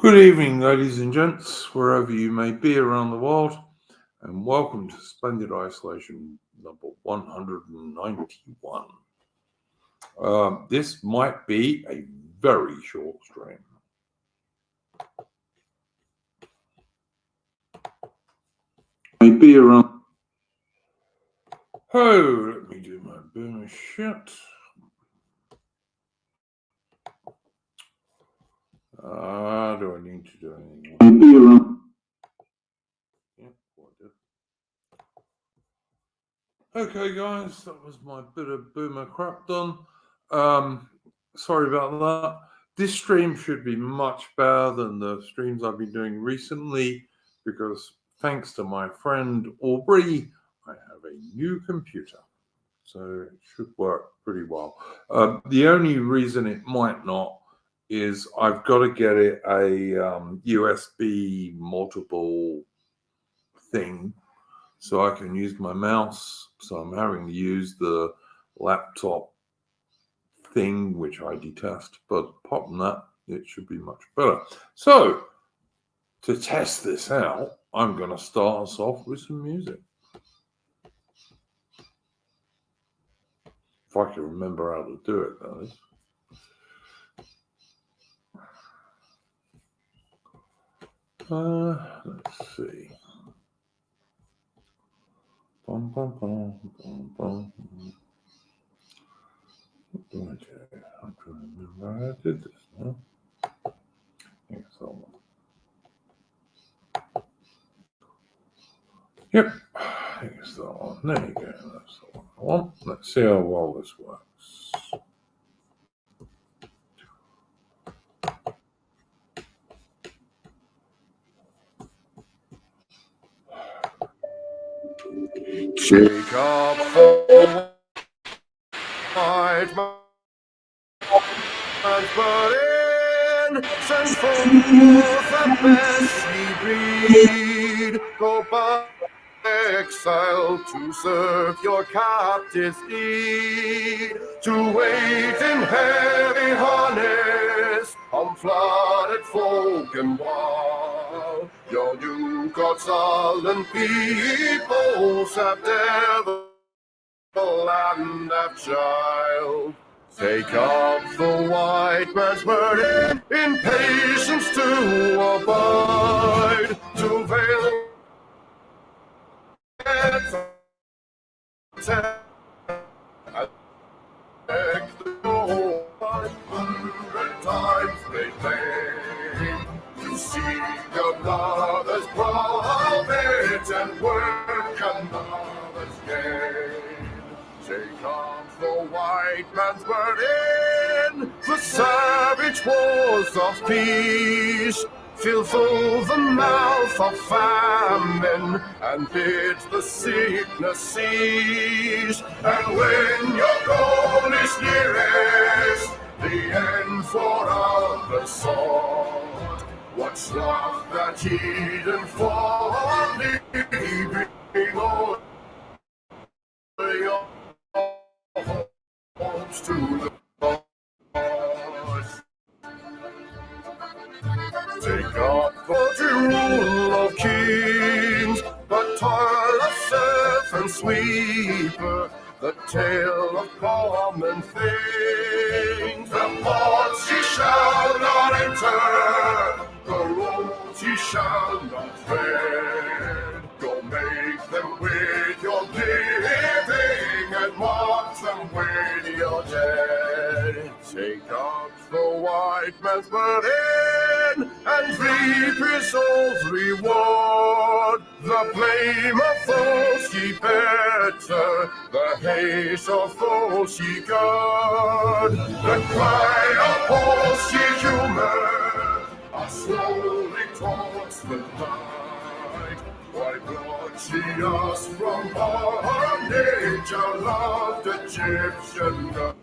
Good evening, ladies and gents, wherever you may be around the world, and welcome to Splendid Isolation number 191. This might be a very short stream. Maybe around. Oh, let me do my boomer shit. Do I need to do anything? Maybe around. Yeah, I did. Okay, guys, that was my bit of boomer crap done. Sorry about that. This stream should be much better than the streams I've been doing recently because thanks to my friend Aubrey, I have a new computer. So it should work pretty well. The only reason it might not is I've got to get it a USB multiple thing so I can use my mouse. So I'm having to use the laptop thing, which I detest, but apart from that, it should be much better. So to test this out, I'm going to start us off with some music. If I can remember how to do it, that is. Let's see. Bum, bum, bum, bum, bum. What do I do? I'm trying to remember how I did this now. I think it's that one. Yep, I think it's that one. There you go. That's the one I want. Let's see how well this works. Shake up the white man's burden, send forth the best ye breed. Go back exile to serve your captives need, to wait in heavy harness on flooded folk and wild. Your new God's sullen peoples have devil and have child. Take up the white man's burden, in patience to abide, to veil times they claim to see your brother's profit and work another's gain. Take up the white man's burden, the savage wars of peace. Fill full the mouth of famine and bid the sickness cease. And when your goal is nearest, the end for other sword, what's love that hidden for leaving all your hopes to the cause. Take up the rule of kings, the toil of serf and sweeper, the tale of common things. The ports ye shall not enter, the roads ye shall not tread. Go make them with your living and mark them with your dead. Take up the white man's burden and reap his soul's reward. The blame of those ye better, the haste of those ye guard. The cry of those ye humor are slowly towards the light. Why brought ye us from bondage, our loved Egyptian guys?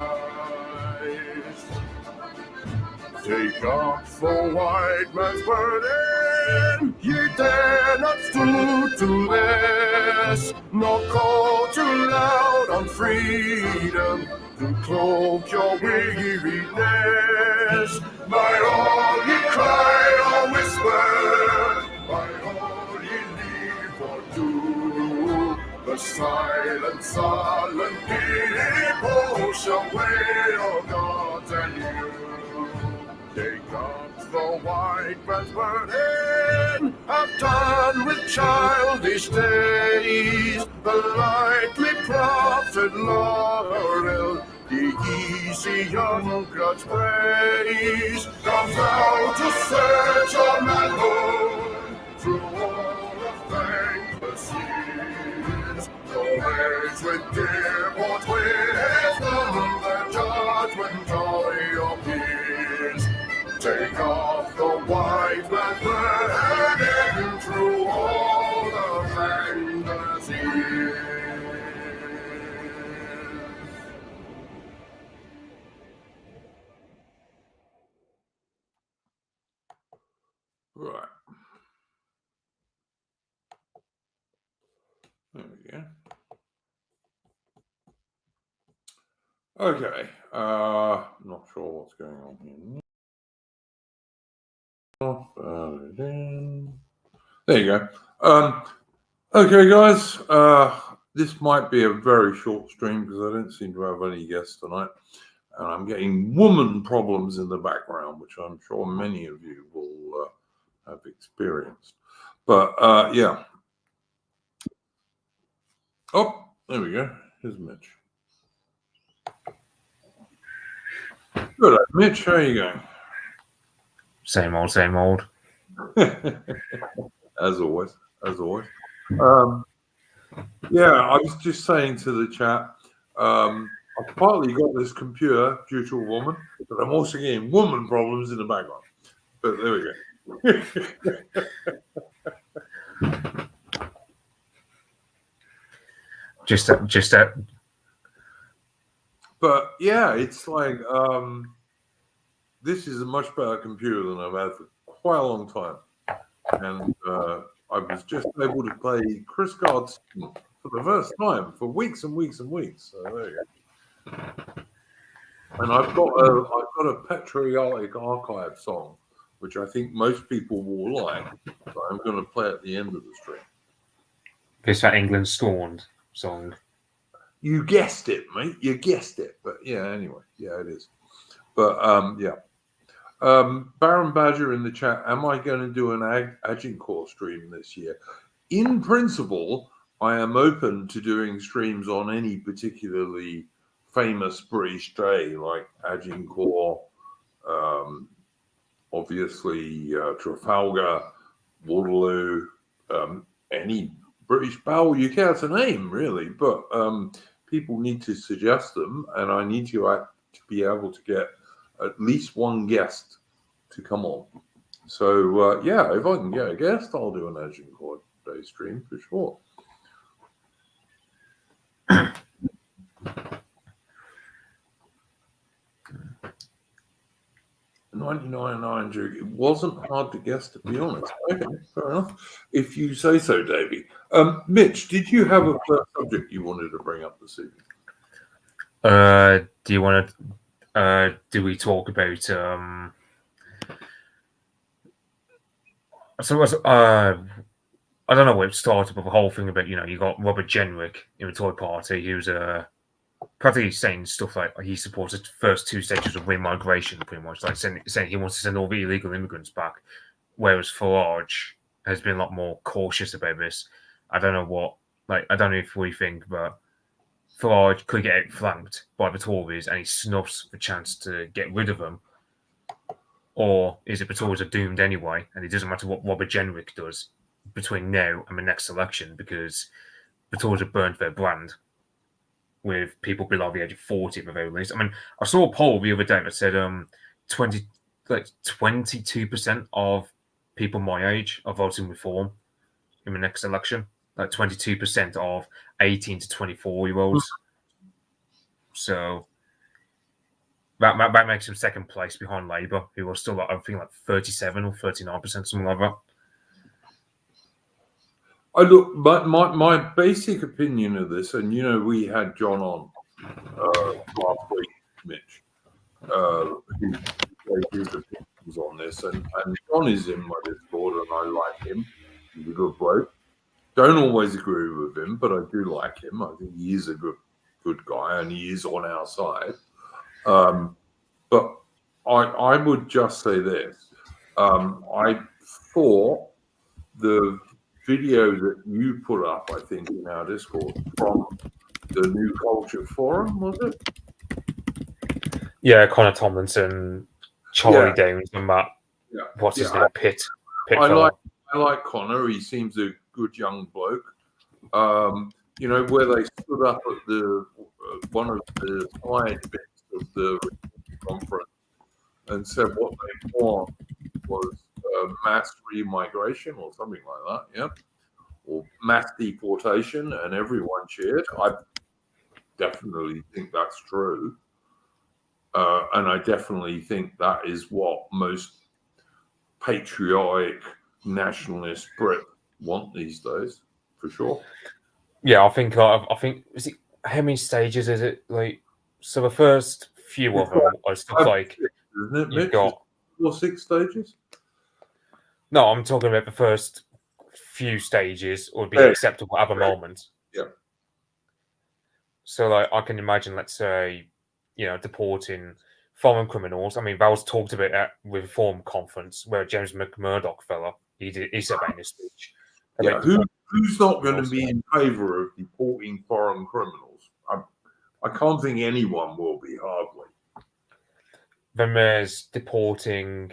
Take up the white man's burden, ye dare not stoop to less, nor call too loud on freedom to cloak your weariness. By all ye cry, all with word, by all ye leave or do, the silent people shall weigh your gods and you. Take up the white man's burden, have done with childish days, the lightly profit laurel, the easy young grudge praise, comes out to search your manhood through all of thankless years. The ways with dear bought wisdom, the judgment of your peers. Take off the white man's burden through all the thankless years. Right. There we go. Okay. Not sure what's going on here. There you go. Okay, guys. This might be a very short stream because I don't seem to have any guests tonight. And I'm getting woman problems in the background, which I'm sure many of you will have experienced. But yeah. Oh, there we go. Here's Mitch. Good, Mitch. How are you going? Same old, same old. As always. Yeah, I was just saying to the chat, I've partly got this computer due to a woman, but I'm also getting woman problems in the background. But there we go. Just that. But yeah, it's like this is a much better computer than I've had for quite a long time, and I was just able to play Chris Guard's for the first time for weeks and weeks and weeks. So there you go. And I've got a patriotic archive song, which I think most people will like. So I'm going to play at the end of the stream. It's that England Scorned song. You guessed it, mate. You guessed it. But yeah, anyway, yeah, it is. But yeah. Baron Badger in the chat, am I going to do an Agincourt stream this year? In principle, I am open to doing streams on any particularly famous British day, like Agincourt, obviously Trafalgar, Waterloo, any British battle you care to name, really. But people need to suggest them, and I need to be able to get at least one guest to come on. So yeah, if I can get a guest, I'll do an Agincourt Day stream for sure. 99 Duke. It wasn't hard to guess, to be honest. Okay, fair enough. If you say so, Davey. Mitch, did you have a first subject you wanted to bring up this evening? Do you want to? Do we talk about? So I don't know where it started, but the whole thing about you got Robert Jenrick in the Tory Party, who's practically saying stuff like he supported the first two stages of re-migration, pretty much, like saying he wants to send all the illegal immigrants back, whereas Farage has been a lot more cautious about this. I don't know if we think that Farage could get outflanked by the Tories and he snuffs the chance to get rid of them, or is it the Tories are doomed anyway, and it doesn't matter what Robert Jenrick does between now and the next election because the Tories have burnt their brand with people below the age of 40 at the very least. I mean, I saw a poll the other day that said 22% of people my age are voting Reform in the next election. Like 22% of 18 to 24-year-olds. So that makes him second place behind Labour, who are still, I think, like 37 or 39%, something like that. My basic opinion of this, and we had John on last week, Mitch, who gave his opinions on this, and John is in my Discord. don't always agree with him, but I do like him. I think he is a good guy, and he is on our side. But I would just say this. I thought the video that you put up, I think, in our Discord from the New Culture Forum, was it? Yeah, Connor Tomlinson, Charlie Yeah. Downs, and Matt. Yeah. What's his Yeah, name? Pitt I fella. like Connor. He seems a good young bloke. You know, where they stood up at the one of the side bits of the conference and said what they want was mass remigration or something like that, yeah, or mass deportation, and everyone cheered. I definitely think that's true, and I definitely think that is what most patriotic nationalist Brit want these days, for sure. Yeah, I think is it, how many stages is it? Like, so the first few of them are stuff like Isn't it, you've Mitch? got. 4 or 6 stages. No, I'm talking about the first few stages would be Yeah. acceptable at the moment. Yeah. So, like, I can imagine, let's say, deporting foreign criminals. I mean, that was talked about at Reform Conference where James McMurdoch fella he said that in his speech. Yeah, who's not going to criminals. be in favour of deporting foreign criminals? I can't think anyone will be, hardly. Then there's deporting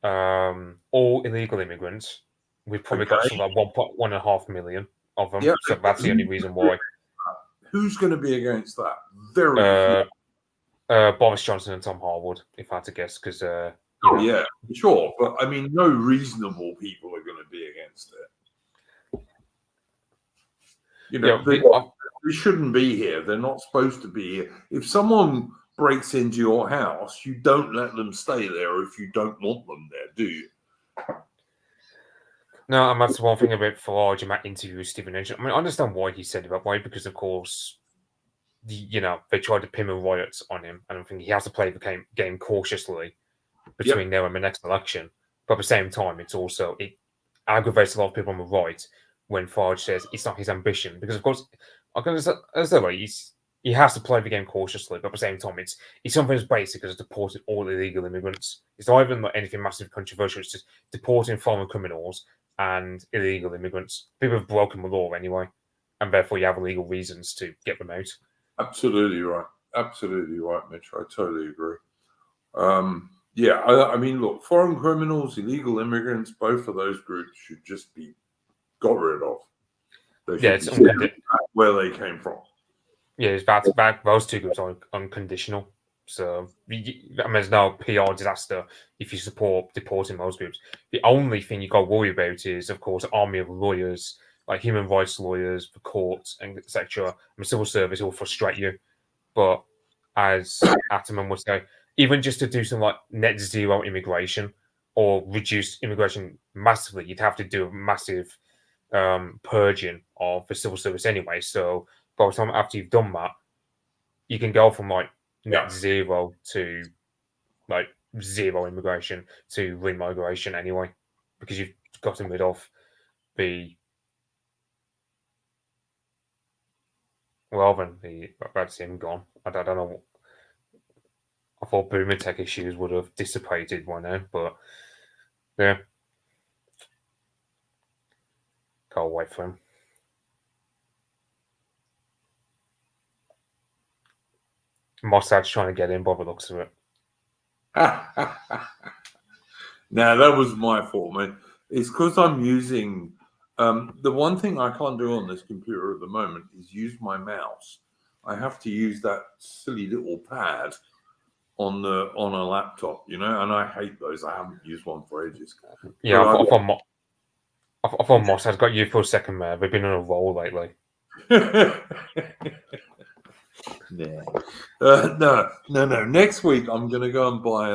all illegal immigrants. We've probably got something like 1.5 million of them. Yeah, So that's the only reason why. Who's going to be against that? Very few. Boris Johnson and Tom Harwood, if I had to guess, because Yeah, sure, but I mean, no reasonable people are going to be against it. You know, they shouldn't be here. They're not supposed to be here. If someone breaks into your house, you don't let them stay there if you don't want them there, do you? No, and that's one thing about Farage in that interview with Stephen Edge. I mean, I understand why he said it that way, because, of course, they tried to pin a riot on him, and I think he has to play the game cautiously between now and the next election. But at the same time, it aggravates a lot of people on the right when Farage says it's not his ambition, because, of course, he has to play the game cautiously, but at the same time, it's something as basic as deporting all illegal immigrants. It's not even like anything massive controversial. It's just deporting foreign criminals and illegal immigrants. People have broken the law anyway, and therefore you have legal reasons to get them out. Absolutely right. Absolutely right, Mitch. I totally agree. I mean, look, foreign criminals, illegal immigrants, both of those groups should just be got rid of. It's where they came from. Yeah, it's those two groups are unconditional. So, I mean, there's no PR disaster if you support deporting those groups. The only thing you got to worry about is, of course, army of lawyers, like human rights lawyers, the courts, and etc. And the civil service will frustrate you. But as Atterman would say, even just to do some like net zero immigration or reduce immigration massively, you'd have to do a massive purging of the civil service anyway. So by the time after you've done that, you can go from like net zero to like zero immigration to remigration anyway, because you've gotten rid of that's him gone. I don't know. I thought boomer tech issues would have dissipated by now, but yeah, can't wait for him. Mossad's trying to get in by the looks of it. Now, that was my fault, man. It's because I'm using the one thing I can't do on this computer at the moment is use my mouse. I have to use that silly little pad on a laptop, and I hate those. I haven't used one for ages. Yeah, I thought Mossad's got you for a second there. They've been on a roll lately. No. Next week I'm going to go and buy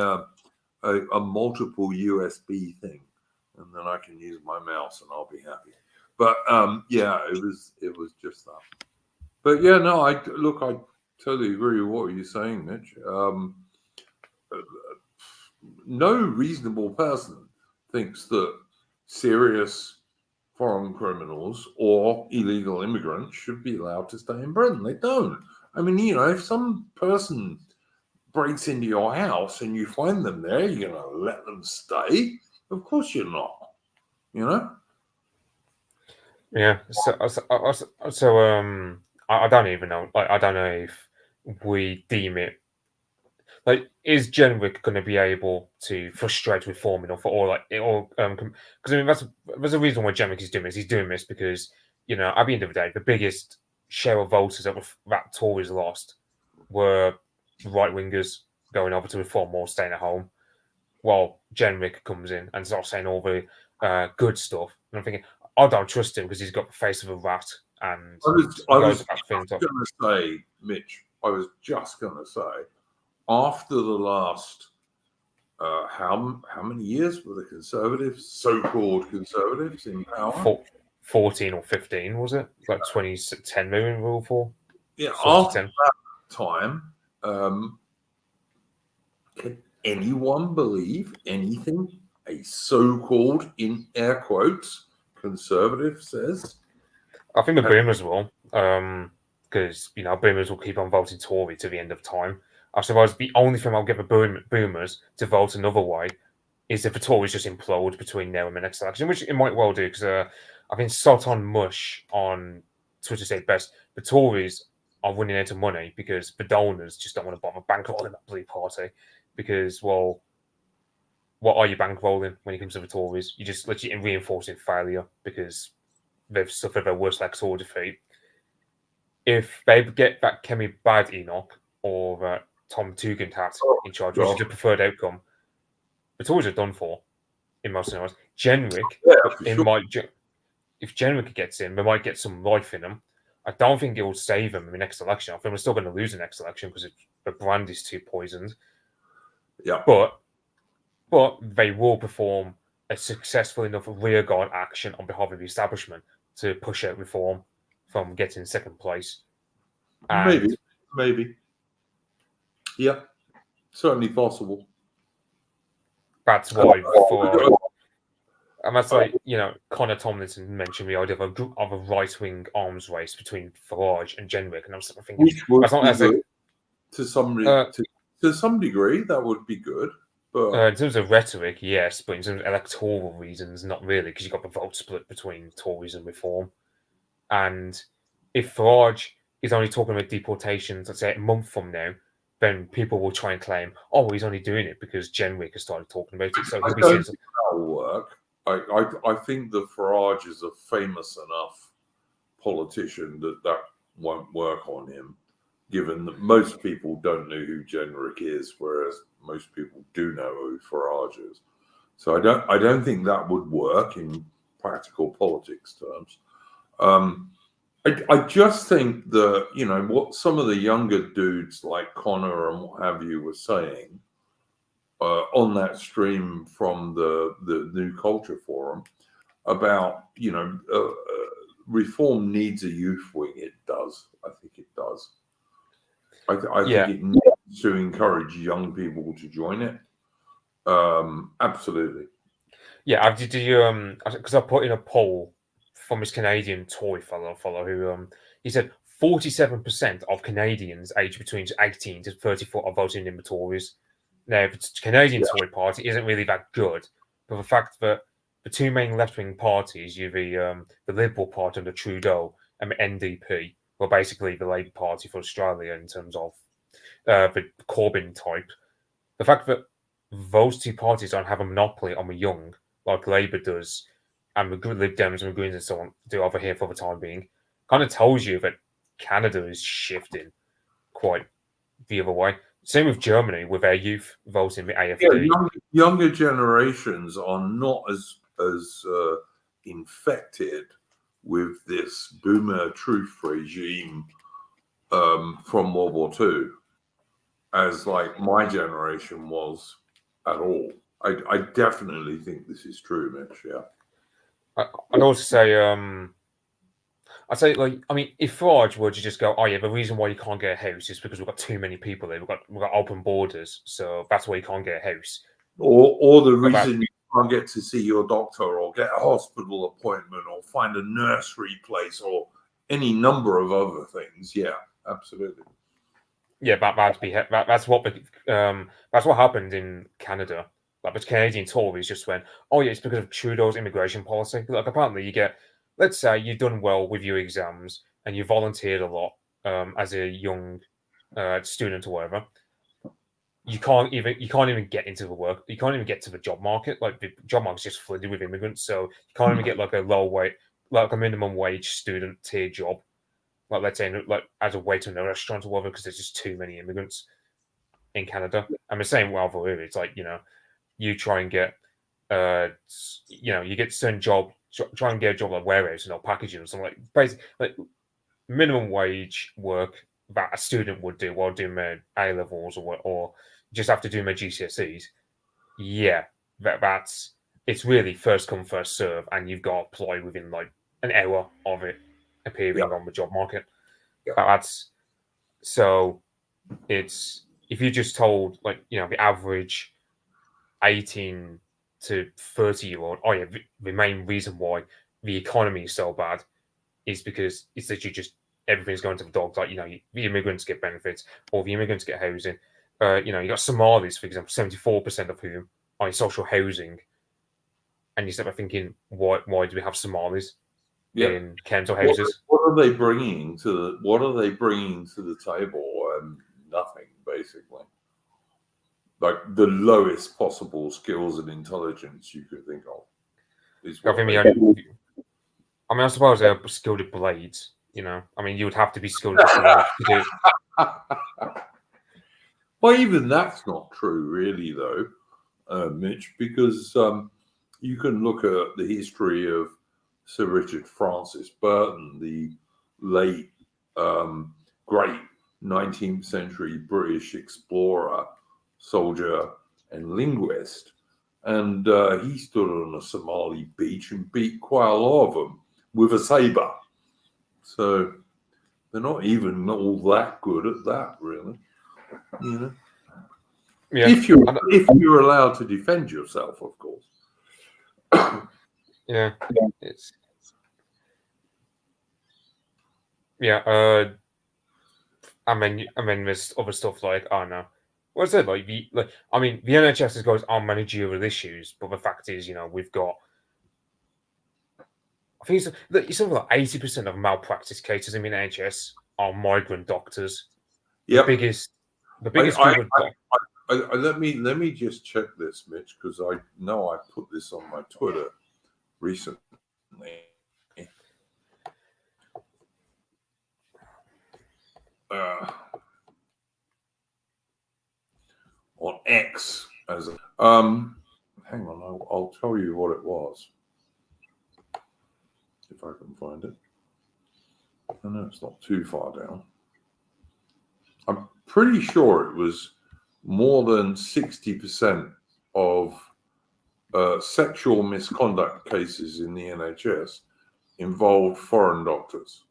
a multiple USB thing, and then I can use my mouse and I'll be happy. But it was just that. But yeah, no, I totally agree with what you're saying, Mitch. No reasonable person thinks that serious foreign criminals or illegal immigrants should be allowed to stay in Britain. They don't. I mean, if some person breaks into your house and you find them there, you're going to let them stay? Of course you're not. Yeah. So I don't even know. Like, I don't know if we deem it. Like, is Jenrick going to be able to frustrate reform enough, because I mean there's a reason why Jenrick is doing this. He's doing this because at the end of the day, the biggest share of voters that Tories lost were right wingers going over to reform or staying at home, while Jenrick comes in and starts saying all the good stuff. And I'm thinking, I don't trust him because he's got the face of a rat and I was about going things. to say, Mitch, I was just going to say, after the last, how many years were the Conservatives, so-called Conservatives, in power? 14 or 15, was it? Like 2010 moving rule for? Yeah, 40, after 10. that time, can anyone believe anything a so-called, in air quotes, conservative says? I think the boomers will, because boomers will keep on voting Tory to the end of time. I suppose the only thing I'll get the boomers to vote another way is if the Tories just implode between now and the next election, which it might well do, because I think Sultan Mush on Twitter said best, the Tories are running out of money because the donors just don't want to bother bankrolling that bloody party, because, well, what are you bankrolling when it comes to the Tories? You're just literally reinforcing failure because they've suffered their worst electoral defeat. If they get that Kemi Bad Enoch or Tom Tugendhat in charge, which is the preferred outcome, the Tories are done for in most scenarios. Jenrick, if Jenrick gets in, they might get some life in them. I don't think it will save them in the next election. I think we're still going to lose the next election because the brand is too poisoned. Yeah. But they will perform a successful enough rearguard action on behalf of the establishment to push out reform from getting second place. And maybe. Yeah, certainly possible. That's why and that's like, Connor Tomlinson mentioned the idea of a right-wing arms race between Farage and Jenrick, and I'm sort of thinking, which would that's not be as good. To some degree, that would be good. But in terms of rhetoric, yes, but in terms of electoral reasons, not really, because you've got the vote split between Tories and Reform. And if Farage is only talking about deportations, let's say a month from now, then people will try and claim, oh, he's only doing it because Jenrick has started talking about it. So I don't think that will work. I think that Farage is a famous enough politician that won't work on him, given that most people don't know who Jenrick is, whereas most people do know who Farage is. So I don't think that would work in practical politics terms. I just think that, what some of the younger dudes like Connor and what have you were saying on that stream from the New Culture Forum about, reform needs a youth wing. It does. I think it does. I think it needs to encourage young people to join it. Absolutely. Yeah, did you because I put in a poll from this Canadian Tory fellow who he said 47% of Canadians aged between 18 to 34 are voting in the Tories. Now, the Canadian Tory party isn't really that good, but the fact that the two main left-wing parties, the Liberal Party under Trudeau and the NDP, were basically the Labour Party for Australia in terms of the Corbyn type. The fact that those two parties don't have a monopoly on the young, like Labour does, and the Lib Dems and the Greens and so on do over here for the time being, kind of tells you that Canada is shifting quite the other way. Same with Germany, with their youth voting the AfD. Yeah, younger generations are not as infected with this boomer truth regime from World War II as like my generation was at all. I definitely think this is true, Mitch. Yeah. I'd also say, I'd say, if Farage were to just go, oh yeah, the reason why you can't get a house is because we've got too many people there. We've got open borders, so that's why you can't get a house. Or the reason you can't get to see your doctor or get a hospital appointment or find a nursery place or any number of other things. Yeah, absolutely. Yeah, that's what happened in Canada. Like, the Canadian Tories just went, oh yeah, it's because of Trudeau's immigration policy. Like, apparently, you get, let's say you've done well with your exams and you volunteered a lot as a young student or whatever. You can't even get into the work. You can't even get to the job market. Like, the job market's just flooded with immigrants, so you can't even get like a minimum wage student tier job. Like, let's say, like, as a waiter in a restaurant or whatever, because there's just too many immigrants in Canada. I'm the same well for here. It's like, you try and get, you get certain job, try and get a job like warehousing or packaging or something, like basically like minimum wage work that a student would do while doing their A levels or just have to do my GCSEs. Yeah, that's it's really first come first serve, and you've got to apply within like an hour of it appearing on the job market. That's so. It's if you just told the average 18 to 30-year-old, oh yeah, the main reason why the economy is so bad is because it's that everything's going to the dogs. Like, the immigrants get benefits or the immigrants get housing. You got Somalis, for example, 74% of whom are in social housing. And you start thinking, why do we have Somalis in council houses? What are they bringing to the table? Nothing, basically. Like the lowest possible skills and intelligence you could think of. I suppose they're skilled at blades. You would have to be skilled at blades to do it. Well, even that's not true, really, though, Mitch, because you can look at the history of Sir Richard Francis Burton, the late, great 19th century British explorer, soldier, and linguist. And he stood on a Somali beach and beat quite a lot of them with a saber. So they're not even all that good at that, really. Yeah. If you're allowed to defend yourself, of course. Yeah. There's other stuff like, I don't know. What's it like? The NHS has got our managerial issues, but the fact is, we've got. I think it's something like 80% of malpractice cases in the NHS are migrant doctors. Yep. The biggest group let me just check this, Mitch, because I know I put this on my Twitter recently. On X, hang on, I'll tell you what it was if I can find it. I know it's not too far down. I'm pretty sure it was more than 60% of sexual misconduct cases in the NHS involved foreign doctors.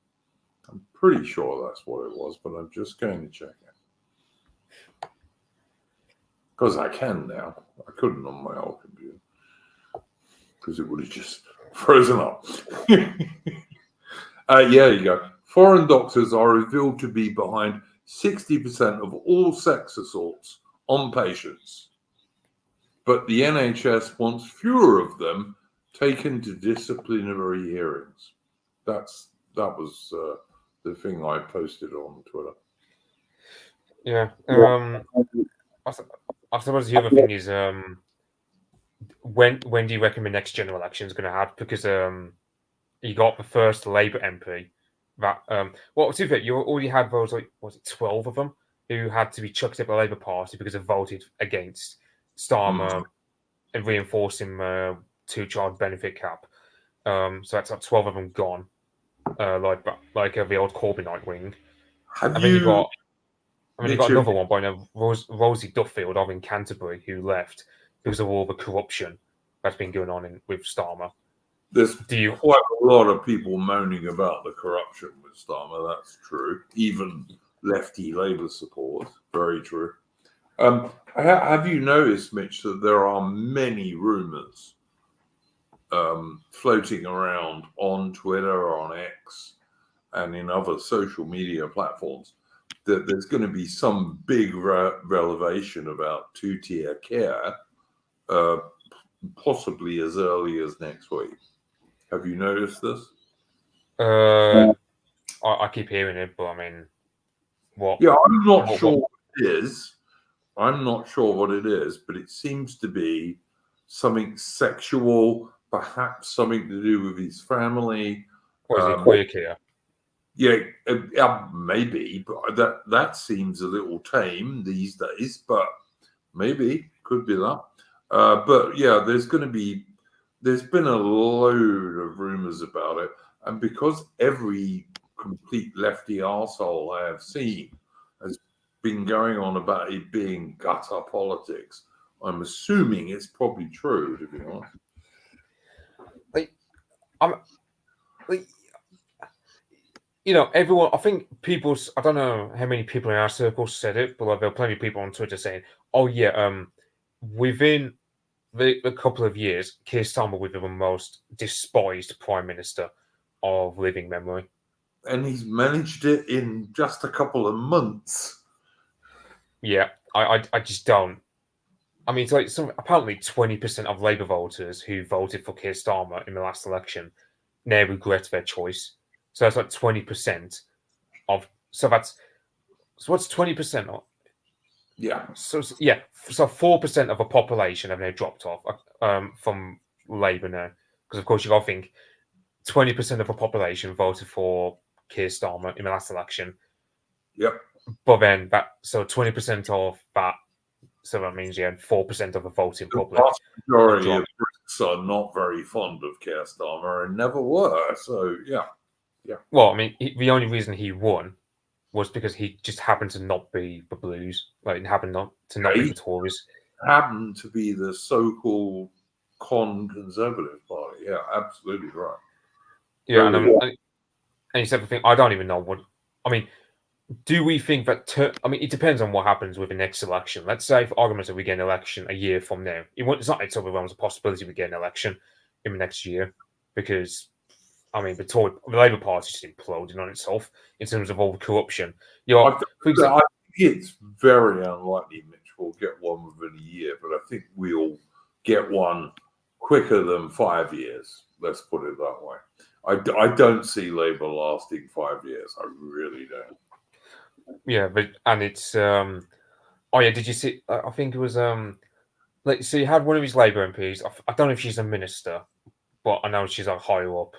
I'm pretty sure that's what it was, but I'm just going to check it. Because I can now. I couldn't on my old computer. Because it would have just frozen up. Yeah, you go. Foreign doctors are revealed to be behind 60% of all sex assaults on patients. But the NHS wants fewer of them taken to disciplinary hearings. That was the thing I posted on Twitter. Yeah. I suppose the other thing is, when do you reckon the next general election is going to happen? Because you got the first Labour MP that to be fair, you already had those 12 of them who had to be chucked at the Labour Party because they voted against Starmer and reinforcing the 2-child benefit cap. So that's like 12 of them gone, like the old Corbynite wing. You got another one by now, Rosie Duffield over in Canterbury, who left because of all the corruption that's been going on with Starmer. There's quite a lot of people moaning about the corruption with Starmer. That's true. Even lefty Labour support. Very true. Have you noticed, Mitch, that there are many rumours floating around on Twitter, on X, and in other social media platforms that there's going to be some big revelation about two-tier care, possibly as early as next week? Have you noticed this? I keep hearing it, but I mean, what? Yeah, I'm not sure what it is. I'm not sure what it is, but it seems to be something sexual, perhaps something to do with his family. Or is it queer care? Yeah, maybe, but that seems a little tame these days. But maybe could be that. But yeah, there's been a load of rumors about it, and because every complete lefty arsehole I have seen has been going on about it being gutter politics, I'm assuming it's probably true, to be honest. Everyone, I think I don't know how many people in our circles said it, but there are plenty of people on Twitter saying, oh yeah, within a couple of years, Keir Starmer will be the most despised prime minister of living memory. And he's managed it in just a couple of months. Yeah, I just don't. I mean, it's like apparently 20% of Labour voters who voted for Keir Starmer in the last election now regret their choice. So that's like 20% of. So what's 20% of? Yeah. So 4% of the population have now dropped off from Labour now, because of course you got to think 20% of the population voted for Keir Starmer in the last election. Yep. But then 20% of that. So that means 4% of the voting public. The vast majority of Brits are not very fond of Keir Starmer and never were. So yeah. Well, I mean, the only reason he won was because he just happened to not be the Blues, like happened to not be the Tories. Happened to be the so-called Conservative Party. Yeah, absolutely right. Yeah, and he said the thing. I don't even know what. I mean, do we think that? I mean, it depends on what happens with the next election. Let's say, for argument's sake, we get an election a year from now. It's not it's overwhelming a possibility we get an election in the next year, because I mean, the Labour Party is imploding on itself in terms of all the corruption. I think it's very unlikely Mitch will get one within a year, but I think we'll get one quicker than 5 years. Let's put it that way. I don't see Labour lasting 5 years. I really don't. Yeah, and it's oh yeah, did you see? I think it was so you had one of his Labour MPs. I don't know if she's a minister, but I know she's like higher up.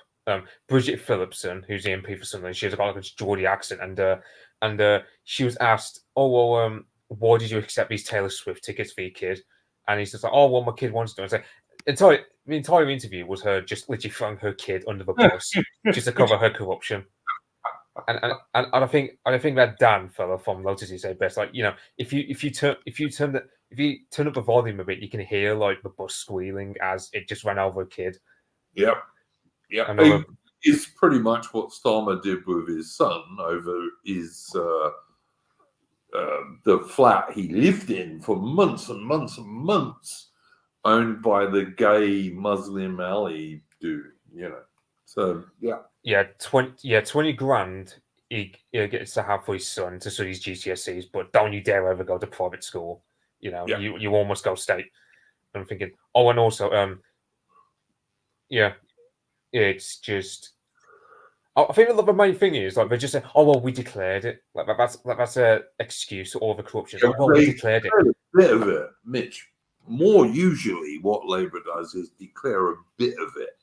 Bridget Phillipson, who's the MP for Sunderland, she's got like a Geordie accent, and she was asked, "Oh well, why did you accept these Taylor Swift tickets for your kid?" And he's just like, "Oh well, my kid wants to." And so the entire interview was her just literally throwing her kid under the bus just to cover her corruption. And I think that Dan fella from Lotus, he said best, like, if you turn up the volume a bit, you can hear like the bus squealing as it just ran over a kid. Yep. It's pretty much what Starmer did with his son over his the flat he lived in for months and months and months, owned by the gay Muslim Ali dude. So yeah, 20 grand he gets to have for his son to study his GCSEs, but don't you dare ever go to private school. You almost go state. I'm thinking, and also it's just. I think the main thing is like they just say, "Oh well, we declared it." Like that's an excuse to all the corruption. Yeah, well, we declared it. A bit of it, Mitch. More usually, what Labour does is declare a bit of it.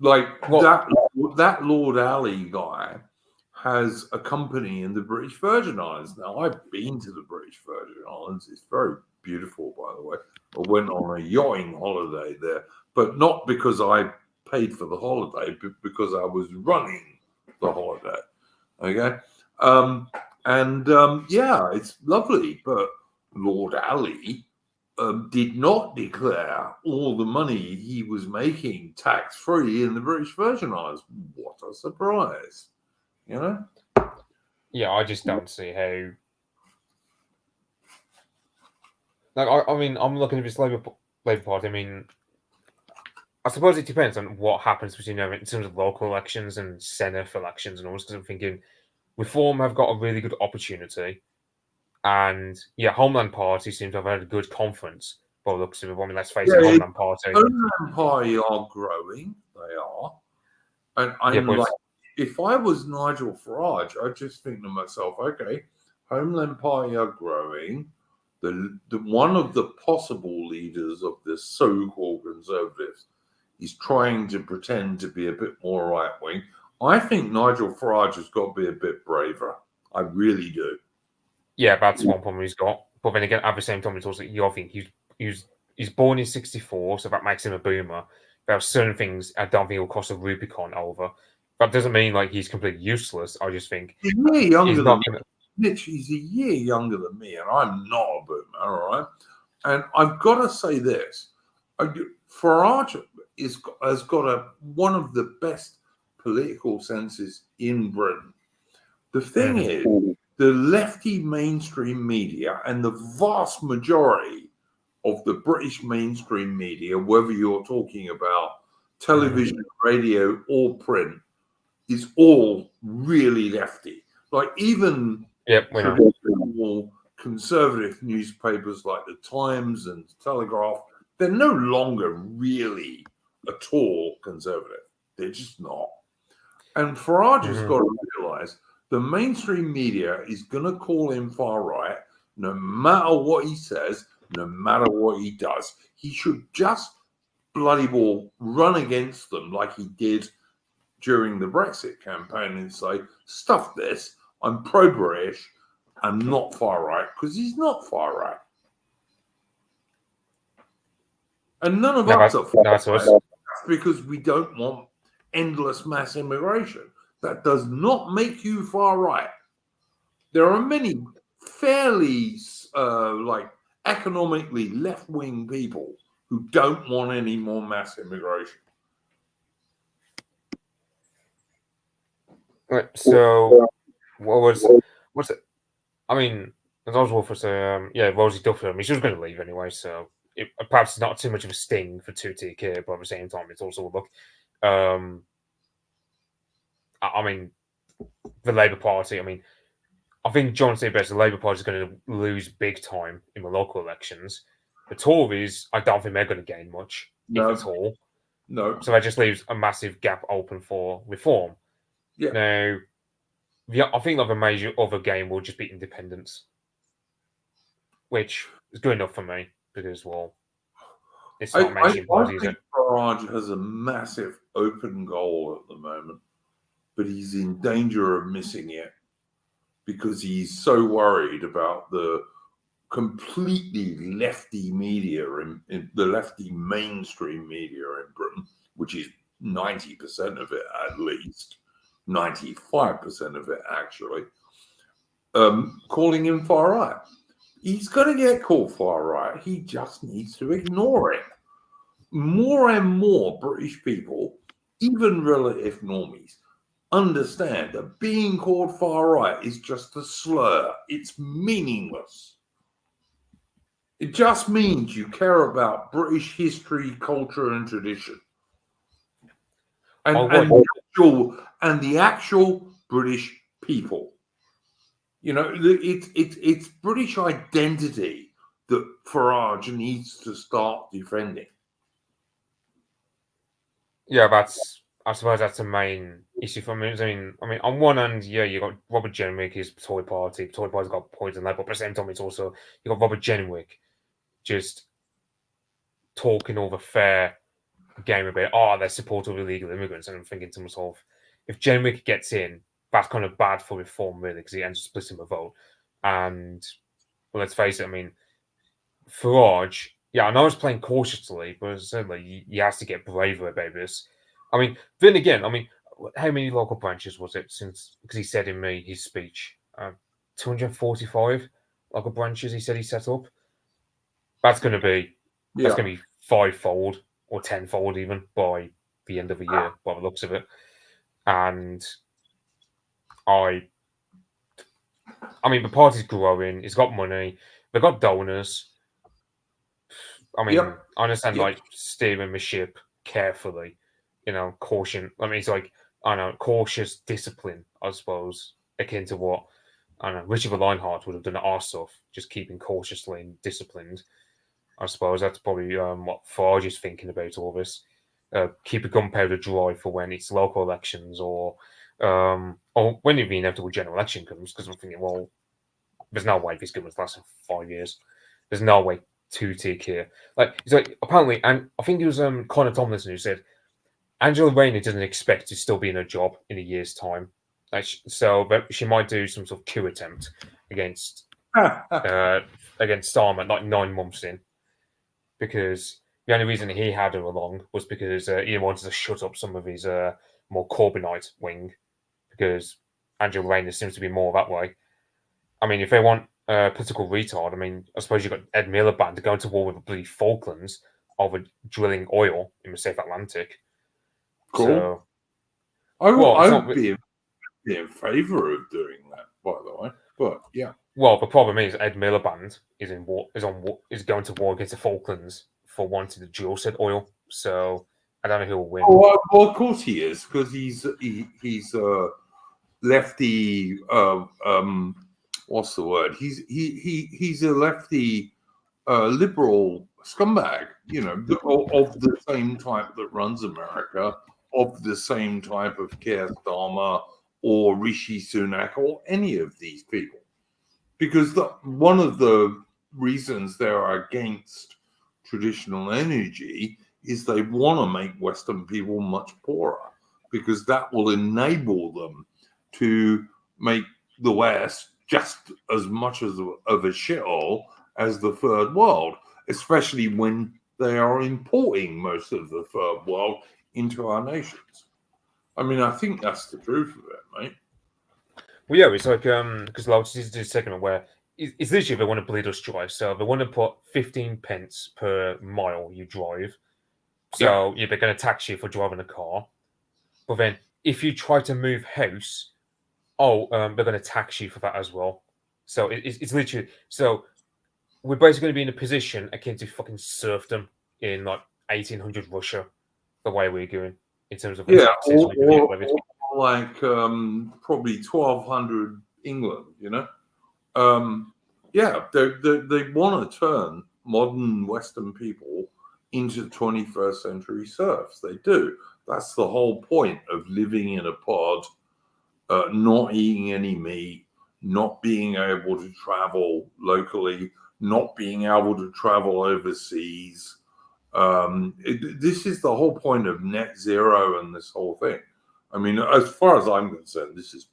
Like that Lord Ali guy has a company in the British Virgin Islands. Now, I've been to the British Virgin Islands. It's very beautiful, by the way. I went on a yachting holiday there, but not because I paid for the holiday, but because I was running the holiday. Okay. It's lovely, but Lord Ali did not declare all the money he was making tax-free in the British Virgin Islands. What a surprise. Yeah, I just don't see how I mean, I'm looking at this Labour Party. I mean, I suppose it depends on what happens between them in terms of local elections and Senate elections and all this. Because I'm thinking Reform have got a really good opportunity, and yeah, Homeland Party seems to have had a good conference. By the looks of it, I mean, let's face it, Homeland Party. Homeland Party are growing. They are, and I'm Yeah, like, if I was Nigel Farage, I'd just think to myself, okay, Homeland Party are growing. The one of the possible leaders of the so-called Conservatives is trying to pretend to be a bit more right-wing. I think Nigel Farage has got to be a bit braver. I really do. Yeah, that's one problem he's got. But then again, at the same time, it's also you think he's born in '64, so that makes him a boomer. There are certain things I don't think he'll cross a Rubicon over. That doesn't mean like he's completely useless. I just think He's a year younger he's than not me. gonna. Mitch, he's a year younger than me, and I'm not a boomer, all right? And I've got to say this. Farage has got one of the best political senses in Britain. The thing is, the lefty mainstream media and the vast majority of the British mainstream media, whether you're talking about television, radio, or print, is all really lefty. Like even traditional conservative newspapers like the Times and Telegraph, they're no longer really at all conservative. They're just not. And Farage has got to realize the mainstream media is going to call him far right no matter what he says, no matter what he does. He should just bloody well run against them like he did during the Brexit campaign and say, stuff this, I'm pro-British, I'm not far right, because he's not far right. And none of us are far right because we don't want endless mass immigration. That does not make you far right. There are many fairly economically left-wing people who don't want any more mass immigration. Right, so what's it? I mean, as Oswald for Rosie Duffy. I mean, she was going to leave anyway, so perhaps it's not too much of a sting for 2TK, but at the same time, it's also a look. I mean, the Labour Party. I mean, I think John said best. The Labour Party is going to lose big time in the local elections. The Tories, I don't think they're going to gain much, if at all. No. So that just leaves a massive gap open for Reform. Yeah. Now, I think the major other game will just be independence, which is good enough for me because, well, it's not a mainstream party, is it? Farage has a massive open goal at the moment, but he's in danger of missing it because he's so worried about the completely lefty media in the lefty mainstream media in Britain, which is 90% of it at least, 95% of it actually, calling him far right. He's going to get called far right. He just needs to ignore it. More and more British people, even relative normies, understand that being called far right is just a slur. It's meaningless. It just means you care about British history, culture, and tradition. And the actual British people. You know, it's British identity that Farage needs to start defending. Yeah, I suppose that's the main issue for me. I mean, on one hand, yeah, you got Robert Jenrick, his Tory party. Tory party's got points in that, but at the same time, it's also you got Robert Jenrick just talking all the fair game about, they're supportive of illegal immigrants, and I'm thinking to myself, if Jenrick gets in, that's kind of bad for Reform, really, because he ends up splitting the vote. And well, let's face it, I mean, Farage, yeah, I know he's playing cautiously, but certainly he has to get braver about this. I mean, then again, I mean, how many local branches was it since? Because he said in his speech, 245 local branches. He said he set up. That's going to be fivefold or tenfold even by the end of the year, by the looks of it. And I mean, the party's growing. It's got money. They've got donors. I mean, Yep. I understand Yep. like steering the ship carefully, caution. I mean, it's like, I don't know, cautious discipline, I suppose, akin to what, I don't know, Richard Lionheart would have done at our stuff, just keeping cautiously and disciplined. I suppose that's probably what Farage is thinking about all this. Keep a gunpowder dry for when it's local elections or when the inevitable general election comes, because I'm thinking, well, there's no way this government's lasting 5 years. There's no way two-tier here. Like, it's like, apparently, and I think it was Connor Tomlinson who said Angela Rayner doesn't expect to still be in a job in a year's time. Like, so she might do some sort of coup attempt against Starmer like 9 months in, because the only reason he had her along was because he wanted to shut up some of his more Corbynite wing, because Angela Rayner seems to be more that way. I mean, if they want political retard, I mean, I suppose you've got Ed Miliband to go to war with the bloody Falklands over drilling oil in the South Atlantic. Cool. So, I well, would be in favour of doing that, by the way. But yeah. Well, the problem is Ed Miliband is going to war against the Falklands for wanting to dual said oil. So I don't know who will win. Oh, well, of course he is, because he's lefty. What's the word? He's a lefty liberal scumbag. Of the same type that runs America, of the same type of Keir Starmer or Rishi Sunak or any of these people. Because one of the reasons they're against traditional energy is they want to make Western people much poorer, because that will enable them to make the West just as much of a shithole as the third world, especially when they are importing most of the third world into our nations. I mean, I think that's the truth of it, mate. Well, yeah, it's like because this is the segment where it's literally they want to bleed us dry. So they want to put 15 pence per mile you drive. So they're going to tax you for driving a car. But then if you try to move house, they're going to tax you for that as well. So it's literally, so we're basically going to be in a position akin to fucking serfdom in like 1800 Russia, the way we're going in terms of the taxes. Or like probably 1200 England, they want to turn modern Western people into 21st century serfs. They do. That's the whole point of living in a pod, not eating any meat, not being able to travel locally, not being able to travel overseas. This is the whole point of net zero and this whole thing. I mean, as far as I'm concerned, this is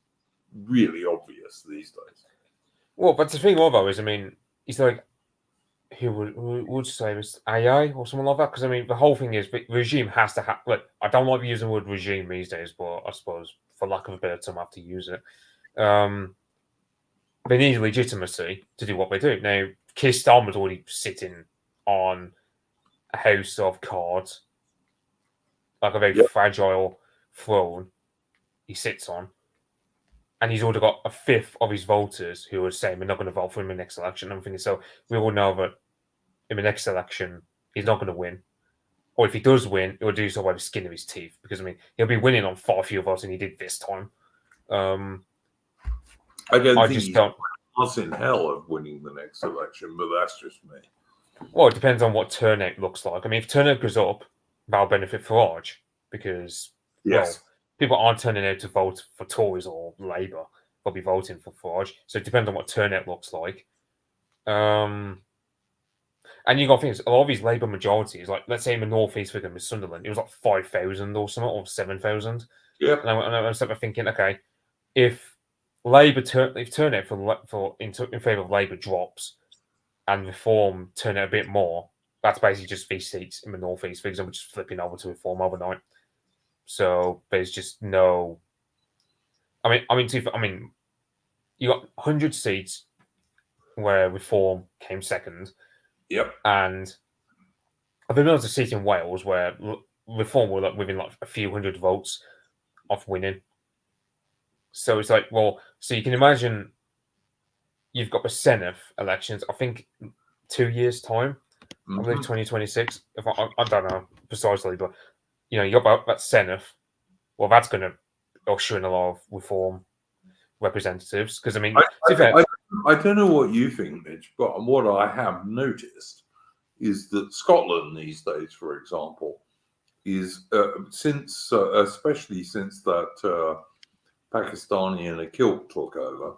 really obvious these days. Well, but the thing, though, is, I mean, it's like, who would say this, AI or something like that? Because, I mean, the whole thing is the regime has to have, like, I don't like using the word regime these days, but I suppose, for lack of a better term, I have to use it. They need legitimacy to do what they do. Now, Keir Starmer's already sitting on a house of cards, like a very fragile throne he sits on, and he's already got a fifth of his voters who are saying we're not going to vote for him in the next election. I'm thinking, so we all know that in the next election he's not going to win, or if he does win, he'll do so by the skin of his teeth, because I mean he'll be winning on far fewer votes than he did this time. I don't think he's us in hell of winning the next election, but that's just me. Well, it depends on what turnout looks like. I mean, if turnout goes up, that'll benefit Farage, because people aren't turning out to vote for Tories or Labour. They'll be voting for Farage. So it depends on what turnout looks like. And you got things, a lot of these Labour majorities, like let's say in the North East with Sunderland, it was like 5,000 or something, or 7,000. Yeah. And I was thinking, okay, if Labour turnout in favour of Labour drops, and Reform turn out a bit more, that's basically just these seats in the North East, for example, just flipping over to Reform overnight. So there's just no. I mean, you got 100 seats where Reform came second. Yep. And I've been able to seat in Wales where Reform were within like a few hundred votes of winning. So it's like, well, so you can imagine. You've got the Senate elections, I think 2 years' time, I believe 2026. If I don't know precisely, but you got that Senate. Well, that's going to usher in a lot of reform representatives. Because I mean, I don't know what you think, Mitch, but what I have noticed is that Scotland these days, for example, is especially since that Pakistani in a kilt took over,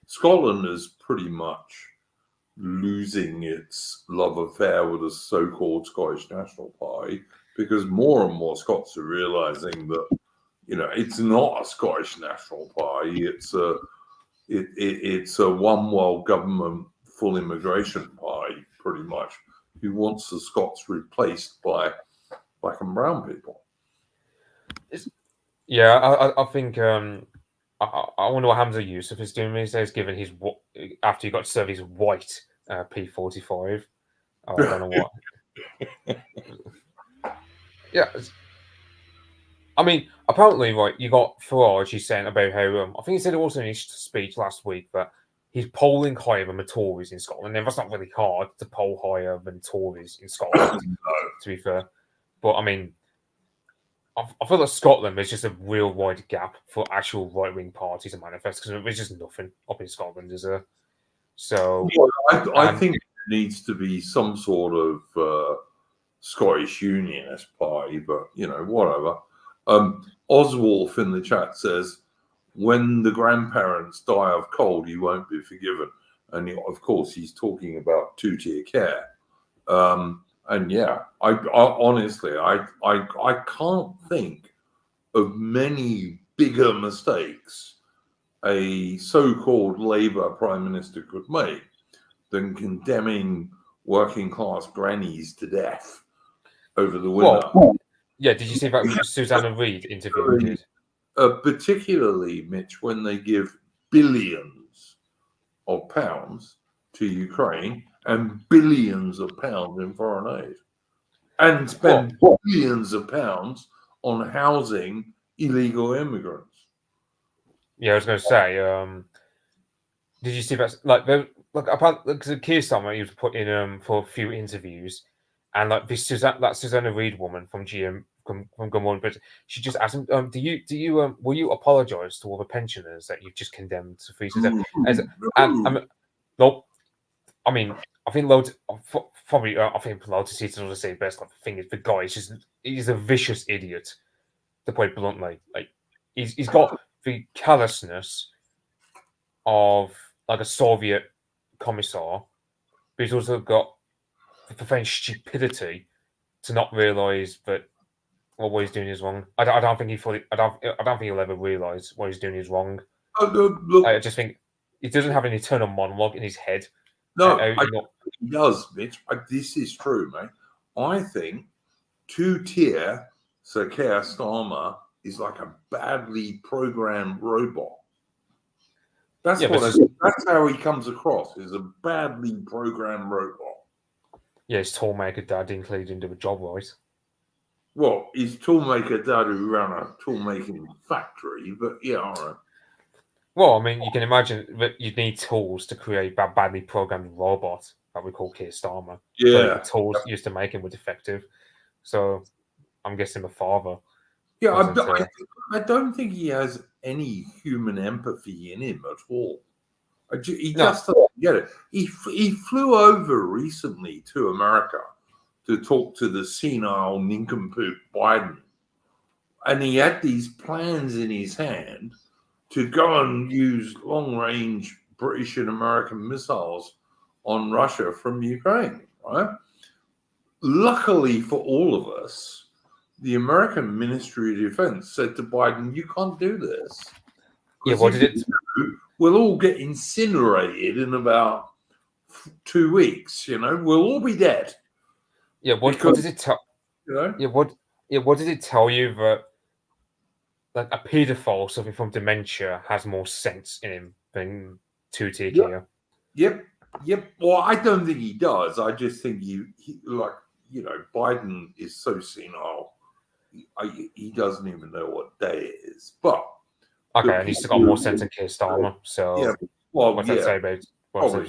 Scotland is pretty much losing its love affair with the so-called Scottish National Party, because more and more Scots are realizing that it's not a Scottish National Party. It's a one world government, full immigration party, pretty much, who wants the Scots replaced by black and brown people. Yeah, I think I wonder what Hamza Yusuf is doing these days, given after he got to serve his white P45. I don't know what. Yeah, I mean, apparently, right? You got Farage. He's saying about how I think he said it also in his speech last week that he's polling higher than the Tories in Scotland. And that's not really hard to poll higher than Tories in Scotland, to be fair. But I mean, I feel like Scotland, there's just a real wide gap for actual right-wing parties to manifest, because there's just nothing up in Scotland, is there? So I think there needs to be some sort of Scottish Unionist party, but whatever. Oswolf in the chat says, when the grandparents die of cold, you won't be forgiven. And of course, he's talking about two-tier care. And yeah, I honestly, I can't think of many bigger mistakes a so-called Labour Prime Minister could make than condemning working class grannies to death over the winter. Well, yeah, did you see that Susanna Reid interview he did? Particularly, Mitch, when they give billions of pounds to Ukraine and billions of pounds in foreign aid, and spend billions of pounds on housing illegal immigrants. Yeah, I was going to say, did you see that? Because Keir Starmer, he was put in for a few interviews, and like this Susanna Reid woman from GM from Good Morning Britain, she just asked him, will you apologise to all the pensioners that you've just condemned to free system? Nope. I mean, I think loads of citizens will say best. Like, the thing is, the guy he's a vicious idiot, to put it bluntly. Like, he's got the callousness of like a Soviet commissar, but he's also got the profound stupidity to not realise that what he's doing is wrong. I don't think he'll ever realise what he's doing is wrong. Look, I just think he doesn't have an internal monologue in his head. No, he does, Mitch. This is true, mate. I think two-tier Sir Keir Starmer is like a badly programmed robot. That's how he comes across, is a badly programmed robot. Yeah, his toolmaker dad didn't clearly do the job right. Well, his toolmaker dad who ran a toolmaking factory, but yeah, all right. Well, I mean, you can imagine that you need tools to create that badly programmed robot that we call Keir Starmer. Yeah. The tools used to make him were defective. So I'm guessing the father. Yeah, I don't think he has any human empathy in him at all. He just doesn't get it. He flew over recently to America to talk to the senile nincompoop Biden. And he had these plans in his hand to go and use long-range British and American missiles on Russia from Ukraine, right? Luckily for all of us, the American Ministry of Defense said to Biden, you can't do this. Yeah, what did it? We'll all get incinerated in about 2 weeks, we'll all be dead. Yeah, what did it tell? Yeah, what did it tell you that like a paedophile suffering from dementia has more sense in him than two-tier Keir? Yep. Well, I don't think he does. I just think Biden is so senile. He doesn't even know what day it is. But okay, and he's got more sense than Keir Starmer. So yeah. What's that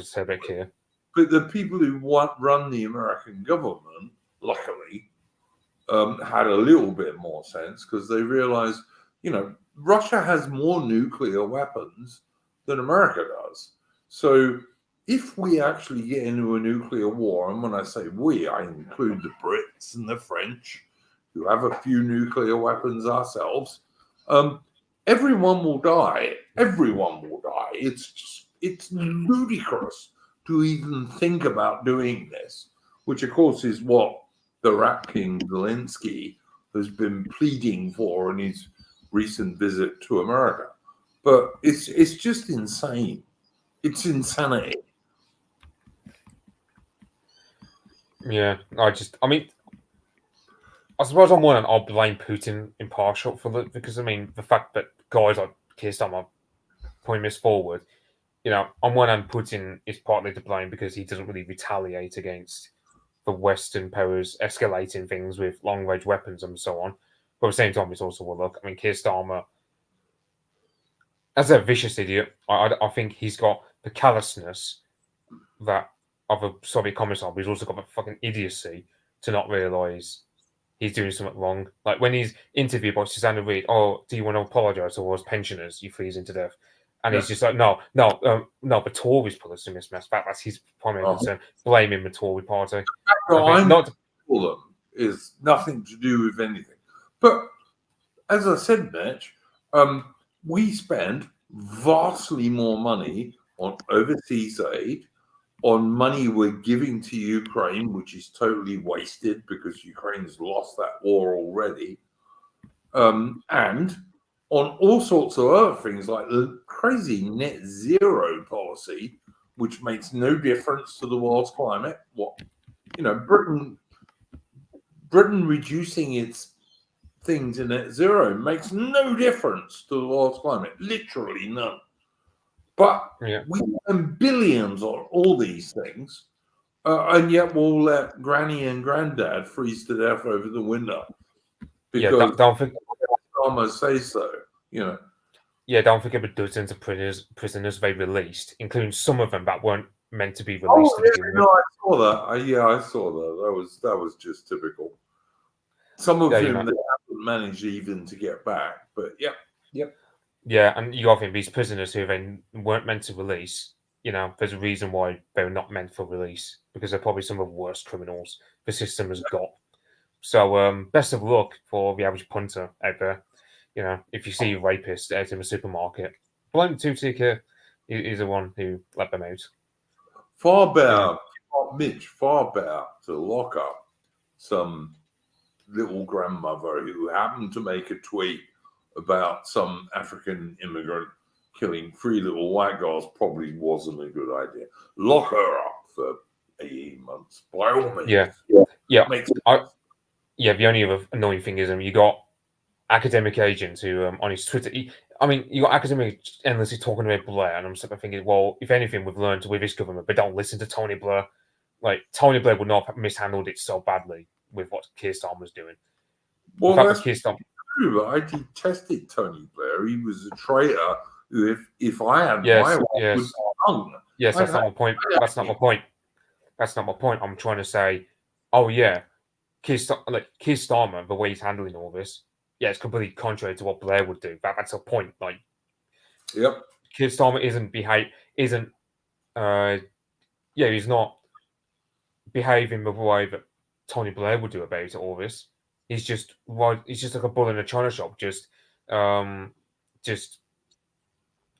say about Keir? But the people who run the American government, luckily, had a little bit more sense because they realized, Russia has more nuclear weapons than America does. So if we actually get into a nuclear war, and when I say we, I include the Brits and the French, who have a few nuclear weapons ourselves, everyone will die. Everyone will die. It's ludicrous to even think about doing this, which of course is what the Rat King Zelensky has been pleading for in his recent visit to America. But it's just insane. It's insanity. Yeah, I suppose on one hand, I'll blame Putin in partial for that, because the fact that guys like Keir Starmer putting this forward, on one hand, Putin is partly to blame because he doesn't really retaliate against the Western powers escalating things with long-range weapons and so on. But at the same time, it's also, well, look, Keir Starmer, as a vicious idiot, I think he's got the callousness that of a Soviet communist, but he's also got the fucking idiocy to not realise he's doing something wrong. Like when he's interviewed by Susanna Reid, do you want to apologise to us pensioners you freezing to death? And he's just like, no, the Tories put us in this mess. That's his primary concern, blaming the Tory party. Not for them is nothing to do with anything. But as I said, Mitch, we spend vastly more money on overseas aid, on money we're giving to Ukraine, which is totally wasted because Ukraine's lost that war already, and on all sorts of other things like the crazy net zero policy, which makes no difference to the world's climate. Britain reducing its thing to net zero makes no difference to the world's climate, literally none. But we spend billions on all these things, and yet we'll let Granny and Granddad freeze to death over the winter because don't forget, Obama says so. Don't forget the dozens of prisoners they released, including some of them that weren't meant to be released. I saw that. I saw that. That was just typical. Some of them they haven't managed even to get back, but yep. Yeah, and you got to think these prisoners who they weren't meant to release, there's a reason why they're not meant for release, because they're probably some of the worst criminals the system has got. So best of luck for the average punter out there. If you see a rapist out in the supermarket, blame Tutika is the one who let them out. Far better to lock up some little grandmother who happened to make a tweet about some African immigrant killing 3 little white girls probably wasn't a good idea. Lock her up for 18 months, by all means. Yeah. The only other annoying thing is you got academic agents who on his Twitter, you got academics endlessly talking about Blair, and I'm sort of thinking, well, if anything, we've learned with this government, but don't listen to Tony Blair. Like Tony Blair would not have mishandled it so badly with what Keir Starmer's doing. Well, that's true. I detested Tony Blair. He was a traitor. If I had my wife would hung. Yes, that's not my point. That's not my point. That's not my point. I'm trying to say, Keir Starmer, the way he's handling all this, it's completely contrary to what Blair would do. That's a point. Keir Starmer he's not behaving the way that Tony Blair would do about all this. He's just like a bull in a china shop, just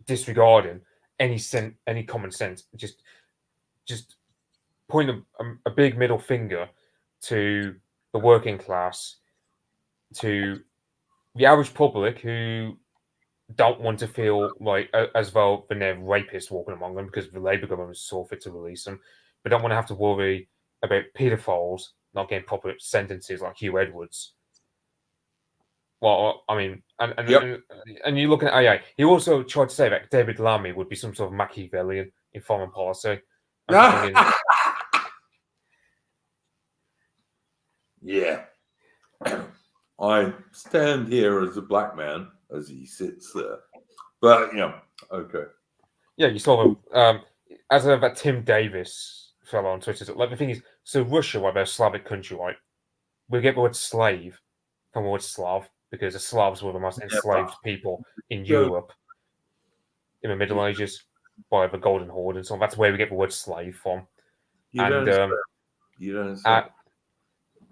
disregarding any common sense, just pointing a big middle finger to the working class, to the average public who don't want to feel like as though they're rapists walking among them because the Labour government saw fit to release them, but don't want to have to worry about paedophiles not getting proper sentences like Hugh Edwards. Well, and you look at AI. He also tried to say that David Lammy would be some sort of Machiavellian in foreign policy. Yeah. I stand here as a black man as he sits there. But, okay. Yeah, you saw him. As of that Tim Davis fellow on Twitter. Like the thing is, so Russia, they're a Slavic country, right? We get the word slave from the word Slav because the Slavs were the most enslaved people in Europe in the Middle Ages by the Golden Horde and so on. That's where we get the word slave from. You And don't say.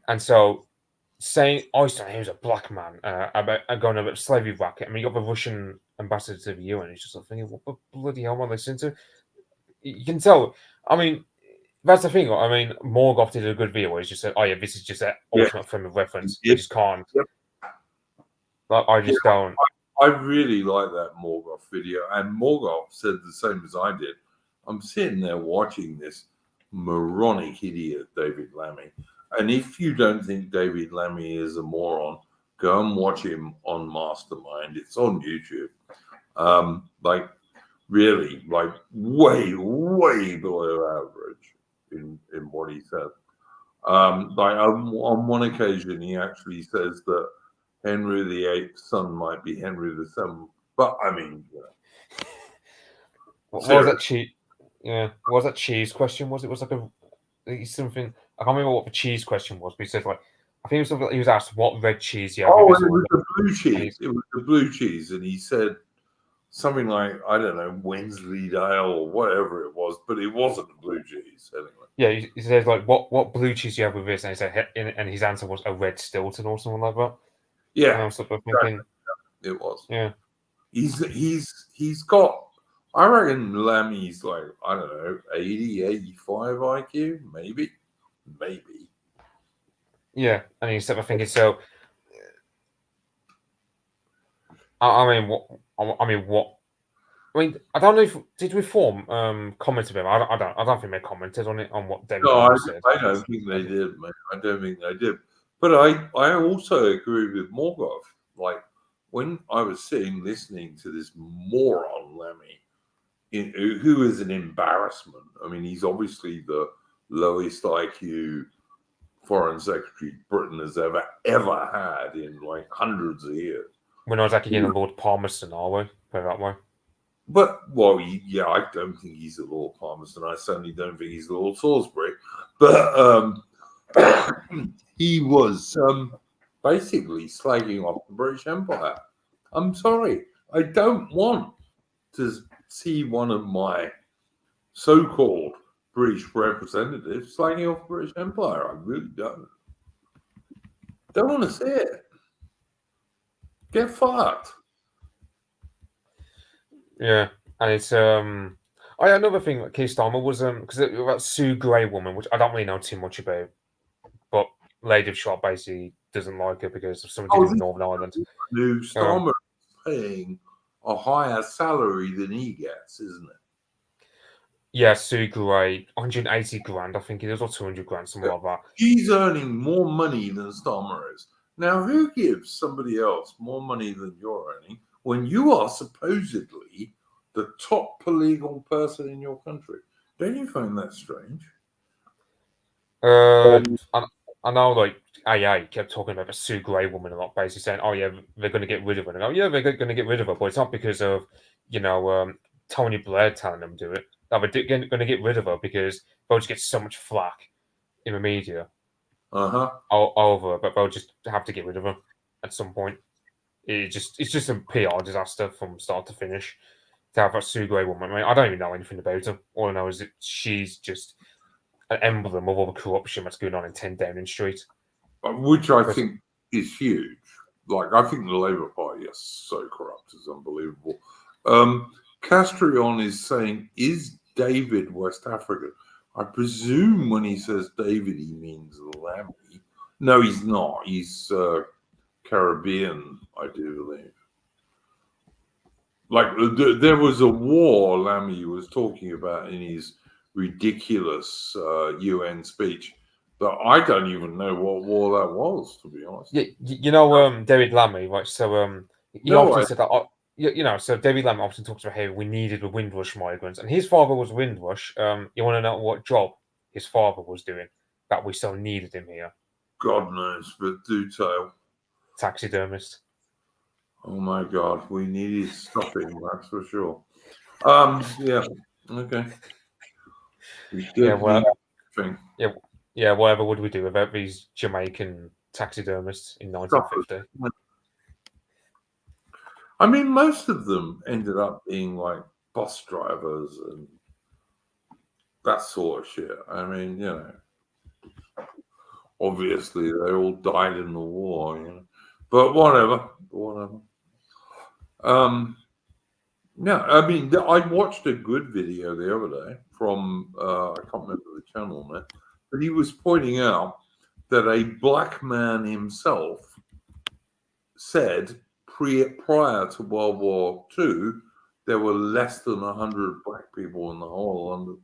and so saying Iceland, he was a black man about going about slavery racket. I mean, you got the Russian ambassador to the UN. He's just like thinking, what the bloody hell am I listening to? You can tell. I mean, that's the thing. I mean, Morgoth did a good video where he just said, "Oh yeah, this is just an ultimate frame of reference. You just can't." Yep. Like, I just don't. I really like that Morgoth video, and Morgoth said the same as I did. I'm sitting there watching this moronic idiot, David Lammy, and if you don't think David Lammy is a moron, go and watch him on Mastermind. It's on YouTube. Like really, like way below average in what he said. Like on one occasion, he actually says that Henry VIII's son might be Henry VII, but I mean, you know. What was that cheese? Yeah, what was that cheese question? Was it was like something? I can't remember what the cheese question was, but he said like, I think it was something he was asked what red cheese you have. Oh, it was the blue cheese. It was the blue cheese, and he said something like, I don't know, Wensleydale or whatever it was, but it wasn't the blue cheese anyway. Yeah, he says like, what blue cheese do you have with this? And he said, and his answer was a red Stilton or something like that. Yeah, and I was sort of thinking, it was. Yeah, he's got. I reckon Lammy's like, I don't know, 80, 85 IQ, maybe. Yeah, and he's sort of thinking, so. I mean, I don't know if did Reform comment about it. I don't think they commented on it on what David said. I don't think they did, mate. I don't think they did. But I also agree with Morgoth. Like when I was sitting listening to this moron Lammy, who is an embarrassment. I mean, he's obviously the lowest IQ foreign secretary Britain has ever had in like hundreds of years. We're not actually getting Lord Palmerston, are we? Put it that way. But, well, yeah, I don't think he's a Lord Palmerston. I certainly don't think he's Lord Salisbury. But he was basically slagging off the British Empire. I'm sorry. I don't want to see one of my so-called British representatives slagging off the British Empire. I really don't. Don't want to see it. Get fucked. Yeah, and it's another thing that Keir Starmer was because that Sue Gray woman, which I don't really know too much about, but Lady of Shot basically doesn't like her because of something in Northern Ireland. New Starmer is paying a higher salary than he gets, isn't it? Yeah, Sue Gray, 180 grand, I think it is, or 200 grand, something like that. He's earning more money than Starmer is. Now, who gives somebody else more money than you're earning when you are supposedly the top political person in your country? Don't you find that strange? I know, like, AA kept talking about the Sue Gray woman a lot, basically saying, oh, yeah, they're going to get rid of her. And I go, yeah, they're going to get rid of her, but it's not because of, Tony Blair telling them to do it. No, they're going to get rid of her because they'll just get so much flack in the media over, but they'll just have to get rid of her at some point. It's just a PR disaster from start to finish to have that Sue Gray woman. I mean, I don't even know anything about her. All I know is that she's just an emblem of all the corruption that's going on in 10 Downing Street. Which I think is huge. Like, I think the Labour Party is so corrupt, it's unbelievable. Castrion is saying, is David West African? I presume when he says David, he means Lammy. No, he's not. He's Caribbean, I do believe. Like, there was a war Lammy was talking about in his ridiculous UN speech that I don't even know what war that was, to be honest. Yeah, David Lammy, right? So he often said that, so David Lammy often talks about how we needed the Windrush migrants, and his father was Windrush. You want to know what job his father was doing that we so needed him here? God knows, but do tell. Taxidermist. Oh my God, we needed stuffing, that's for sure. Yeah, okay. Yeah, well, thing. Yeah, whatever would we do without these Jamaican taxidermists in 1950? I mean, most of them ended up being like bus drivers and that sort of shit. I mean, you know, obviously they all died in the war, you know, but whatever. Yeah, I mean, I watched a good video the other day from I can't remember the channel now, but he was pointing out that a black man himself said prior to World War II, there were less than 100 black people in the whole of London.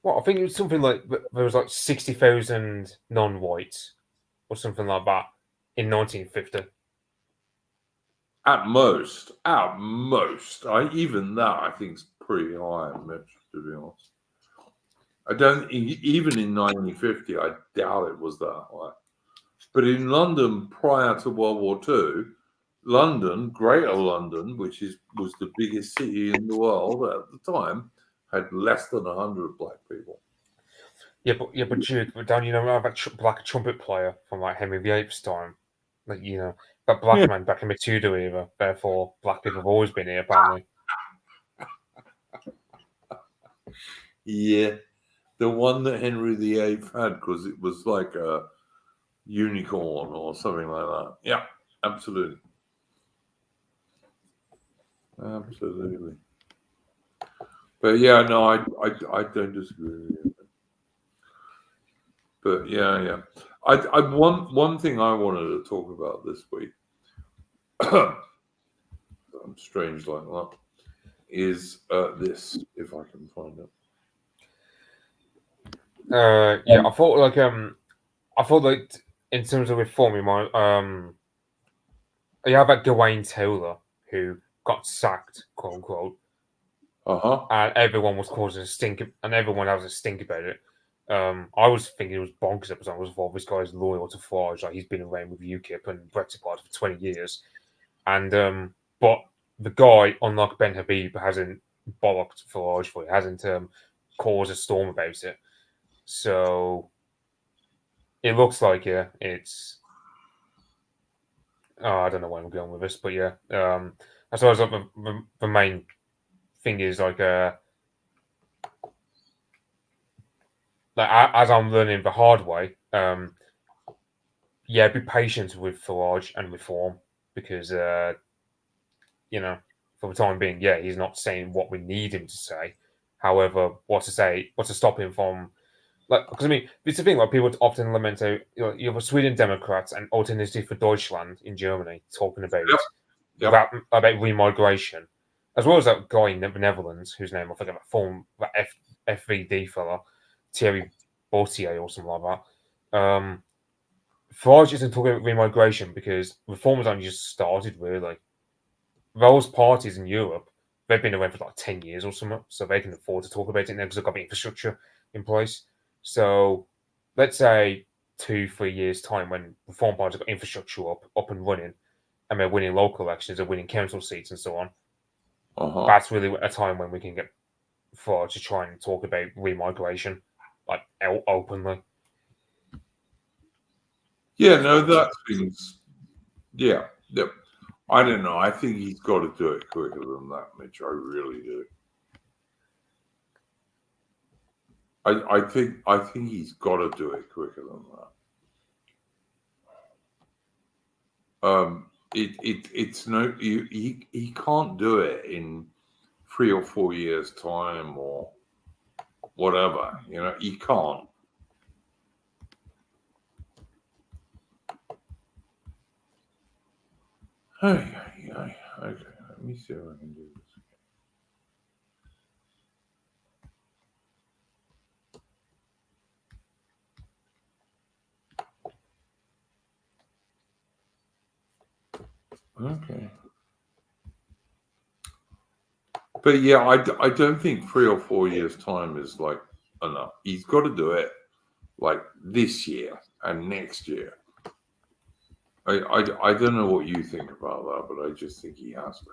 Well, I think it was something like there was like 60,000 non-whites or something like that in 1950. At most. Even that I think is pretty high, Mitch, to be honest. I don't even in 1950. I doubt it was that high. But in London, prior to World War II, London, Greater London, which was the biggest city in the world at the time, had less than 100 black people. But Jude, don't you know that black trumpet player from like Henry VIII's time? Like, you know, that black man back in the Tudor era. Therefore, black people have always been here, apparently. Yeah, the one that Henry VIII had, because it was like a unicorn or something like that. Yeah, absolutely. But yeah, no, I don't disagree with you. But yeah. I one thing I wanted to talk about this week. I'm strange like that. Is this, if I can find it. I thought like in terms of reform, you have that Gawain Taylor who got sacked, quote unquote, and everyone was causing a stink, and everyone has a stink about it. I was thinking it was bonkers at the time. I was thought this guy's loyal to Farage, like he's been around with UKIP and Brexit Party for 20 years, and but the guy, unlike Ben Habib, hasn't bollocked Farage for it, hasn't caused a storm about it. So it looks like it's. Oh, I don't know where I'm going with this, but yeah, I suppose like, the main thing is like as I'm learning the hard way, be patient with Farage and reform because you know, for the time being, he's not saying what we need him to say. However, what to stop him from, like, because I mean, it's the thing, like, people often lament how, you have Sweden Democrats and Alternative for Deutschland in Germany talking about about remigration, as well as that guy in the Netherlands whose name I forget, that FVD fella, Thierry Boutier or something like that. Farage isn't talking about remigration because reform has only just started, really. Those parties in Europe, they've been around for like 10 years or something, so they can afford to talk about it now because they've got the infrastructure in place. So let's say 2-3 years' time when reform parties have got infrastructure up and running, and they're winning local elections, they're winning council seats and so on. That's really a time when we can get Farage to try and talk about remigration, like, openly. Yeah, no, that seems. Yeah. I don't know. I think he's got to do it quicker than that, Mitch. I really do. I think he's got to do it quicker than that. It's no, he can't do it in 3 or 4 years' time or whatever. You know, he can't. Okay, let me see if I can do this. Okay. But yeah, I don't think 3 or 4 years' time is like enough. He's got to do it like this year and next year. I don't know what you think about that, but I just think he has to.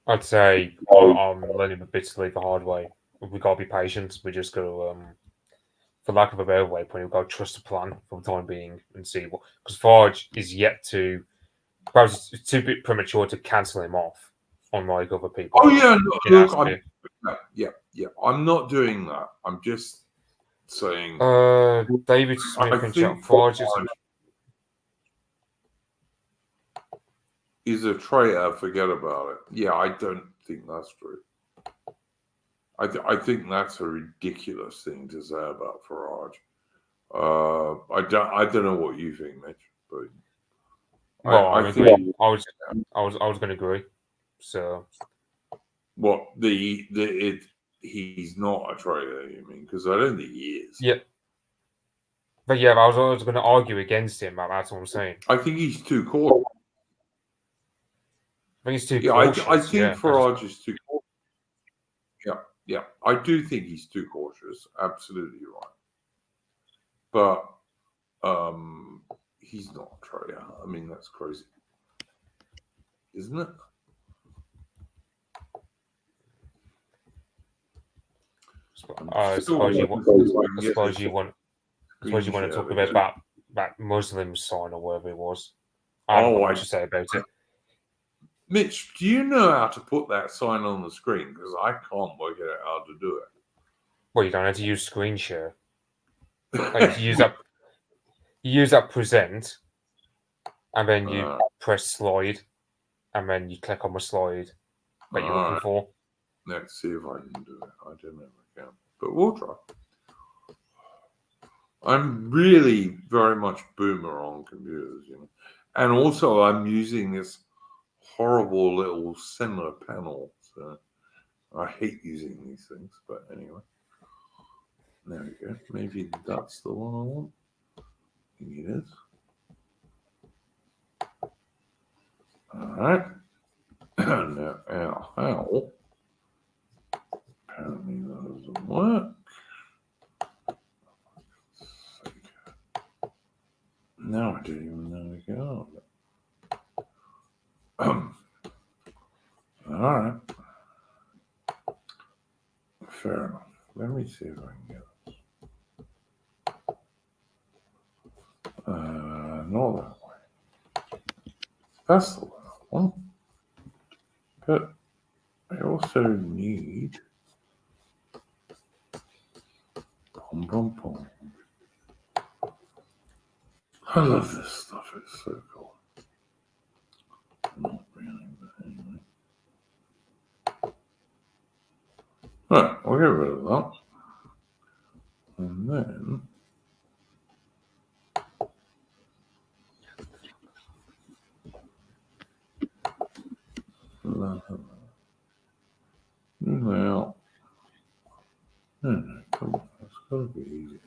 I'd say I'm learning a bit slowly the hard way. We gotta be patient. We just gotta, for lack of a better way, we've got to trust the plan for the time being and see what. Because Farage is yet to. Perhaps it's too bit premature to cancel him off, unlike other people. Oh yeah, no, look, Yeah. I'm not doing that. I'm just saying. David Smith I and think Farage is a traitor. Forget about it. Yeah, I don't think that's true. I think that's a ridiculous thing to say about Farage. I don't know what you think, Mitch, but well, I I think agree. I was going to agree. So what he's not a traitor. You mean? Because I don't think he is. yeah, but yeah, I was always going to argue against him. That's what I'm saying. I think he's too cautious. I think he's too Yeah, cautious. I think Farage is too cautious. Yeah, I do think he's too cautious. Absolutely right. But he's not a traitor. I mean, that's crazy, isn't it? I suppose you want to talk about that Muslim sign or whatever it was. I don't know what to say about it. Mitch, do you know how to put that sign on the screen? Because I can't work out how to do it. Well, you don't have to use screen share. Like you use that present, and then you press slide, and then you click on the slide that you're looking for. Let's see if I can do it. I don't know if I can, but we'll try. I'm really very much boomer on computers, you know, and also I'm using this horrible little center panel, so I hate using these things. But anyway, there we go. Maybe that's the one I want. I think it is. All right. Now, how? Apparently that doesn't work. Now I don't even know where to go. All right. Fair enough. Let me see if I can get this. Not that way. That's the one. But I also need. Pom. I love this stuff. It's so cool. Not really, but anyway. Right, we'll get rid of that. And then. Now. No, come on. That's got to be easier.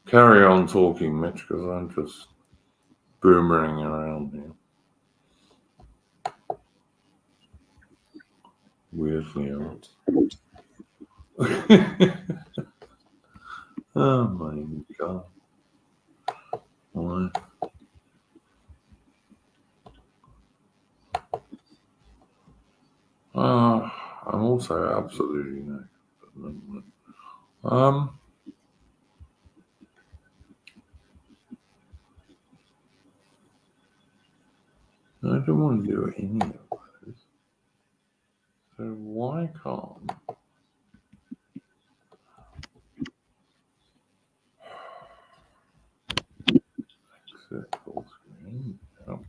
Carry on talking, Mitch, because I'm just boomering around here. Weirdly enough. Oh my god. Why? I'm also absolutely naked at the moment. I don't want to do any of this. So why can't exit full screen? Yep.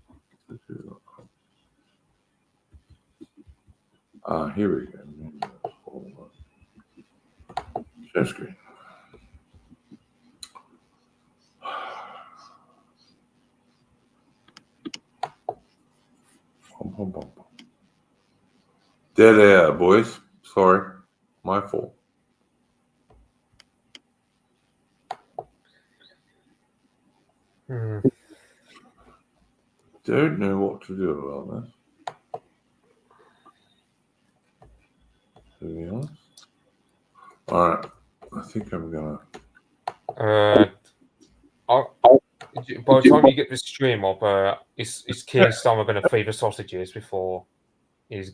Here we go. Share screen. Dead air, boys. Sorry. My fault. Don't know what to do about this. To be honest. Alright. I think I'm gonna By the time you get this stream up, is Keir Starmer going to feed the sausages before he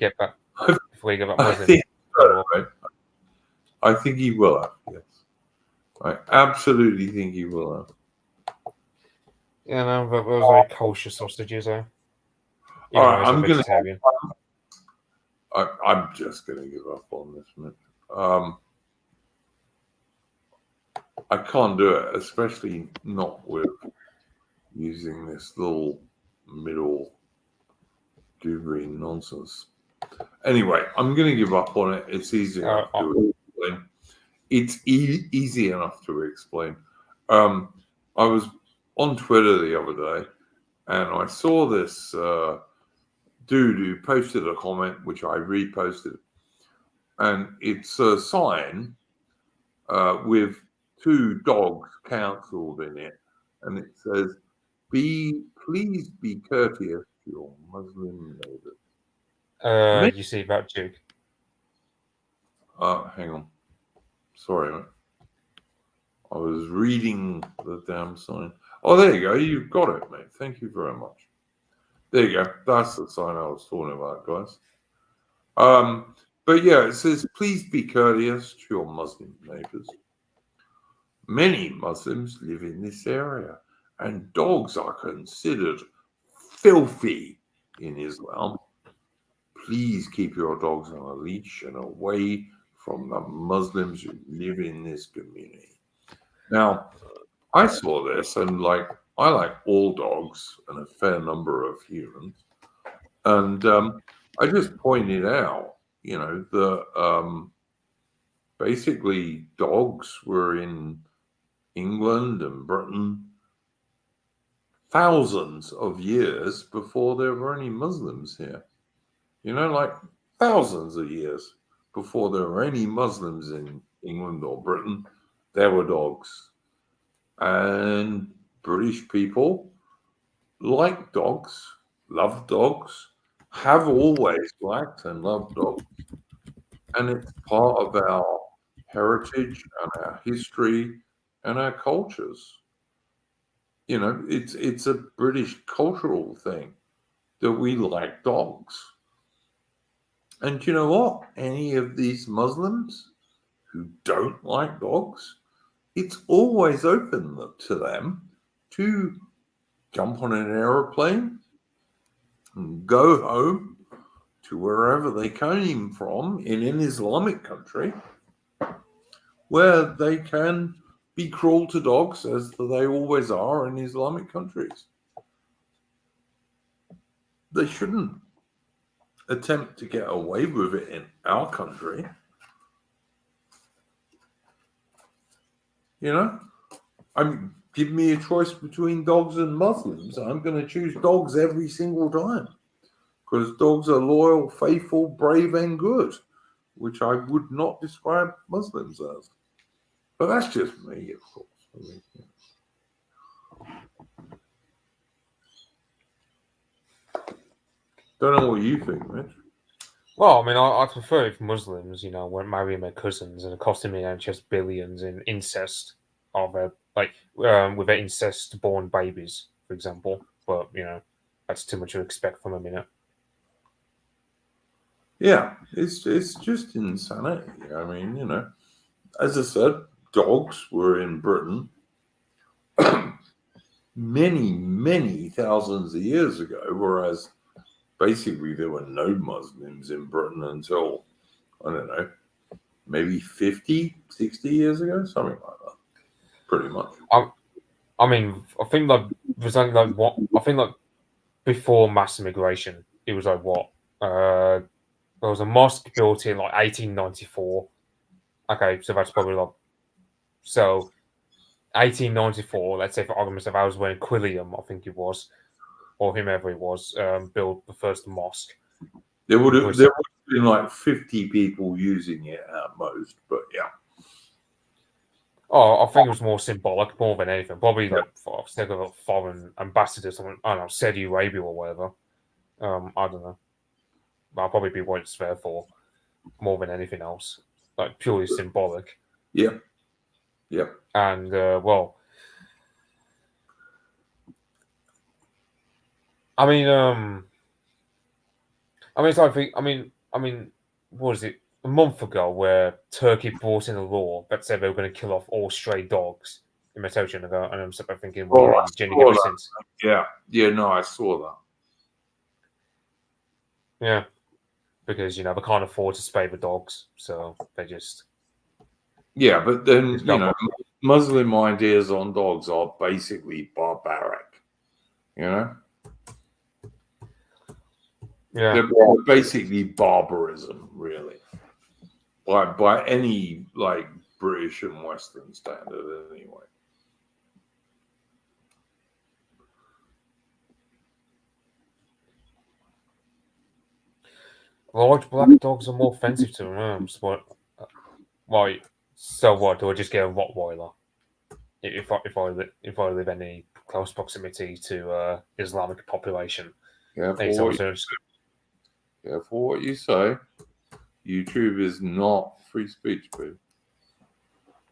get back I Muslim? think, right? I think he will have. Yes, I absolutely think he will have. Yeah, no, those very kosher sausages, eh? All right, I'm vegetarian. I'm just going to give up on this, man. I can't do it, especially not with using this little middle do-green nonsense. Anyway, I'm going to give up on it. It's easy enough to explain. It's easy enough to explain. I was on Twitter the other day, and I saw this dude who posted a comment, which I reposted, and it's a sign with two dogs counseled in it, and it says, please be courteous to your Muslim neighbors. You see that, Duke? Hang on. Sorry, mate. I was reading the damn sign. Oh, there you go. You've got it, mate. Thank you very much. There you go. That's the sign I was talking about, guys. But yeah, it says, please be courteous to your Muslim neighbors. Many Muslims live in this area, and dogs are considered filthy in Islam. Please keep your dogs on a leash and away from the Muslims who live in this community. Now, I saw this, and I like all dogs and a fair number of humans, and I just pointed out, that basically dogs were in England and Britain thousands of years before there were any Muslims here. Like thousands of years before there were any Muslims in England or Britain, there were dogs. And British people like dogs, love dogs, have always liked and loved dogs. And it's part of our heritage and our history and our cultures. It's a British cultural thing that we like dogs. And you know what? Any of these Muslims who don't like dogs, it's always open to them to jump on an aeroplane and go home to wherever they came from in an Islamic country where they can be cruel to dogs as they always are in Islamic countries. They shouldn't attempt to get away with it in our country. Give me a choice between dogs and Muslims. I'm going to choose dogs every single time because dogs are loyal, faithful, brave, and good, which I would not describe Muslims as. But that's just me, of course. Don't know what you think, Mitch. Well, I prefer if Muslims, weren't marrying their cousins and costing me just billions in incest of with their incest-born babies, for example. But that's too much to expect from them, Yeah, it's just insanity. As I said, dogs were in Britain many, many thousands of years ago, whereas basically there were no Muslims in Britain until, I don't know, maybe 50, 60 years ago, something like that. Pretty much. I think there's only before mass immigration, it was there was a mosque built in 1894. Okay, so that's probably 1894. Let's say for argument's sake, I was wearing Quilliam, I think it was, or whomever it was, built the first mosque. There would have been 50 people using it at most, but yeah. Oh, I think it was more symbolic, more than anything. Probably for sake of a foreign ambassador, someone, I don't know, Saudi Arabia or whatever. I don't know. That'll probably be what it's there for, more than anything else. Purely symbolic. Yeah. Yeah. And I mean, it's like, what was it, a month ago where Turkey brought in a law that said they were going to kill off all stray dogs in Metocha, and I'm sort of thinking, well, I you've genuinely saw ever that. since. Yeah, no, I saw that. Yeah, because they can't afford to spay the dogs, so they just But then just go. Muslim ideas on dogs are basically barbaric. Yeah, They're basically barbarism, really, by any British and Western standard, anyway. large black dogs are more offensive to them. Why? So what? Do I just get a Rottweiler if I live any close proximity to Islamic population? Careful what you say. YouTube is not free speech, boo.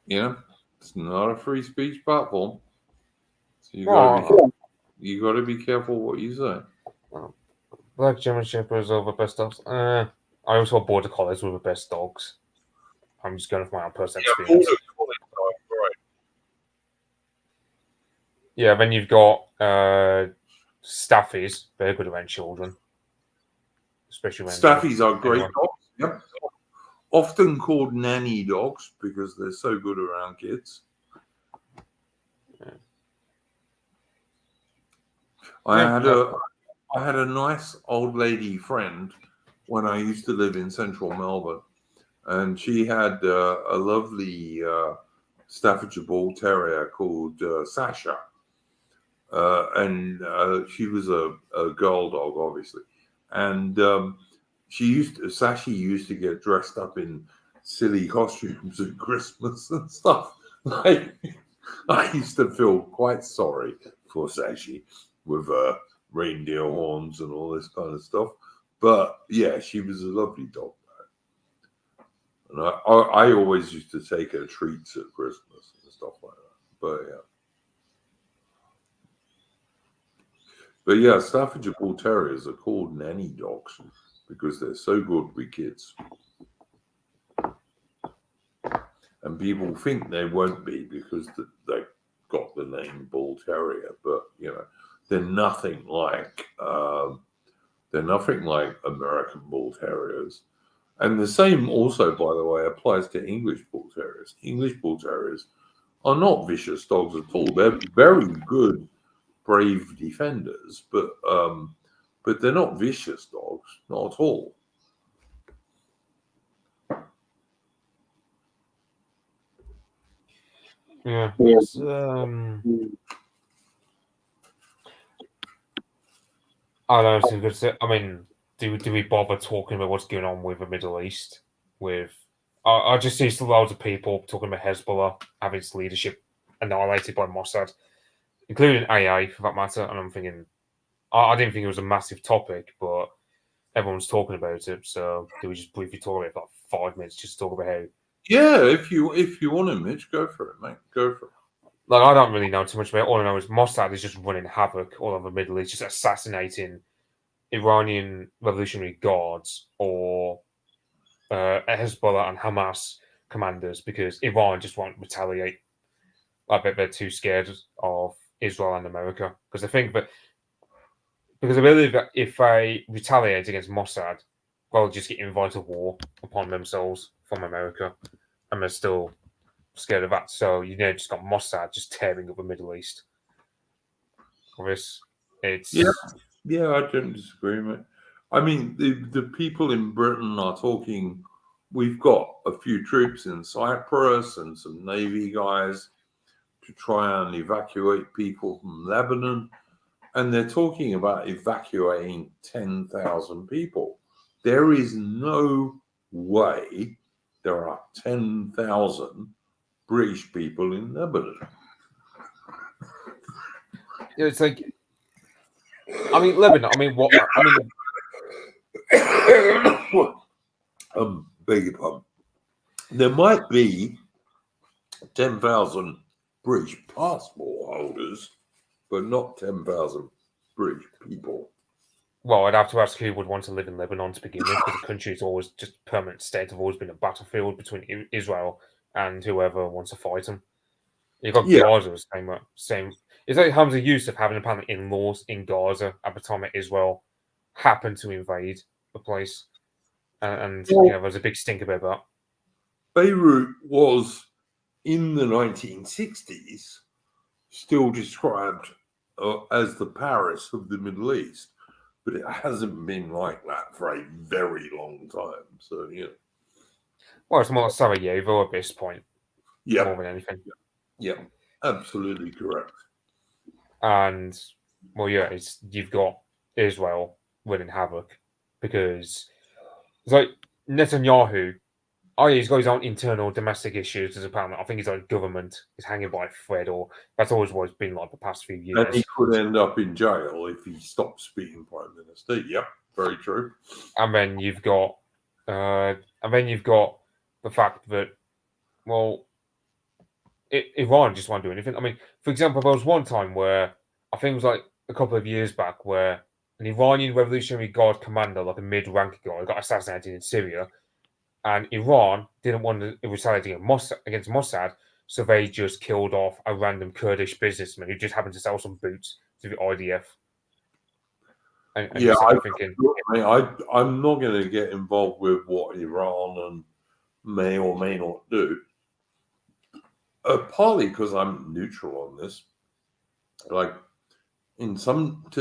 It's not a free speech platform. So you got to be careful what you say. Black German Shepherds are the best dogs. I also have Border Collies were the best dogs. I'm just going from my own personal experience. Yeah, then you've got Staffies. They're good around children. Especially when Staffies are great dogs. Yep. Often called nanny dogs because they're so good around kids. Yeah. I had a nice old lady friend when I used to live in central Melbourne, and she had a lovely Staffordshire Bull Terrier called Sasha, and she was a girl dog, obviously, and Sashi used to get dressed up in silly costumes at Christmas and stuff. I used to feel quite sorry for Sashi with reindeer horns and all this kind of stuff. But yeah, she was a lovely dog. And I always used to take her treats at Christmas and stuff like that. But yeah, Staffordshire Bull Terriers are called nanny dogs because they're so good with kids. And people think they won't be because they've got the name Bull Terrier, but they're nothing like American Bull Terriers. And the same also, by the way, applies to English Bull Terriers. English Bull Terriers are not vicious dogs at all. They're very good, brave defenders, but they're not vicious dogs, not at all. Yeah. I don't know. It's good to say. I mean, do we bother talking about what's going on with the Middle East? I just see loads of people talking about Hezbollah having its leadership annihilated by Mossad, including AA for that matter. And I'm thinking, I didn't think it was a massive topic, but everyone's talking about it. So do we just briefly talk about it for 5 minutes, just talk about how? Yeah, if you want to, Mitch, go for it, mate. Go for it. Like, I don't really know too much about it. All I know is Mossad is just running havoc all over the Middle East, just assassinating Iranian Revolutionary Guards or Hezbollah and Hamas commanders because Iran just won't retaliate. I bet they're too scared of Israel and America because they think that because they believe that if they retaliate against Mossad, they'll just get invited war upon themselves from America, and they're still scared of that. So just got Mossad just tearing up the Middle East. Yeah, I don't disagree, mate. I mean, the people in Britain are talking. We've got a few troops in Cyprus and some Navy guys to try and evacuate people from Lebanon. And they're talking about evacuating 10,000 people. There is no way there are 10,000 British people in Lebanon. It's like, I mean, Lebanon. I mean, what? I mean, beg your pardon. There might be 10,000 British passport holders, but not 10,000 British people. Well, I'd have to ask who would want to live in Lebanon to begin with, because the country is always just a permanent state. Have always been a battlefield between Israel and whoever wants to fight them. You've got Yeah. Gaza, same. It's like Hamza Yusuf having apparently in-laws in Gaza at the time that Israel happened to invade the place, and there's a big stink about that. Beirut was in the 1960s still described as the Paris of the Middle East, but it hasn't been like that for a very long time. So Well, it's more like Sarajevo at this point, more than anything. Yeah, absolutely correct. And you've got Israel winning havoc because it's like Netanyahu. Oh, yeah, he's got his own internal domestic issues. As apparently, I think his own government is hanging by a thread, or that's always what it's been like the past few years. And he could end up in jail if he stops being prime minister. Yep, very true. And then you've got, the fact that, well, Iran just won't do anything. I mean, for example, there was one time where I think it was like a couple of years back where an Iranian Revolutionary Guard commander, like a mid-rank guy, got assassinated in Syria. And Iran didn't want to retaliate against Mossad, so they just killed off a random Kurdish businessman who just happened to sell some boots to the IDF. And I'm not going to get involved with what Iran may or may not do. Partly because I'm neutral on this. Like, to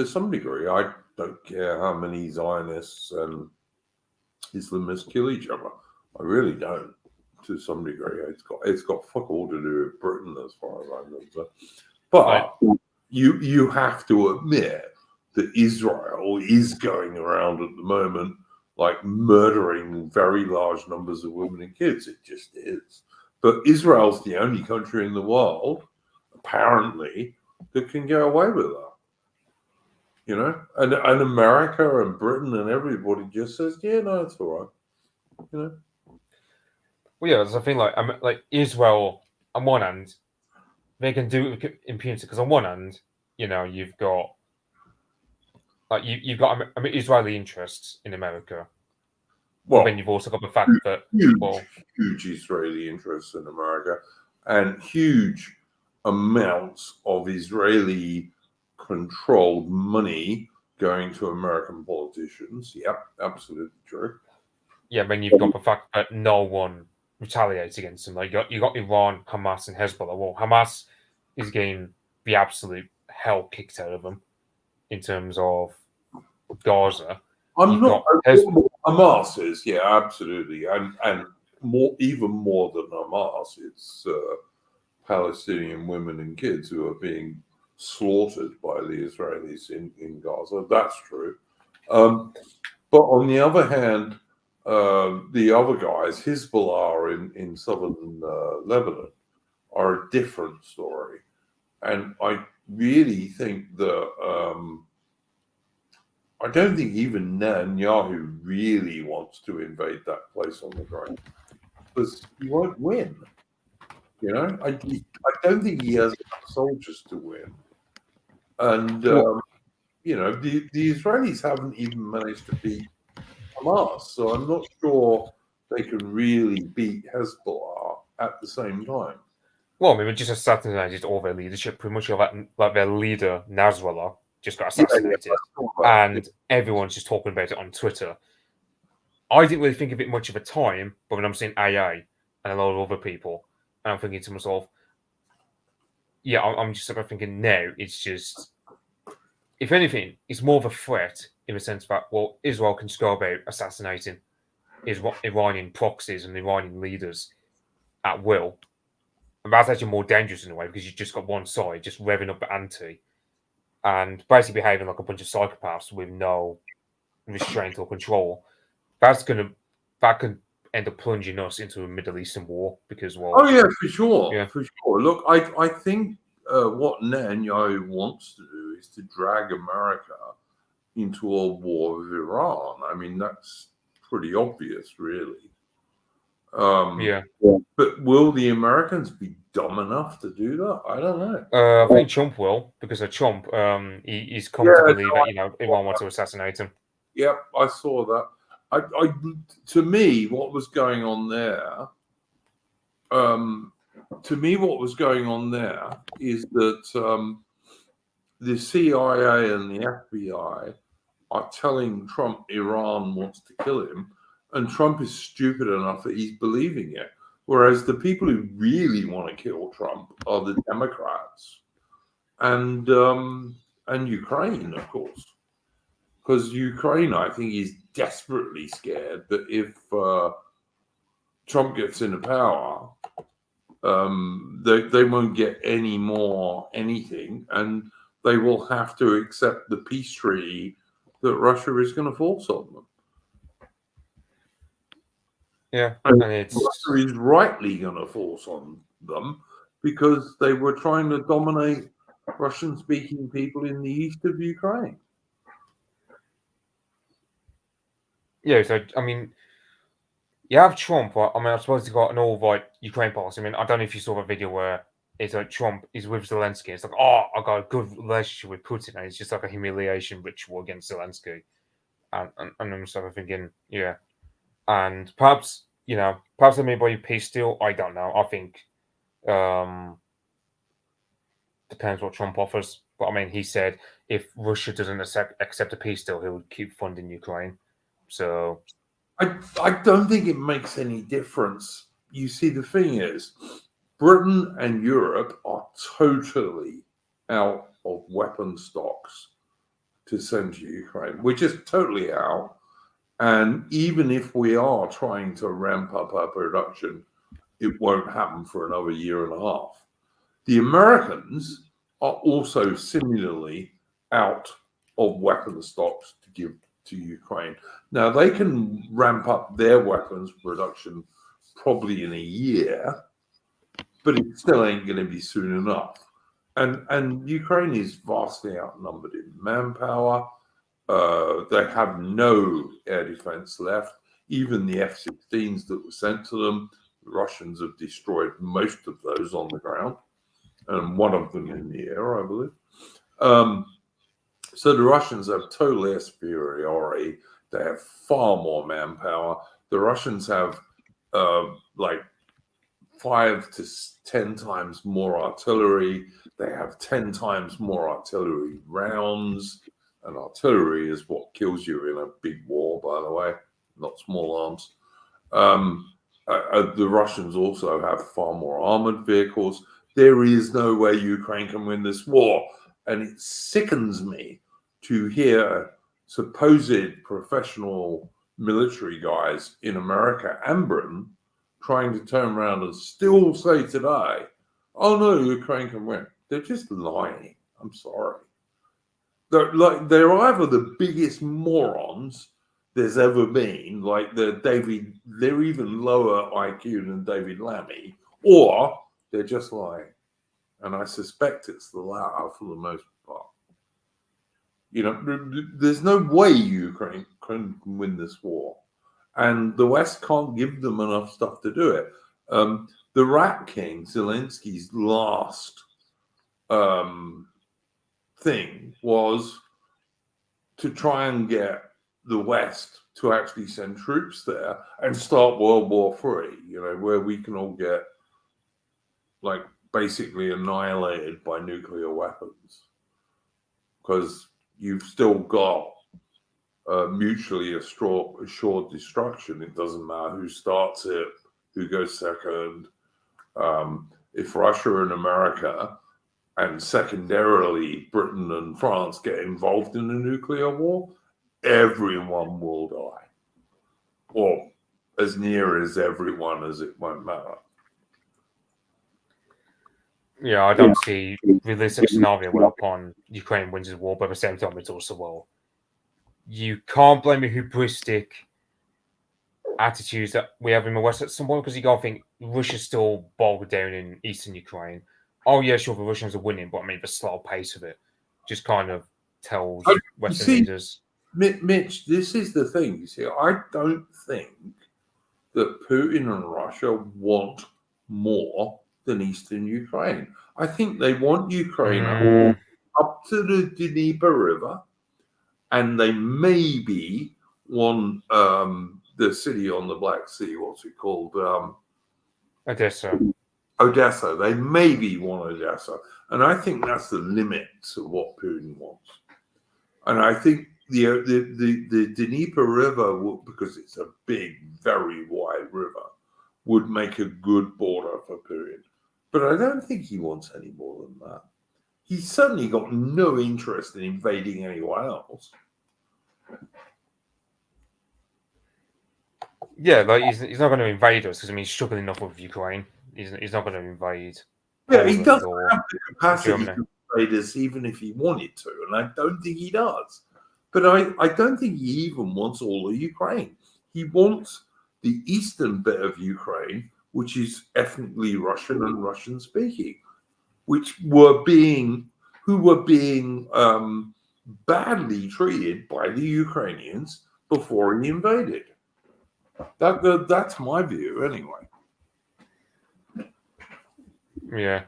some degree, I don't care how many Zionists and Islamists kill each other. I really don't. To some degree, it's got fuck all to do with Britain as far as I'm concerned. But you have to admit that Israel is going around at the moment like murdering very large numbers of women and kids. It just is. But Israel's the only country in the world, apparently, that can get away with that. And America and Britain and everybody just says, yeah, no, it's all right. Well, yeah, there's a thing like Israel, on one hand, they can do it with impunity, because on one hand, you've got Israeli interests in America. Well, then you've also got the fact that huge Israeli interests in America and huge amounts of Israeli controlled money going to American politicians. Yep, absolutely true. Yeah, then you've got the fact that no one retaliates against them. Like you got Iran, Hamas, and Hezbollah. Well, Hamas is getting the absolute hell kicked out of them in terms of Gaza. Hamas is, yeah, absolutely, and even more than Hamas, it's Palestinian women and kids who are being slaughtered by the Israelis in Gaza. That's true. But on the other hand, the other guys, Hezbollah in southern Lebanon, are a different story. And I really think that I don't think even Netanyahu really wants to invade that place on the ground, because he won't win. I don't think he has enough soldiers to win. And, the Israelis haven't even managed to beat Hamas, so I'm not sure they can really beat Hezbollah at the same time. Well, I mean, we just assassinated all their leadership. Pretty much like their leader, Nasrallah, just got assassinated. And everyone's just talking about it on Twitter. I didn't really think of it much of a time, but when I'm seeing AA and a lot of other people, and I'm thinking to myself, yeah, I'm just sort of thinking now it's just, if anything, it's more of a threat in the sense that, well, Israel can just go about assassinating Iranian proxies and Iranian leaders at will. And that's actually more dangerous in a way, because you've just got one side just revving up the ante and basically behaving like a bunch of psychopaths with no restraint or control. That could end up plunging us into a Middle Eastern war, because, well... Oh, yeah, for sure. For sure. Look, I think what Netanyahu wants to do is to drag America into a war with Iran. I mean, that's pretty obvious, really. Yeah. But will the Americans be dumb enough to do that? I don't know. I think Trump will, because of Trump, he's come to believe that, Iran wants to assassinate him. Yep, I saw that. To me, what was going on there, is that the CIA and the FBI are telling Trump Iran wants to kill him, and Trump is stupid enough that he's believing it. Whereas the people who really want to kill Trump are the Democrats and Ukraine, of course. Because Ukraine, I think, is desperately scared that if Trump gets into power, they won't get any more anything, and they will have to accept the peace treaty that Russia is going to force on them. Yeah, and it's Russia is rightly going to force on them because they were trying to dominate Russian-speaking people in the east of Ukraine. Yeah, so I mean, you have Trump. I mean, I suppose he's got an all-right Ukraine policy. I mean, I don't know if you saw the video where it's like Trump is with Zelensky. It's like, oh, I got a good relationship with Putin, and it's just like a humiliation ritual against Zelensky. And I'm sort of thinking, yeah, and perhaps perhaps there may be a peace deal. I don't know. I think depends what Trump offers. But I mean, he said if Russia doesn't accept a peace deal, he would keep funding Ukraine. So I don't think it makes any difference. You see, the thing is, Britain and Europe are totally out of weapon stocks to send to Ukraine. We're just totally out. And even if we are trying to ramp up our production, it won't happen for another year and a half. The Americans are also similarly out of weapon stocks to give to Ukraine. Now, they can ramp up their weapons production probably in a year, but it still ain't going to be soon enough. And Ukraine is vastly outnumbered in manpower. They have no air defense left. Even the F-16s that were sent to them, the Russians have destroyed most of those on the ground, and one of them in the air, I believe. So the Russians have total air superiority. They have far more manpower. The Russians have like 5 to 10 times more artillery. They have 10 times more artillery rounds. And artillery is what kills you in a big war, by the way, not small arms. The Russians also have far more armored vehicles. There is no way Ukraine can win this war. And it sickens me to hear supposed professional military guys in America and Britain trying to turn around and still say today, oh no, Ukraine can win. They're just lying. I'm sorry. They're either the biggest morons there's ever been, like they're even lower IQ than David Lammy, or they're just lying. And I suspect it's the latter for the most part. There's no way Ukraine can win this war. And the West can't give them enough stuff to do it. The Rat King, Zelensky's last thing was to try and get the West to actually send troops there and start World War III, where we can all get like basically annihilated by nuclear weapons. Because you've still got mutually assured destruction. It doesn't matter who starts it, who goes second. If Russia and America and secondarily Britain and France get involved in a nuclear war, everyone will die. Or as near as everyone as it won't matter. Yeah, I don't see realistic scenario whereupon Ukraine wins the war, but at the same time, it's also, well, you can't blame the hubristic attitudes that we have in the West at some point, because you got to think Russia's still bogged down in eastern Ukraine. Oh, yeah, sure, the Russians are winning, but I mean, the slow pace of it just kind of tells Western leaders. Mitch, this is the thing. You see, I don't think that Putin and Russia want more than Eastern Ukraine. I think they want Ukraine up to the Dnieper River, and they maybe want the city on the Black Sea. What's it called? Odessa. Odessa. They maybe want Odessa, and I think that's the limit to what Putin wants. And I think the Dnieper River, because it's a big, very wide river, would make a good border for Putin. But I don't think he wants any more than that. He's certainly got no interest in invading anyone else. Yeah, like he's not going to invade us because he's struggling enough with Ukraine. He's not going to invade. Yeah, he Poland doesn't or have the capacity Germany. to invade us even if he wanted to, and I don't think he does. But I don't think he even wants all of Ukraine. He wants the eastern bit of Ukraine, which is ethnically Russian and Russian speaking, who were being badly treated by the Ukrainians before he invaded. That's my view, anyway. Yeah,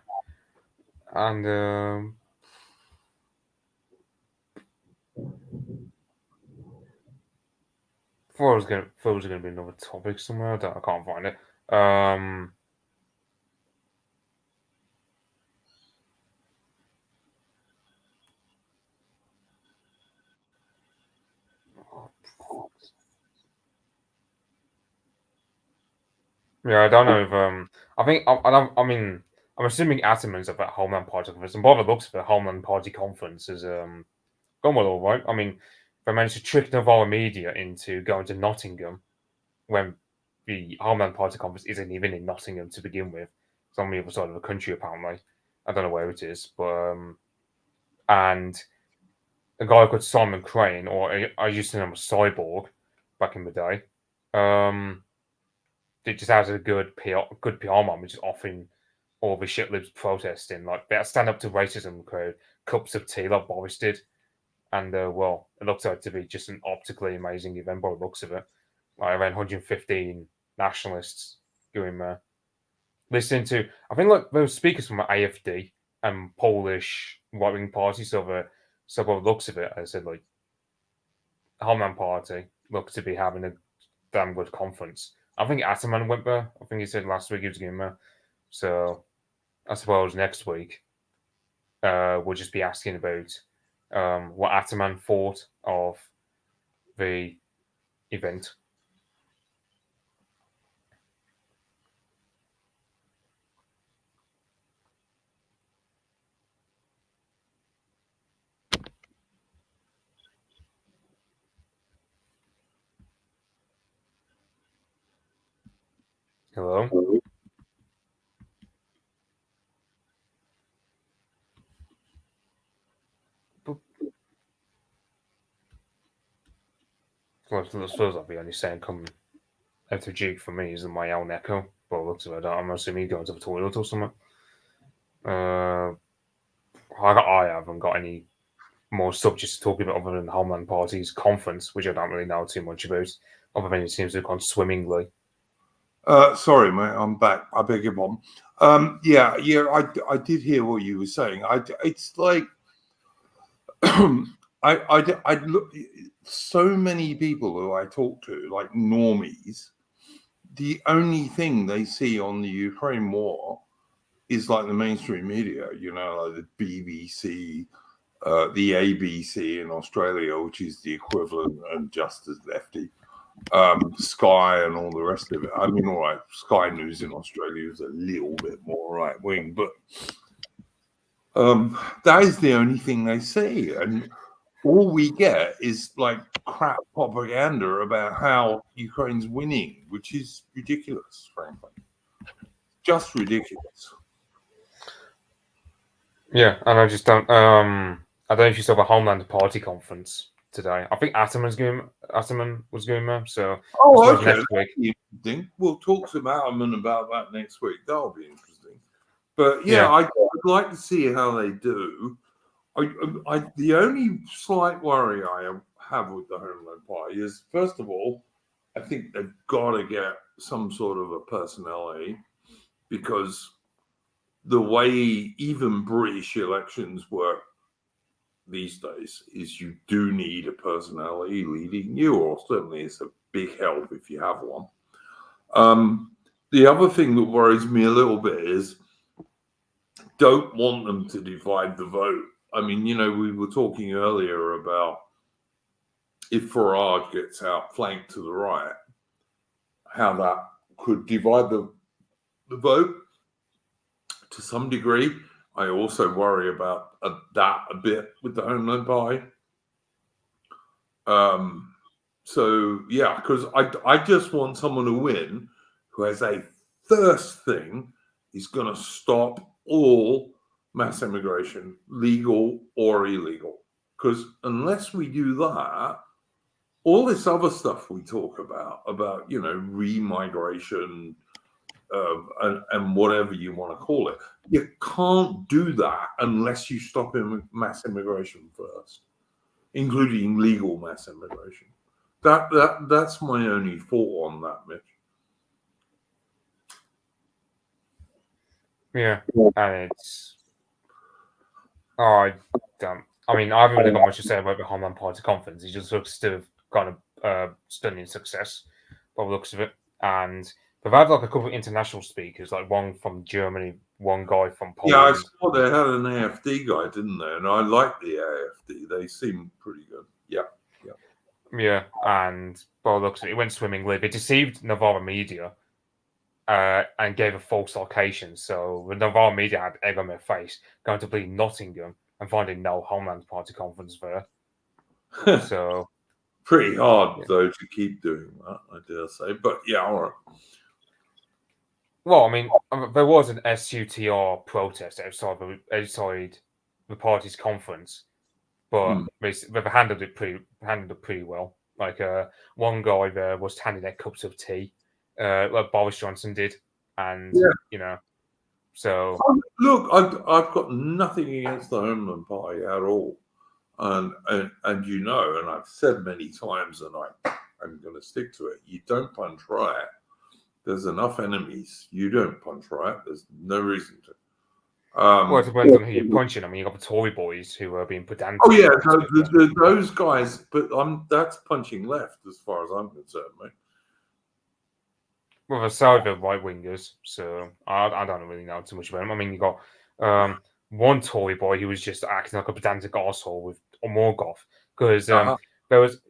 and thought it was gonna be another topic somewhere. I can't find it. Yeah, I don't know if I think I mean I'm assuming Ataman's at that Homeland Party conference, and by the looks of the Homeland Party conference is gone well, all right. I mean, they managed to trick Naval media into going to Nottingham when the Homeland Party conference isn't even in Nottingham to begin with. It's on the other side of the country, apparently. I don't know where it is, but and a guy called Simon Crane, or I used to know him as Cyborg back in the day. It just has a good PR man, which is often all the shitlibs protesting, like they stand up to racism crowd, cups of tea like Boris did. And well, it looks like to be just an optically amazing event by the looks of it. Like around 115 nationalists going there. Listening to, I think like those speakers from the AFD and Polish right wing party, so by the looks of it, I said like Homeland Party looks to be having a damn good conference. I think Ataman went there. I think he said last week he was going there. So I suppose next week we'll just be asking about what Ataman thought of the event. Hello? Well, I suppose I'll be only saying coming out of Duke for me is my own echo. But looks of it, I'm assuming he's going to the toilet or something. I haven't got any more subjects to talk about other than the Homeland Party's conference, which I don't really know too much about, other than it seems to have gone swimmingly. Sorry, mate, I'm back. I beg your pardon. Yeah, I did hear what you were saying. It's like I look. So many people who I talk to, like normies, the only thing they see on the Ukraine war is like the mainstream media. You know, like the BBC, the ABC in Australia, which is the equivalent and just as lefty. Sky and all the rest of it. I mean, all right, Sky News in Australia is a little bit more right wing, but that is the only thing they see, and all we get is like crap propaganda about how Ukraine's winning, which is ridiculous, frankly, just ridiculous. Yeah, and I just don't. I don't know if you saw the Homeland Party conference today. I think Ataman was going there. So okay, next week. Interesting. We'll talk to Ataman about that next week. That'll be interesting. But yeah, I'd like to see how they do. The only slight worry I have with the Homeland Party is, first of all, I think they've got to get some sort of a personality, because the way even British elections work these days is you do need a personality leading you, or certainly it's a big help if you have one. The other thing that worries me a little bit is, don't want them to divide the vote. I mean, we were talking earlier about if Farage gets outflanked to the right, how that could divide the vote to some degree. I also worry about that a bit with the Homeland Party. So, yeah, because I just want someone to win who has a first thing is going to stop all mass immigration, legal or illegal. Because unless we do that, all this other stuff we talk about remigration and whatever you want to call it, you can't do that unless you stop mass immigration first, including legal mass immigration. That's my only thought on that, Mitch. Yeah, and it's. I don't. I mean, I haven't really got much to say about the Homeland Party conference. It just looks to have kind of stunning success by the looks of it. And they've had like a couple of international speakers, like one from Germany, one guy from Poland. Yeah, I saw they had an AFD guy, didn't they? And I like the AFD. They seem pretty good. Yeah. Yeah, and by the looks of it, it went swimmingly. They deceived Naval media and gave a false location. So the Naval media had egg on their face, going to bleed Nottingham and finding no Homeland Party conference there. So pretty hard though to keep doing that, I dare say. But yeah, all right. Well, I mean, there was an SUTR protest outside the party's conference, but they've handled it pretty well. Like one guy there was handing out cups of tea, like Boris Johnson did, and so look, I've got nothing against the Homeland Party at all, and and I've said many times, and I'm going to stick to it. You don't punch riot. There's enough enemies. You don't punch riot. There's no reason to. Well, it depends on who you're punching. I mean, you got the Tory boys who are being pedantic. Oh yeah, those guys. But that's punching left, as far as I'm concerned, mate. Well, they're the right wingers, so I don't really know too much about them. I mean, you got one Tory boy who was just acting like a pedantic arsehole with Morgoth because there was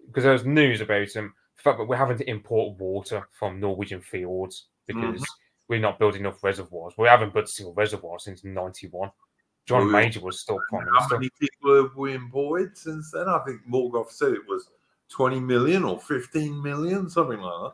news about him. The fact that we're having to import water from Norwegian fields because we're not building enough reservoirs. We haven't built a single reservoir since '91. John Major was still Prime Minister. How many people have we imported since then? I think Morgoth said it was 20 million or 15 million, something like that.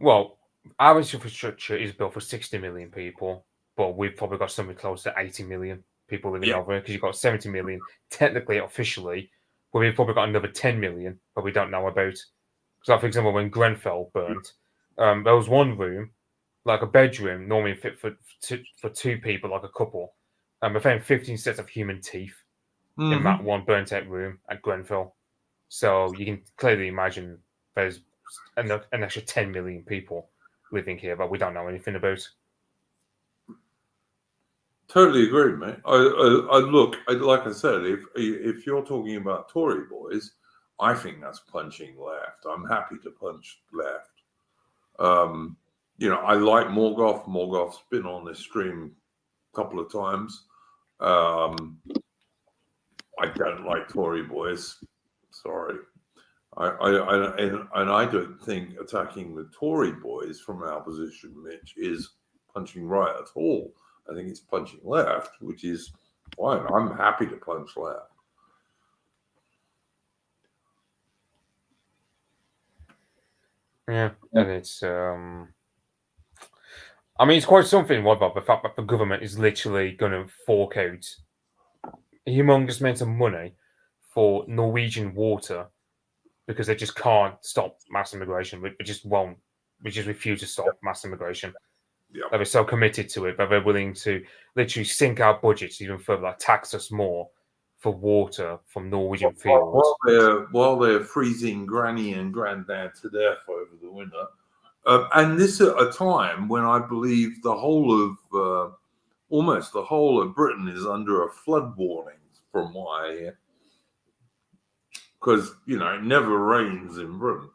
Well, our infrastructure is built for 60 million people, but we've probably got something close to 80 million people living over here because you've got 70 million technically, officially, but we've probably got another 10 million, but we don't know about. So, for example, when Grenfell burnt, there was one room, like a bedroom, normally fit for two people, like a couple. We found 15 sets of human teeth in that one burnt out room at Grenfell. So you can clearly imagine there's an extra 10 million people living here, but we don't know anything about. Totally agree, mate. I look, like I said, if you're talking about Tory boys, I think that's punching left. I'm happy to punch left. I like Morgoth. Morgoth's been on this stream a couple of times. I don't like Tory boys. Sorry. I don't think attacking the Tory boys from our position, Mitch, is punching right at all. I think it's punching left, which is fine. I'm happy to punch left. Yeah, and it's I mean, it's quite something. What about the fact that the government is literally going to fork out a humongous amount of money for Norwegian water because they just can't stop mass immigration. We just won't. We just refuse to stop mass immigration. Yeah. They're so committed to it that they're willing to literally sink our budgets even further, like tax us more for water from Norwegian fields. While they're freezing Granny and Granddad to death over the winter. And this at a time when I believe the whole of, almost the whole of Britain is under a flood warning, from what I hear. Because, it never rains in Britain.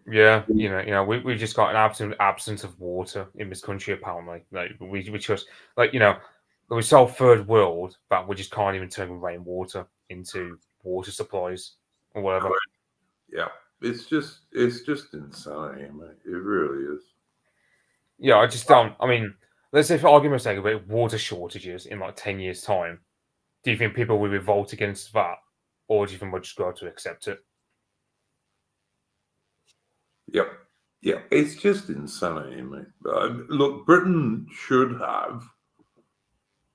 Yeah, we've just got an absolute absence of water in this country, apparently. Like, we just, we're so third world that we just can't even turn rainwater into water supplies or whatever. Yeah, it's just insanity, mate. It really is. Yeah, I just don't. I mean, let's say for argument's sake about water shortages in like 10 years' time, do you think people will revolt against that, or do you think we'll just go to accept it? Yep. Yeah, it's just insanity, mate. Look, Britain should have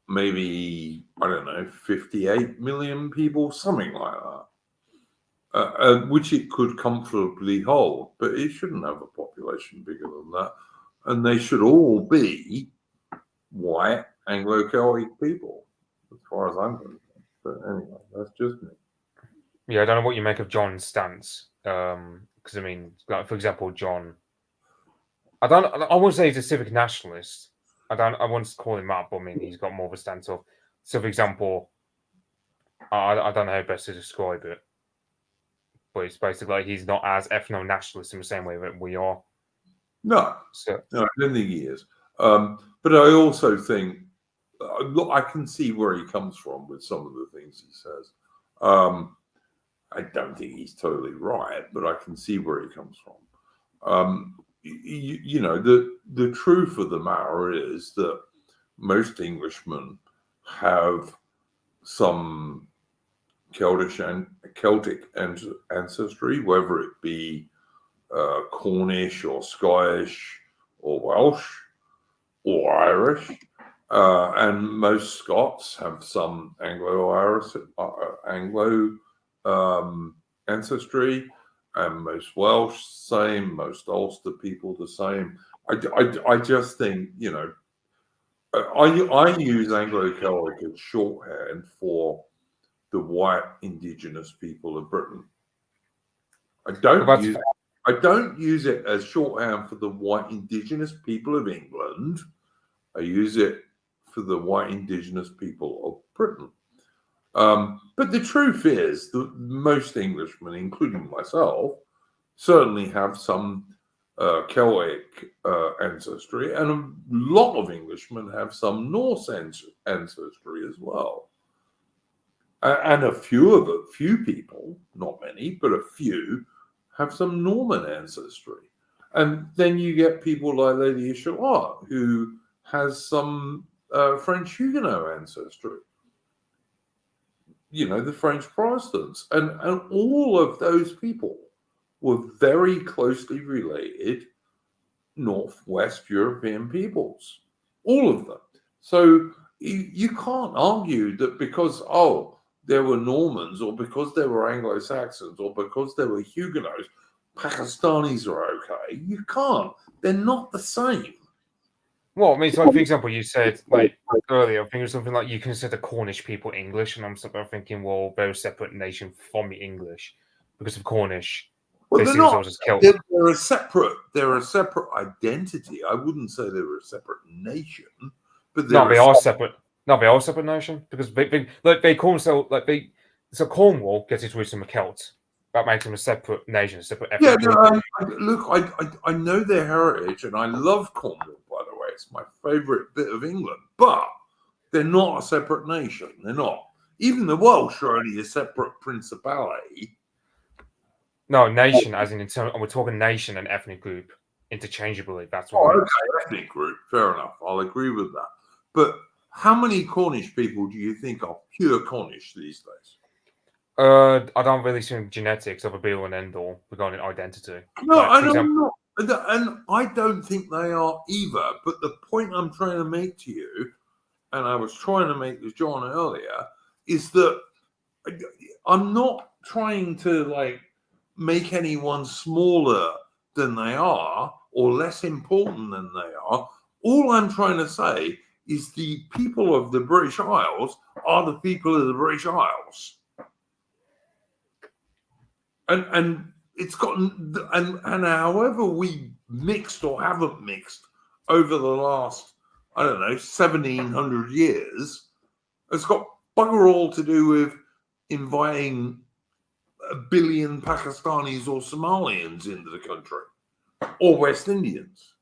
maybe, I don't know, 58 million people, something like that, which it could comfortably hold, but it shouldn't have a population bigger than that. And they should all be white Anglo-Celtic people, as far as I'm concerned. But anyway, that's just me. Yeah, I don't know what you make of John's stance. Because I mean, like, for example, John, I wouldn't say he's a civic nationalist. I wouldn't call him that, but I mean, he's got more of a stance of. So, for example, I don't know how best to describe it, but it's basically like he's not as ethno-nationalist in the same way that we are. No, I don't think he is. But I also think, look, I can see where he comes from with some of the things he says. I don't think he's totally right, but I can see where he comes from. The truth of the matter is that most Englishmen have some Celtic ancestry, whether it be Cornish or Scottish or Welsh or Irish, and most Scots have some Anglo-Irish, ancestry, and most Welsh same, most Ulster people the same. I just think I use Anglo-Celtic as shorthand for the white indigenous people of Britain. I don't use it as shorthand for the white indigenous people of England. I use it for the white indigenous people of Britain. But the truth is that most Englishmen, including myself, certainly have some Celtic ancestry, and a lot of Englishmen have some Norse ancestry as well. And a few people, not many, but a few, have some Norman ancestry. And then you get people like Lady Charlotte, who has some French Huguenot ancestry. The French Protestants. And all of those people were very closely related Northwest European peoples. All of them. So you can't argue that because, there were Normans, or because there were Anglo-Saxons, or because there were Huguenots, Pakistanis are okay. You can't. They're not the same. Well, I mean, so for example, you said like earlier, I think it was something like you consider Cornish people English, and I'm sort of thinking, well, they're a separate nation from the English because of Cornish. Well, they're not. They're a separate identity. I wouldn't say they were a separate nation, but they are separate. No, they are a separate nation because they call themselves So Cornwall gets its roots from the Celts. That makes them a separate nation, a separate ethnic group. Look, I know their heritage, and I love Cornwall. By the way, it's my favourite bit of England. But they're not a separate nation. They're not. Even the Welsh are only a separate principality. No, nation, as in we're talking nation and ethnic group interchangeably. That's what. Okay, ethnic group. Fair enough. I'll agree with that. But how many Cornish people do you think are pure Cornish these days? I don't really see genetics of a be all and end all regarding identity. No, I don't. And I don't think they are either. But the point I'm trying to make to you, and I was trying to make with John earlier, is that I'm not trying to make anyone smaller than they are or less important than they are. All I'm trying to say is the people of the British Isles are the people of the British Isles. And it's gotten, and however we mixed or haven't mixed over the last, I don't know, 1700 years, it's got bugger all to do with inviting 1 billion Pakistanis or Somalians into the country, or West Indians.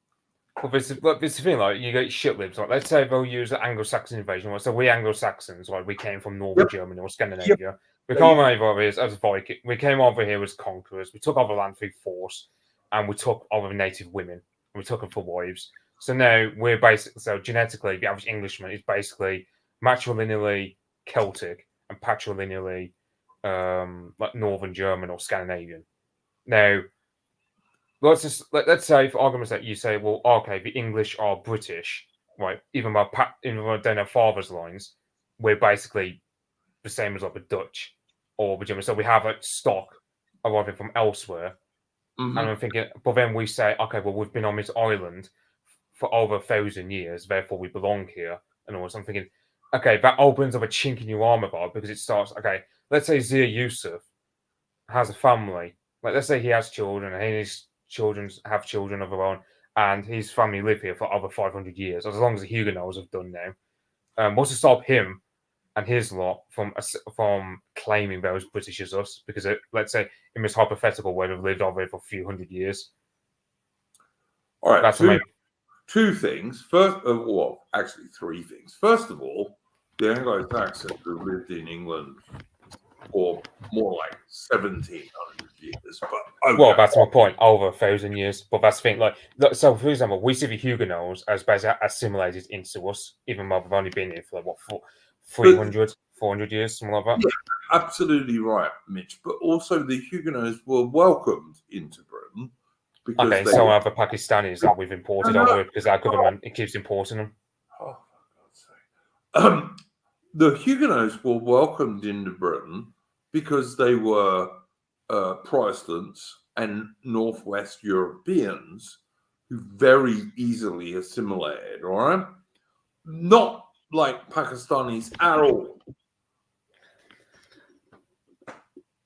Well, this is the thing, like, you get shitlibs. Like, let's say they'll use the Anglo-Saxon invasion. Right? So we Anglo-Saxons, like, we came from northern Germany or Scandinavia. We came over here as Viking. We came over here as conquerors. We took over land through force, and we took over native women. And we took them for wives. So now we're basically, so genetically, the average Englishman is basically matrilineally Celtic and patrilineally like northern German or Scandinavian. Now, let's say, for argument's sake, you say, well, okay, the English are British, right? Even though they have father's lines, we're basically the same as like the Dutch or the German. So we have like stock arriving from elsewhere. Mm-hmm. And I'm thinking, but then we say, okay, well, we've been on this island for over 1,000 years, therefore we belong here. And all. So I'm thinking, okay, that opens up a chink in your armor bar because it starts, okay, let's say Zia Yusuf has a family. Like, let's say he has children and his children have children of their own, and his family live here for over 500 years, as long as the Huguenots have done now. What's to stop him and his lot from claiming they're as British as us? Because let's say in this hypothetical where they've lived over here for a few hundred years. All right, that's two things. First of all, actually three things. First of all, the Anglo-Saxons who lived in England for more like 1,700 years. But okay. Well, that's my point. Over 1,000 years, but that's the thing. Like, so for example, we see the Huguenots as basically assimilated into us, even though they've only been here for like what 300, 400 years, something like that. Yeah, absolutely right, Mitch. But also, the Huguenots were welcomed into Britain. Okay, so are the Pakistanis that we've imported over because our government keeps importing them. Oh, for God's sake. The Huguenots were welcomed into Britain because they were Protestants and Northwest Europeans who very easily assimilated, all right? Not like Pakistanis at all.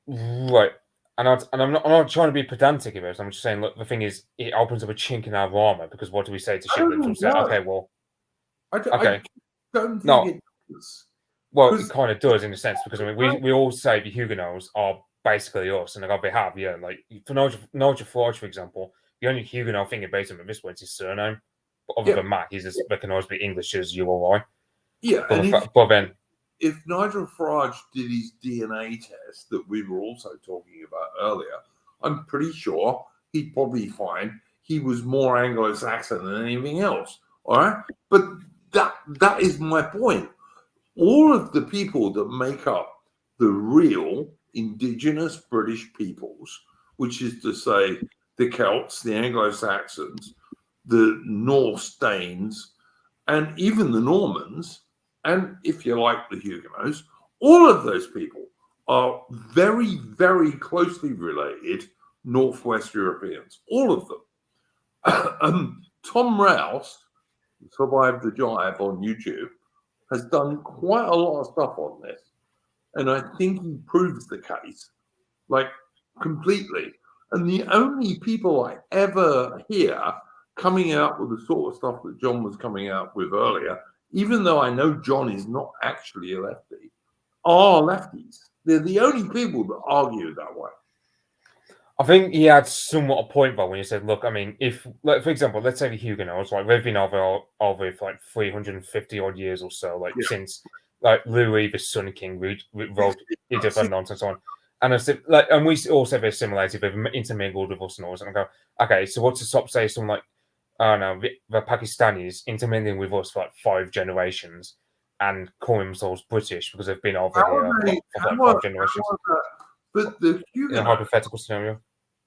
Right. And I'm not trying to be pedantic about it. I'm just saying, look, the thing is, it opens up a chink in our armor because what do we say to shitlibs? We'll say, okay, well, I don't think it does. Well, it kind of does in a sense because I mean, we all say the Huguenots are basically us, and they have, yeah. Like for Nigel Farage, for example, the only Huguenot thing about him at this point is his surname. But other than that, he's as recognised by English as you or I. Yeah, but then if Nigel Farage did his DNA test that we were also talking about earlier, I'm pretty sure he'd probably find he was more Anglo-Saxon than anything else. All right, but that is my point. All of the people that make up the real indigenous British peoples, which is to say the Celts, the Anglo-Saxons, the Norse Danes, and even the Normans, and if you like the Huguenots, all of those people are very, very closely related Northwest Europeans, all of them. Tom Rouse, who survived the jive on YouTube, has done quite a lot of stuff on this. And I think he proves the case, like, completely. And the only people I ever hear coming out with the sort of stuff that John was coming out with earlier, even though I know John is not actually a lefty, are lefties. They're the only people that argue that way. I think he had somewhat a point, though, when he said, look, I mean, if, like, for example, let's say the Huguenots, like, they've been over for like 350 odd years or so, like, since, like, Louis, the Sun King, wrote that nonsense on. And I said, like, and we also have assimilated, they've intermingled with us and all this. And I go, okay, so what's to stop, say, something like, I don't know, the Pakistanis intermingling with us for like 5 generations and calling themselves British because they've been over here for like 5 generations. But the Huguenots, in a hypothetical scenario.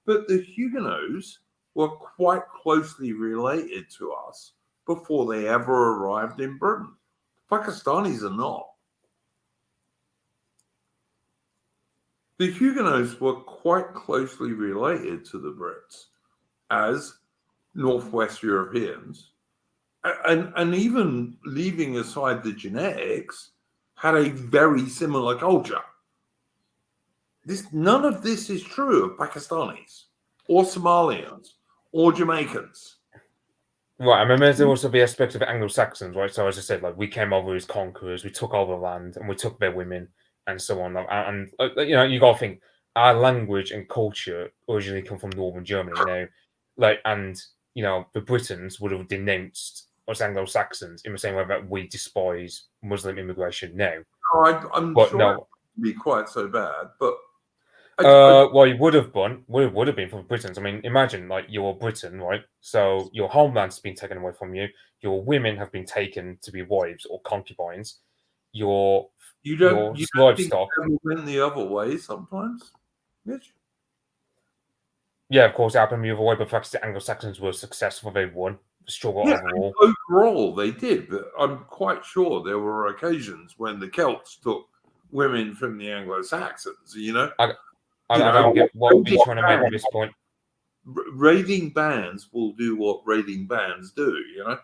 But the Huguenots were quite closely related to us before they ever arrived in Britain. The Pakistanis are not. The Huguenots were quite closely related to the Brits as Northwest Europeans and even leaving aside the genetics, had a very similar culture. None of this is true of Pakistanis or Somalians or Jamaicans. Right, I mean, there's also the aspect of Anglo-Saxons, right? So as I said, like we came over as conquerors, we took over land, and we took their women, and so on. And you know, you got to think our language and culture originally come from northern Germany. Now, like, and you know, the Britons would have denounced us Anglo-Saxons in the same way that we despise Muslim immigration now. I'm But sure no, it wouldn't be quite so bad, but well, you would have been from Britons. I mean, imagine like you're Britain, right? So your homeland's been taken away from you. Your women have been taken to be wives or concubines. Your you don't think livestock. it went the other way sometimes, Mitch? Yeah, of course, it happened the other way, but the fact is the Anglo-Saxons were successful. They won the struggle overall. Overall, they did, but I'm quite sure there were occasions when the Celts took women from the Anglo-Saxons. You know, I don't get what you're trying to make at this point. Raiding bands will do what raiding bands do, you know.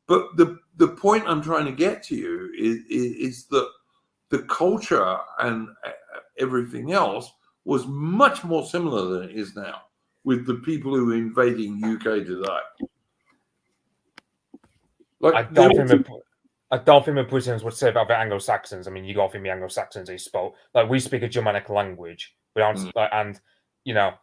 But the point I'm trying to get to you is that the culture and everything else was much more similar than it is now with the people who are invading UK today. Like, I don't think the Britons would say about the Anglo-Saxons. I mean, you got to think the Anglo-Saxons, they spoke like we speak a Germanic language, and you know,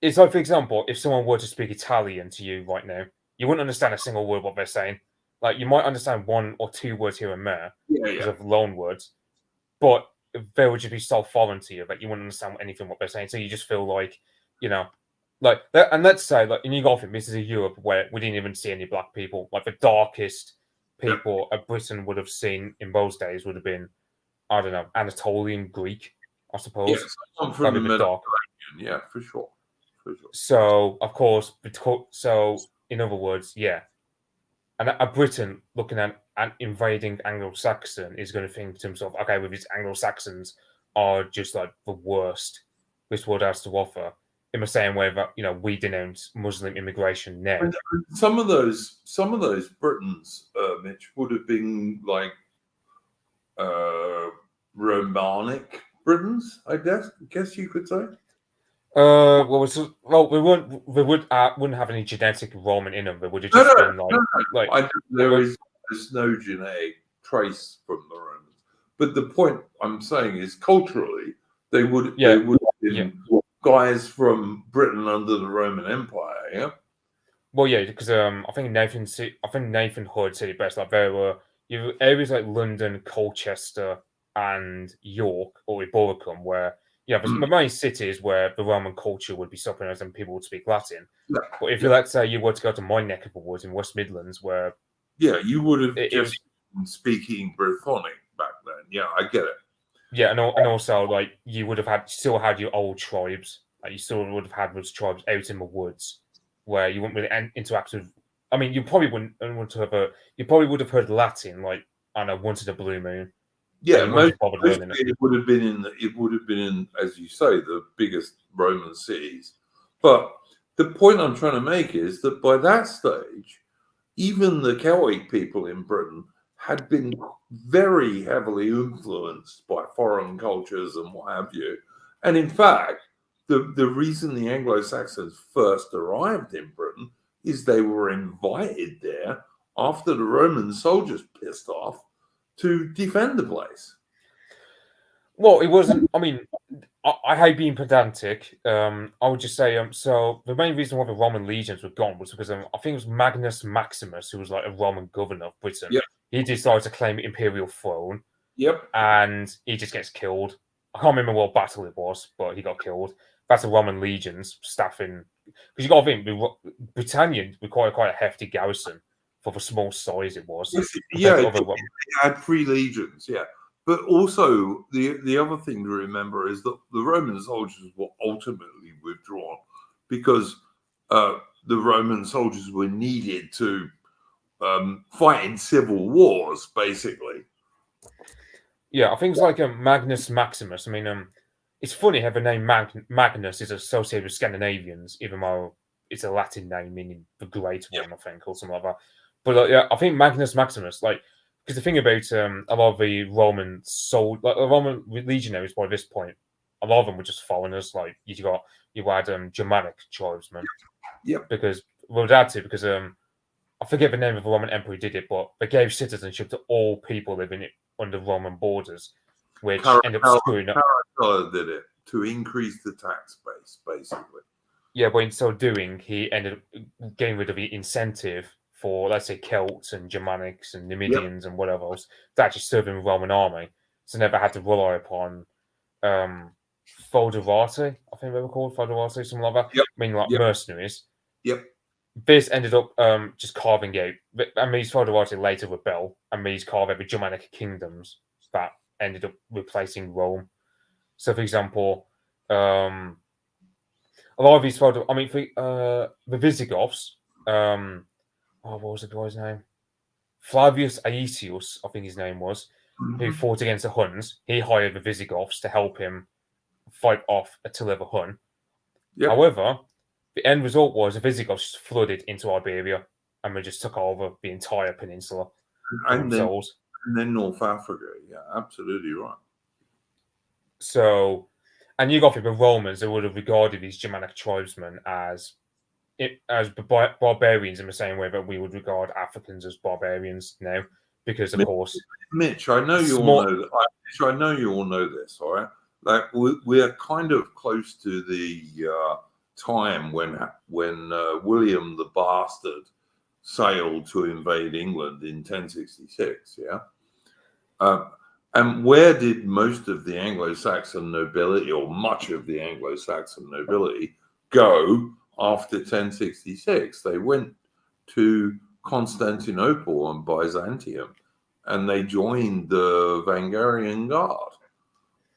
it's like, for example, if someone were to speak Italian to you right now, you wouldn't understand a single word what they're saying. Like you might understand one or two words here and there because of loan words, but they would just be so foreign to you that you wouldn't understand anything what they're saying. So you just feel like, you know, like that. And let's say, like in Yugoslavia, this is a Europe where we didn't even see any black people. Like the darkest people Britain would have seen in those days would have been, I don't know, Anatolian Greek, I suppose. Someone from the Mediterranean, yeah, for sure. So, of course, in other words, yeah, and a Briton looking at an invading Anglo-Saxon is going to think to himself, okay, well, these Anglo-Saxons are just like the worst this world has to offer. In the same way that, you know, we denounce Muslim immigration now. And some of those Britons, Mitch, would have been like Romanic Britons, I guess you could say. We wouldn't have any genetic Roman in them. They would have just been like there's no genetic trace from the Romans. But the point I'm saying is culturally, they would have been guys from Britain under the Roman Empire, yeah. Well, yeah, because I think Nathan Hood said it best. Like there were areas like London, Colchester, and York, or Boracum, where there's many cities where the Roman culture would be supplemented and people would speak Latin. Yeah. But if let's say you were to go to my neck of the woods in West Midlands, where you would have just been speaking Brythonic back then. Yeah, I get it. Yeah, and also like you would have still had your old tribes. Like you still would have had those tribes out in the woods where you wouldn't really interact with. I mean, you probably wouldn't want to have you probably would have heard Latin, like I don't know, once in a blue moon. Yeah, it would have been in, as you say, the biggest Roman cities. But the point I'm trying to make is that by that stage, even the Celtic people in Britain had been very heavily influenced by foreign cultures and what have you. And in fact, the reason the Anglo-Saxons first arrived in Britain is they were invited there after the Roman soldiers pissed off to defend the place. Well, it wasn't. I mean, I hate being pedantic. I would just say, so the main reason why the Roman legions were gone was because I think it was Magnus Maximus, who was like a Roman governor of Britain. Yep. He decided to claim imperial throne. Yep. And he just gets killed. I can't remember what battle it was, but he got killed. That's the Roman legions staffing. Because you got to think, Britannia required quite a hefty garrison for the small size it was. It had 3 legions, yeah. But also, the other thing to remember is that the Roman soldiers were ultimately withdrawn because the Roman soldiers were needed to fight in civil wars, basically. Yeah, I think it's like Magnus Maximus. I mean, it's funny how the name Magnus is associated with Scandinavians, even though it's a Latin name meaning the Great One, I think, or something like that. But yeah, I think Magnus Maximus, like, because the thing about a lot of the Roman Roman legionaries by this point, a lot of them were just foreigners. Like you had Germanic tribesmen. Yep. Because because I forget the name of the Roman emperor who did it, but they gave citizenship to all people living under Roman borders, which ended up screwing up. Caracalla did it to increase the tax base, basically. Yeah, but in so doing, he ended up getting rid of the incentive for, let's say, Celts and Germanics and Numidians and whatever else to actually serve in the Roman army. So never had to rely upon foederati, I think they were called, foederati, something like that, meaning like mercenaries. Yep. This ended up just carving out, and these foederati later rebel, and these carve out the Germanic kingdoms that ended up replacing Rome. So, for example, a lot of these photos. I mean, for the Visigoths. What was the guy's name? Flavius Aetius, I think his name was, who fought against the Huns. He hired the Visigoths to help him fight off Attila the Hun. Yep. However, the end result was the Visigoths flooded into Iberia and they just took over the entire peninsula themselves. And then North Africa. Yeah, absolutely right. So, and you got the Romans that would have regarded these Germanic tribesmen as barbarians in the same way that we would regard Africans as barbarians now, because of course, Mitch, I know you all know. I know you all know this. All right, like we're kind of close to the time when William the Bastard sailed to invade England in 1066. Yeah. And where did most of the Anglo-Saxon nobility, or much of the Anglo-Saxon nobility, go after 1066? They went to Constantinople and Byzantium, and they joined the Wangarian Guard,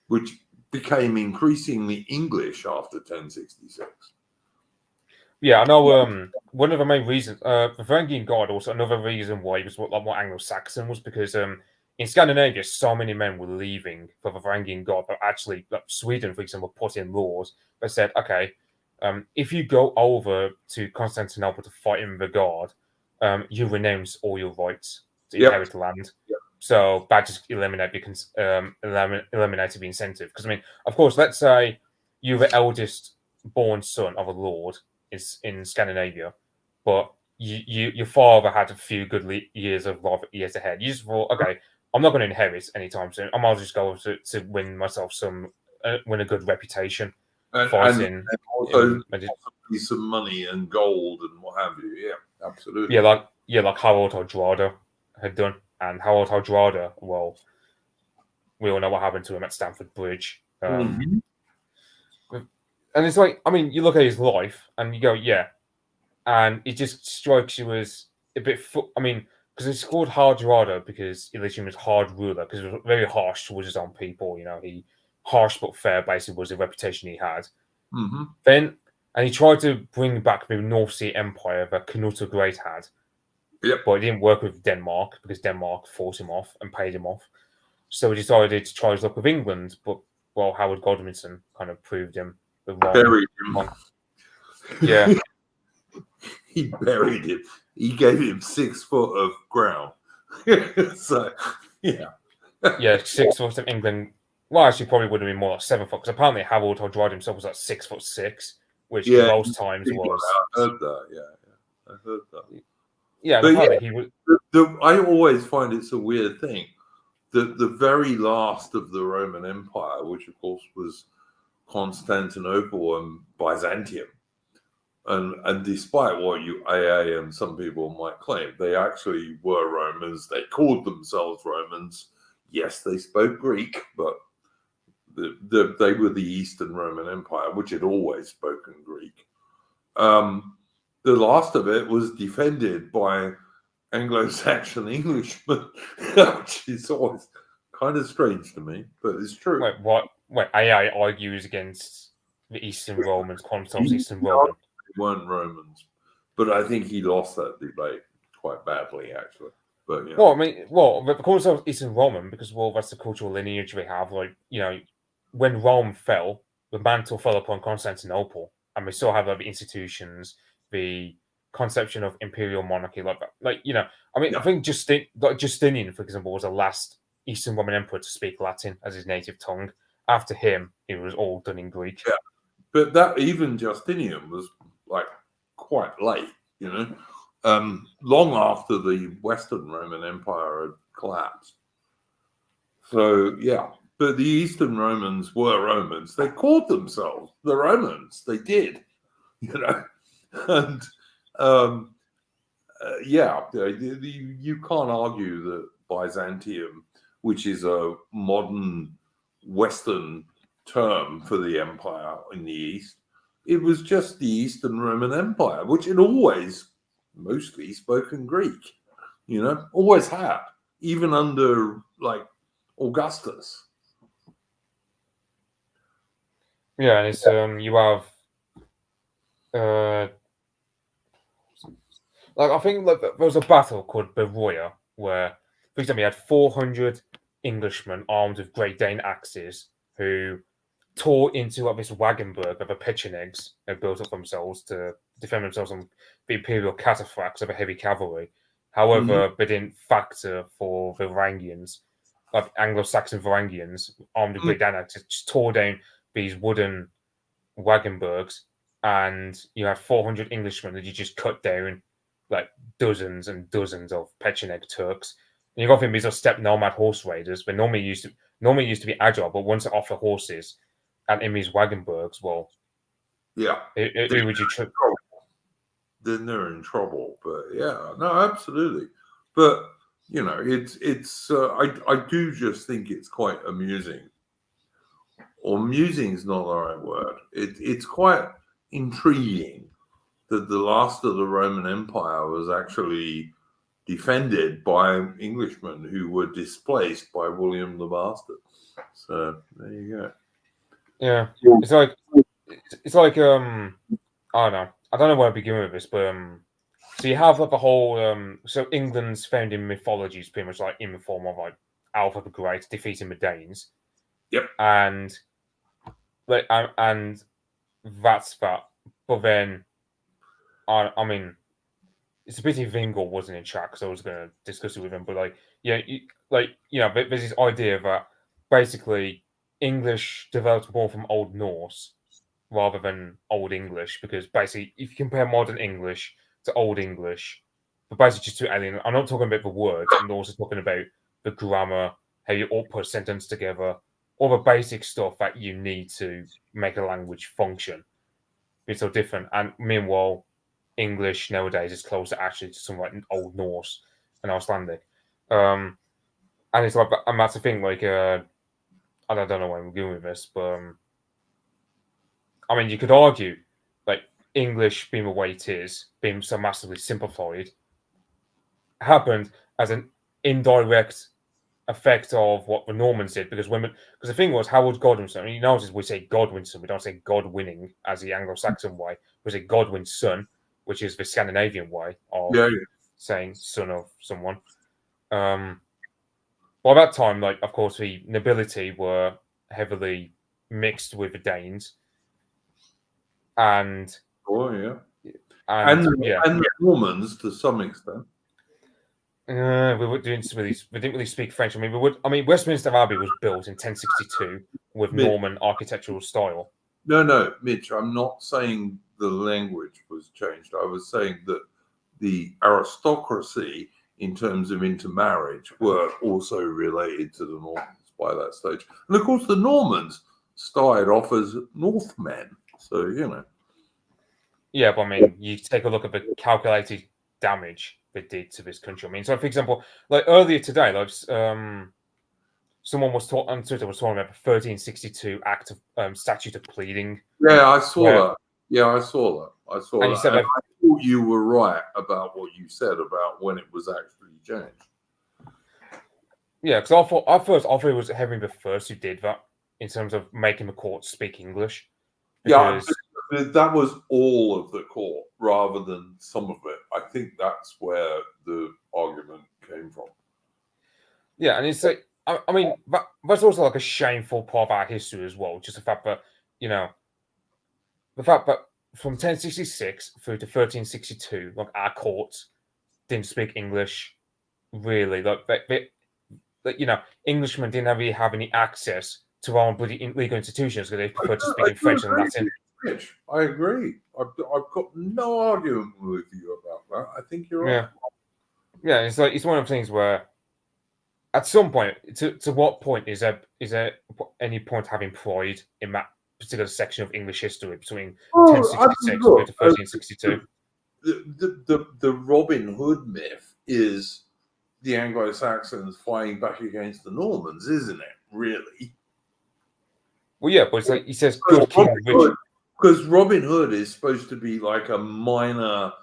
which became increasingly English after 1066. Yeah, I know. One of the main reasons, the Varangian Guard, also another reason why it was more Anglo-Saxon was because in Scandinavia, so many men were leaving for the Varangian Guard, but actually, like Sweden, for example, put in laws that said, okay, if you go over to Constantinople to fight in the Guard, you renounce all your rights to inherit the land. Yep. So that just eliminated the incentive. Because I mean, of course, let's say you're the eldest born son of a lord in Scandinavia, but your father had a few good years ahead. You just thought, okay, I'm not going to inherit anytime soon. I might just go to win myself win a good reputation. And also possibly some money and gold and what have you. Yeah, absolutely. Yeah, like Harold Hardrada had done. And Harold Hardrada, well, we all know what happened to him at Stamford Bridge. And it's like, I mean, you look at his life and you go, yeah. And it just strikes you as a bit, I mean, because it's called Hardrada because he literally was hard ruler, because it was very harsh towards his own people. You know, he harsh but fair basically was the reputation he had. Then, and he tried to bring back the North Sea Empire that Canute the Great had. Yep. But it didn't work with Denmark because Denmark forced him off and paid him off. So he decided to try his luck with England, but well, Howard Godwinson kind of proved him the wrong. Buried him. Yeah. He buried him. He gave him 6 foot of ground. So, yeah. Yeah, 6 foot of England. Well, actually, probably would have been more like 7 foot, because apparently Harold Hardrada himself was like 6'6", which in most times was. I heard that. Yeah, I heard that. Yeah, but yeah, he was. I always find it's a weird thing that the very last of the Roman Empire, which of course was Constantinople and Byzantium, and despite what AA and some people might claim, they actually were Romans. They called themselves Romans. Yes, they spoke Greek, but they were the Eastern Roman Empire, which had always spoken Greek. The last of it was defended by Anglo-Saxon Englishmen, which is always kind of strange to me, but it's true. Wait, what? Wait, AI argues against the Eastern Romans, calling themselves Eastern Roman. They weren't Romans, but I think he lost that debate quite badly, actually. But yeah. Well, I mean, they call themselves Eastern Roman because, well, that's the cultural lineage we have. Like, you know, when Rome fell, the mantle fell upon Constantinople, and we still have like, the institutions, the conception of imperial monarchy like that. Like, you know, I mean, Yeah. I think Justinian, for example, was the last Eastern Roman emperor to speak Latin as his native tongue. After him, it was all done in Greek. Yeah. But that even Justinian was like quite late, you know, long after the Western Roman Empire had collapsed. So yeah, but the Eastern Romans were Romans. They called themselves the Romans. They did, you know, and yeah, you can't argue that Byzantium, which is a modern Western term for the empire in the East, it was just the Eastern Roman Empire, which had always mostly spoken Greek, you know, always had, even under like Augustus. Yeah, and it's you have like I think like there was a battle called Beroya where, for example, you had 400 Englishmen armed with Great Dane axes who tore into like this Wagenburg of the Pechenegs and built up themselves to defend themselves on the imperial cataphracts of the heavy cavalry. However, they didn't factor for the Varangians, like Anglo-Saxon Varangians armed with Great Dane axes, just tore down these wooden Wagenburgs, and you had 400 Englishmen that you just cut down like dozens and dozens of Pecheneg Turks. And you got them these are steppe nomad horse raiders, but normally used to be agile, but once they're off the horses and in these Wagenburgs, well, Yeah, who would you trust? then they're in trouble. But yeah, no, absolutely. But you know, it's I do just think it's quite amusing. Or amusing is not the right word. It's quite intriguing that the last of the Roman Empire was actually defended by Englishmen who were displaced by William the Bastard. So there you go. Yeah, it's like I don't know. I don't know where to begin with this, but so you have like the whole so England's founding mythology is pretty much like in the form of like Alfred the Great defeating the Danes. Yep. And like and that's that. But then I mean it's a pity Vingel wasn't in chat because I was going to discuss it with him. But like, yeah, there's this idea that basically English developed more from Old Norse rather than Old English, because basically, if you compare modern English to Old English, but basically just two alien. I'm not talking about the words. I'm also talking about the grammar, how you all put a sentence together, all the basic stuff that you need to make a language function. It's so different, and meanwhile, English nowadays is closer actually to something like Old Norse and Icelandic. And it's like, and that's the thing. Like, I don't know where I'm going with this, but I mean, you could argue like English being the way it is, being so massively simplified, happened as an indirect effect of what the Normans did, because the thing was Harold Godwinson. I mean, you notice we say Godwinson, we don't say Godwinning as the Anglo-Saxon way. We say Godwin's son, which is the Scandinavian way of saying son of someone. By that time, like of course, the nobility were heavily mixed with the Danes, and and the Normans to some extent. We didn't really speak French. I mean, Westminster Abbey was built in 1062 with Norman architectural style. No, Mitch, I'm not saying the language was changed. I was saying that the aristocracy, in terms of intermarriage, were also related to the Normans by that stage. And of course, the Normans started off as Northmen. So, you know. Yeah, but I mean, you take a look at the calculated damage they did to this country. I mean, so for example, like earlier today, like someone was on Twitter was talking about the 1362 Act of Statute of Pleading. Yeah, I saw that. Yeah, I saw that. And you said I thought you were right about what you said about when it was actually changed. Yeah, because I thought it was Henry the First who did that in terms of making the court speak English. Yeah, that was all of the court rather than some of it. I think that's where the argument came from. Yeah, and it's like, I mean, that's also like a shameful part of our history as well. Just the fact that, the fact that from 1066 through to 1362, like our courts didn't speak English really. Like Englishmen didn't really have any access to our own bloody legal institutions because they preferred to speak in French and Latin. Rich, I agree. I've got no argument with you about that. I think you're right. Yeah, it's one of the things where at some point, to what point is there any point having pride in that particular section of English history between 1066 look, to 1362? The Robin Hood myth is the Anglo-Saxons fighting back against the Normans, isn't it? Really? Well, yeah, but it's like he says, "Good King Richard." Because Robin Hood is supposed to be like a minor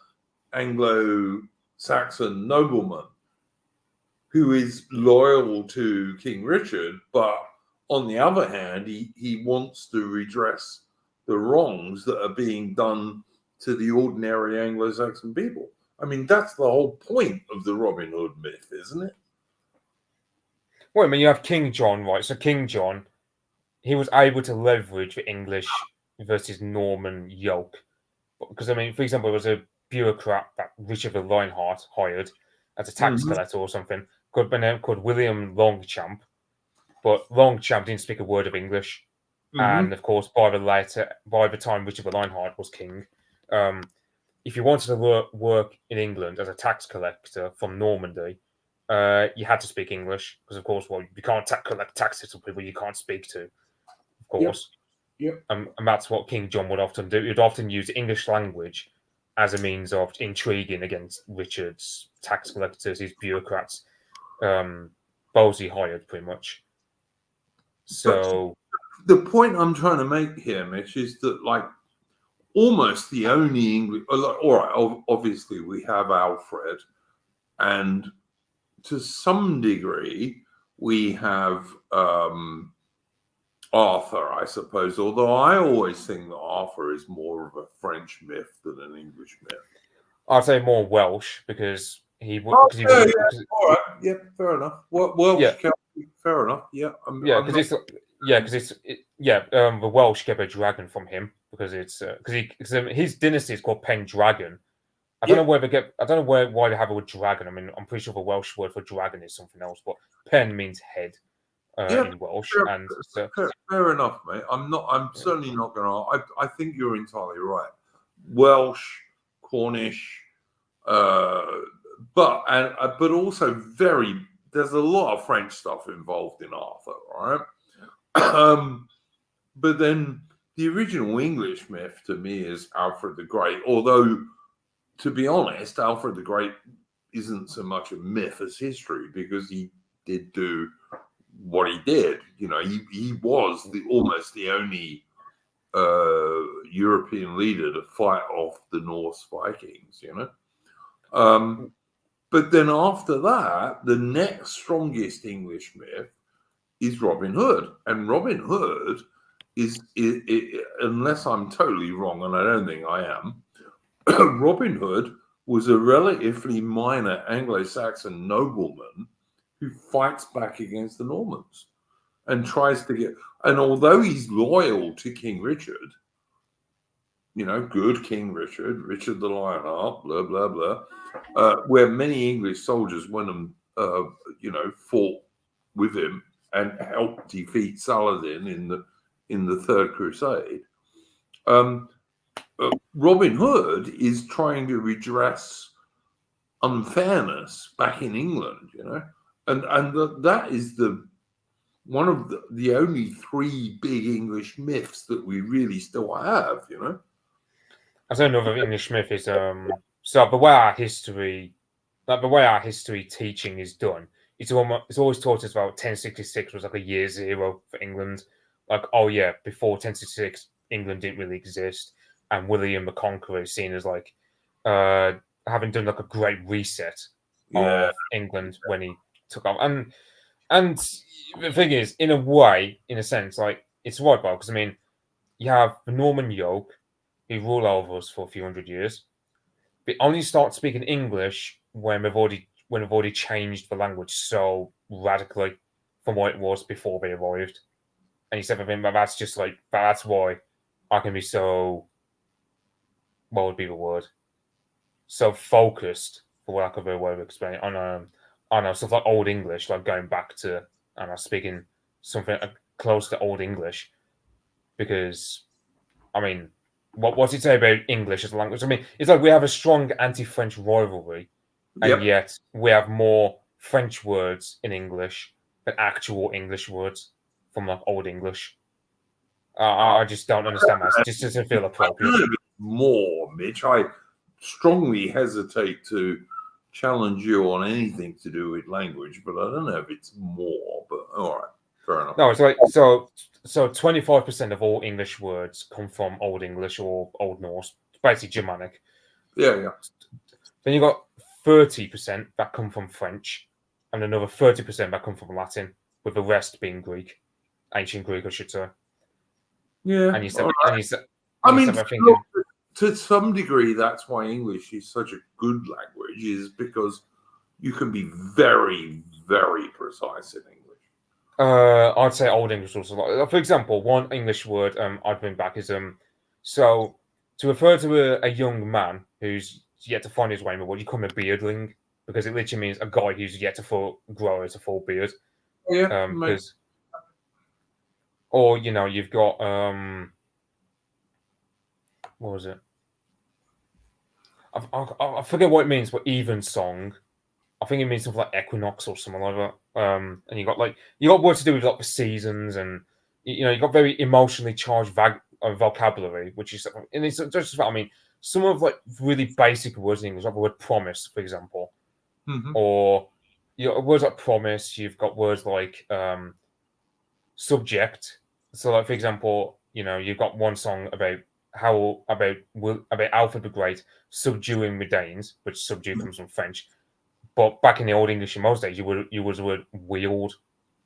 Anglo-Saxon nobleman who is loyal to King Richard, but on the other hand, he wants to redress the wrongs that are being done to the ordinary Anglo-Saxon people. I mean, that's the whole point of the Robin Hood myth, isn't it? Well, I mean, you have King John, right? So King John, he was able to leverage the English versus Norman yoke. Because, I mean, for example, there was a bureaucrat that Richard of Lionheart hired as a tax collector or something, called William Longchamp. But Longchamp didn't speak a word of English. And, of course, by the time Richard of Lionheart was king, if you wanted to work in England as a tax collector from Normandy, you had to speak English because, of course, you can't collect taxes from people you can't speak to, of course. Yep. And that's what King John would often do. He'd often use the English language as a means of intriguing against Richard's tax collectors, his bureaucrats, those he hired, pretty much. So the point I'm trying to make here, Mitch, is that like almost the only English. All right, obviously we have Alfred, and to some degree we have Arthur, I suppose. Although I always think that Arthur is more of a French myth than an English myth. I'd say more Welsh because he would. All right, yeah, fair enough. Welsh, fair enough. Yeah, because the Welsh get a dragon from him because it's because his dynasty is called Pendragon. I don't know why they have a word dragon. I mean, I'm pretty sure the Welsh word for dragon is something else, but Pen means head in Welsh. Fair enough, mate. I'm certainly not going to. I think you're entirely right. Welsh, Cornish, but also there's a lot of French stuff involved in Arthur, right? But then the original English myth to me is Alfred the Great, although to be honest, Alfred the Great isn't so much a myth as history because he did do what he did. You know, he was almost the only European leader to fight off the Norse Vikings, you know. But then after that, the next strongest English myth is Robin Hood. And Robin Hood is unless I'm totally wrong, and I don't think I am, Robin Hood was a relatively minor Anglo-Saxon nobleman who fights back against the Normans and tries to get. And although he's loyal to King Richard, you know, good King Richard, Richard the Lionheart, blah blah blah, where many English soldiers went and fought with him and helped defeat Saladin in the Third Crusade. Robin Hood is trying to redress unfairness back in England, you know, and that is one of the only three big English myths that we really still have, you know. I don't know if English myth is so the way our history teaching is done. It's always taught us about 1066 was like a year zero for England. Like, oh yeah, before 1066, England didn't really exist. And William the Conqueror is seen as like having done like a great reset of England when he took off. And the thing is, in a sense, like it's right, Bob, because I mean, you have the Norman yoke who rule over us for a few hundred years. They only start speaking English when they've already changed the language so radically from what it was before they arrived. And he said, I think that's just like that's why I can be so what would be the word? So focused, for lack of a way of explaining, on stuff like Old English, like going back to and speaking something close to Old English, because I mean, what's it say about English as a language? I mean, it's like we have a strong anti-French rivalry, and Yep. yet we have more French words in English than actual English words from like Old English. I just don't understand that. It just doesn't feel I appropriate. don't know if it's more, Mitch. I strongly hesitate to challenge you on anything to do with language, but I don't know if it's more. But all right, fair enough. No, it's like so 25% of all English words come from Old English or Old Norse, basically Germanic. Yeah. Then you got 30% that come from French, and another 30% that come from Latin, with the rest being Greek, ancient Greek, I should say. Yeah. And you said, all and right. you said, I and you mean, said, thinking, to some degree, that's why English is such a good language, is because you can be very, very precise in English. I'd say Old English also. For example, one English word I'd bring back is So to refer to a young man who's yet to find his way in the world, you call him a beardling, because it literally means a guy who's yet to grow out a full beard. Yeah, Because, or you've got what was it? I forget what it means, but even song. I think it means something like equinox or something like that. And you got words to do with like the seasons, and you got very emotionally charged vocabulary, which is, and it's just, I mean, some of like really basic words in English, like the word promise, for example, or words like promise. You've got words like subject. So, like for example, you've got one song about Alfred the Great subduing the Danes, which subdue comes from French. But back in the Old English in most days, you would use the word wield,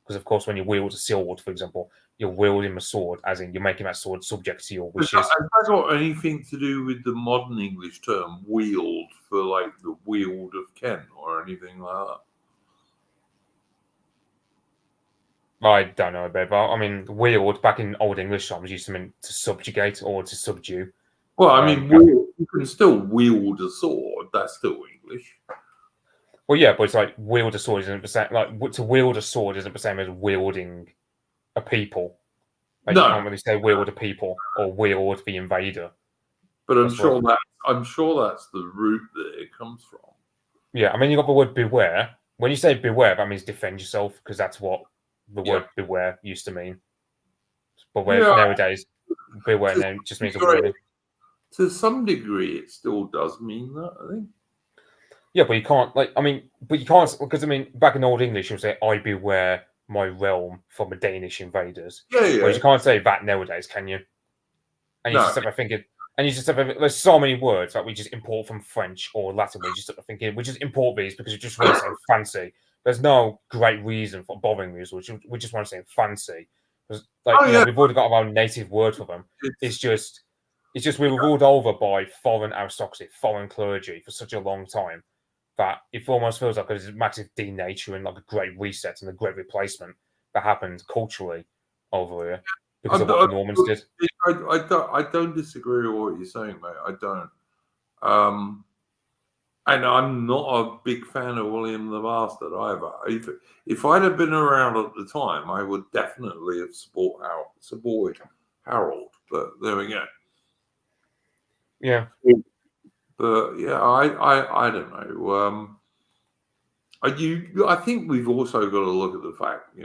because of course when you wield a sword, for example, you're wielding a sword, as in you're making that sword subject to your wishes. Has that got anything to do with the modern English term wield, for like the wield of Ken or anything like that? I don't know about that. I mean, wield back in Old English times used to mean to subjugate or to subdue. Well, I mean, you can still wield a sword. That's still English. Well, yeah, but it's like wield a sword isn't the same. Like to wield a sword isn't the same as wielding a people. Like No. You can't really say wield a people or wield the invader. But I'm sure that's the root that it comes from. Yeah, I mean, you got the word beware. When you say beware, that means defend yourself, because that's what the word beware used to mean. But nowadays, beware now just means a warning. To some degree, it still does mean that, I think. Yeah, but you can't, because, I mean, back in Old English, you'll say, I beware my realm from the Danish invaders. Yeah. Whereas you can't say that nowadays, can you? And you just start thinking, there's so many words that we just import from French or Latin. We just start thinking, we just import these because we just want to say fancy. There's no great reason for bothering these words. We just want to say fancy. Because, we've already got our own native word for them. It's just we were ruled over by foreign aristocracy, foreign clergy for such a long time that it almost feels like there's a massive denaturing, like a great reset and a great replacement that happened culturally over here because of what the Normans did. I don't disagree with what you're saying, mate. I don't. And I'm not a big fan of William the Bastard either. If I'd have been around at the time, I would definitely have supported Harold. But there we go. Yeah. But yeah, I don't know. I think we've also got to look at the fact,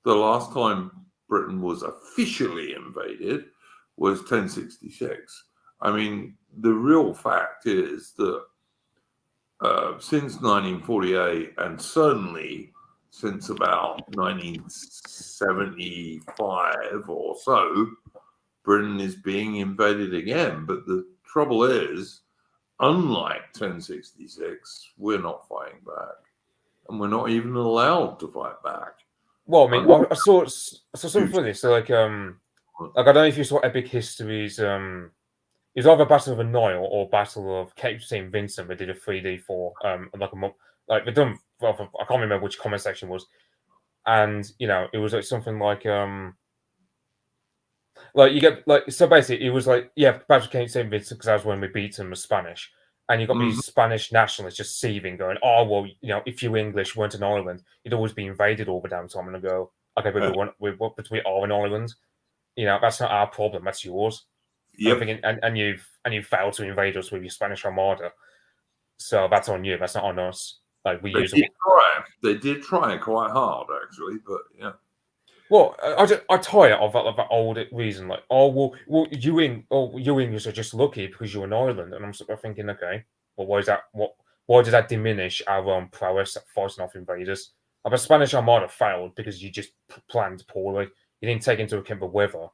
the last time Britain was officially invaded was 1066. I mean, the real fact is that since 1948, and certainly since about 1975 or so, Britain is being invaded again. But the trouble is, unlike 1066, we're not fighting back, and we're not even allowed to fight back. Well, I mean, I saw something funny. So, I don't know if you saw Epic History's. It was either Battle of the Nile or Battle of Cape St. Vincent. They did a 3D for like a month. Like they done. I can't remember which comment section was, and it was like something like Like you get like so basically it was like Patrick came St. Vincent because that was when we beat them as Spanish, and you got these Spanish nationalists just seething, going, "Oh well, if you English weren't an island, you'd always be invaded all the damn time." And I go, "Okay, but we are an island. That's not our problem. That's yours." And I'm Yep. thinking, and you've failed to invade us with your Spanish Armada, so that's on you. That's not on us. Like we use. They did try quite hard, actually, but yeah. Well, I tire of that old reason, like, oh well, you English are just lucky because you're an island, and I'm sort of thinking, okay, well, why is that? Why does that diminish our own prowess at fighting off invaders? The Spanish Armada failed because you just planned poorly. You didn't take into account the weather,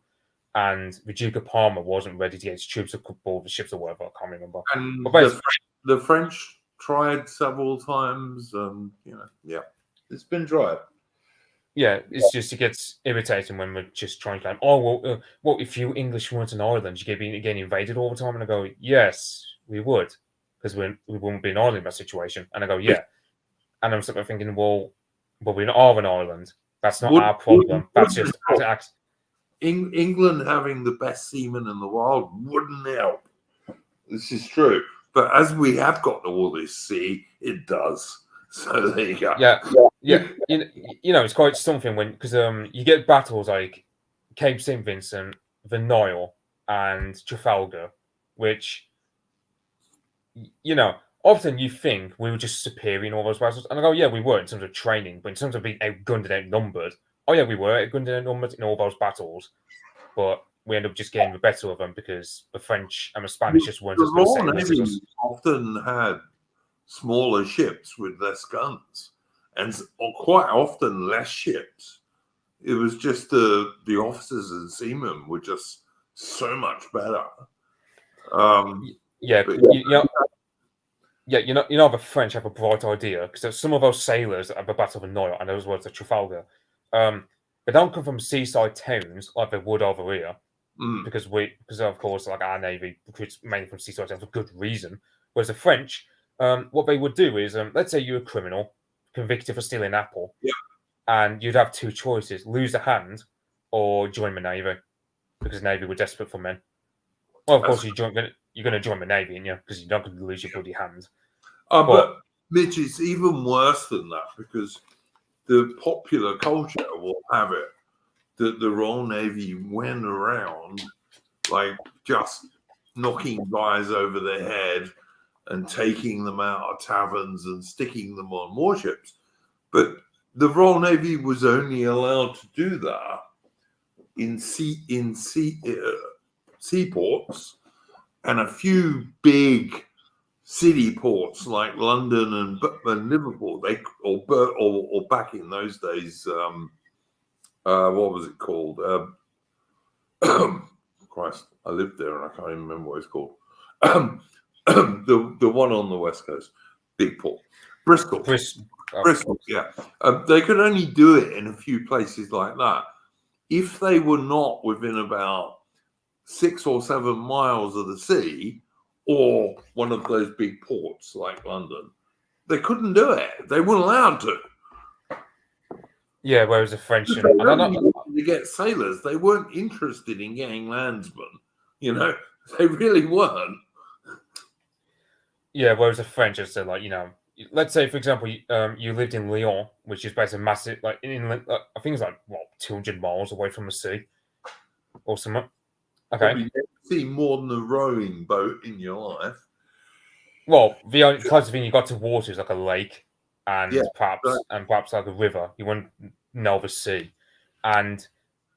and the Duke of Parma wasn't ready to get his troops aboard the ships or whatever. I can't remember. And But the French tried several times, and it's been tried. yeah, it's just it gets irritating when we're just trying to. Oh well, if you English weren't an island, you get getting invaded all the time, and I go, yes, we would, because we wouldn't be an island in that situation. And I go, yeah, and I'm sort of thinking, well, but we are an island. That's not our problem. That's just England having the best seamen in the world wouldn't help. This is true, but as we have got all this sea, it does. So there you go. Yeah. It's quite something because you get battles like Cape St. Vincent, the Nile, and Trafalgar, which often you think we were just superior in all those battles, and I go, yeah, we were in terms of training, but in terms of being outgunned and outnumbered, oh yeah, we were outgunned and outnumbered in all those battles, but we end up just getting the better of them because the French and the Spanish just weren't as good as sailors as us. Often had smaller ships with less guns, and quite often less ships. It was just the officers and seamen were just so much better. The French have a bright idea because some of those sailors at the Battle of the Nile and those words of Trafalgar, they don't come from seaside towns like they would over here, because of course like our navy recruits mainly from seaside towns for good reason. Whereas the French, what they would do is, let's say you're a criminal convicted for stealing an apple, and you'd have two choices: lose a hand or join the navy, because the navy were desperate for men. Well, of course, you're going to join the navy, because you're not going to lose your bloody hand. But Mitch, it's even worse than that, because the popular culture will have it that the Royal Navy went around like just knocking guys over their head and taking them out of taverns and sticking them on warships. But the Royal Navy was only allowed to do that in seaports and a few big city ports like London and Liverpool. Or back in those days, what was it called? Christ, I lived there and I can't even remember what it's called. The one on the west coast, big port, Bristol. Bristol, yeah. They could only do it in a few places like that. If they were not within about 6 or 7 miles of the sea or one of those big ports like London, they couldn't do it. They weren't allowed to. Yeah, whereas the French to get sailors, they weren't interested in getting landsmen. They really weren't. Yeah, whereas the French are said, let's say, for example, you lived in Lyon, which is basically massive, like inland. I think it's 200 miles away from the sea, or something. Okay, probably never seen more than a rowing boat in your life. Well, the only closest thing you got to water is like a lake, and perhaps like a river. You wouldn't know the sea, and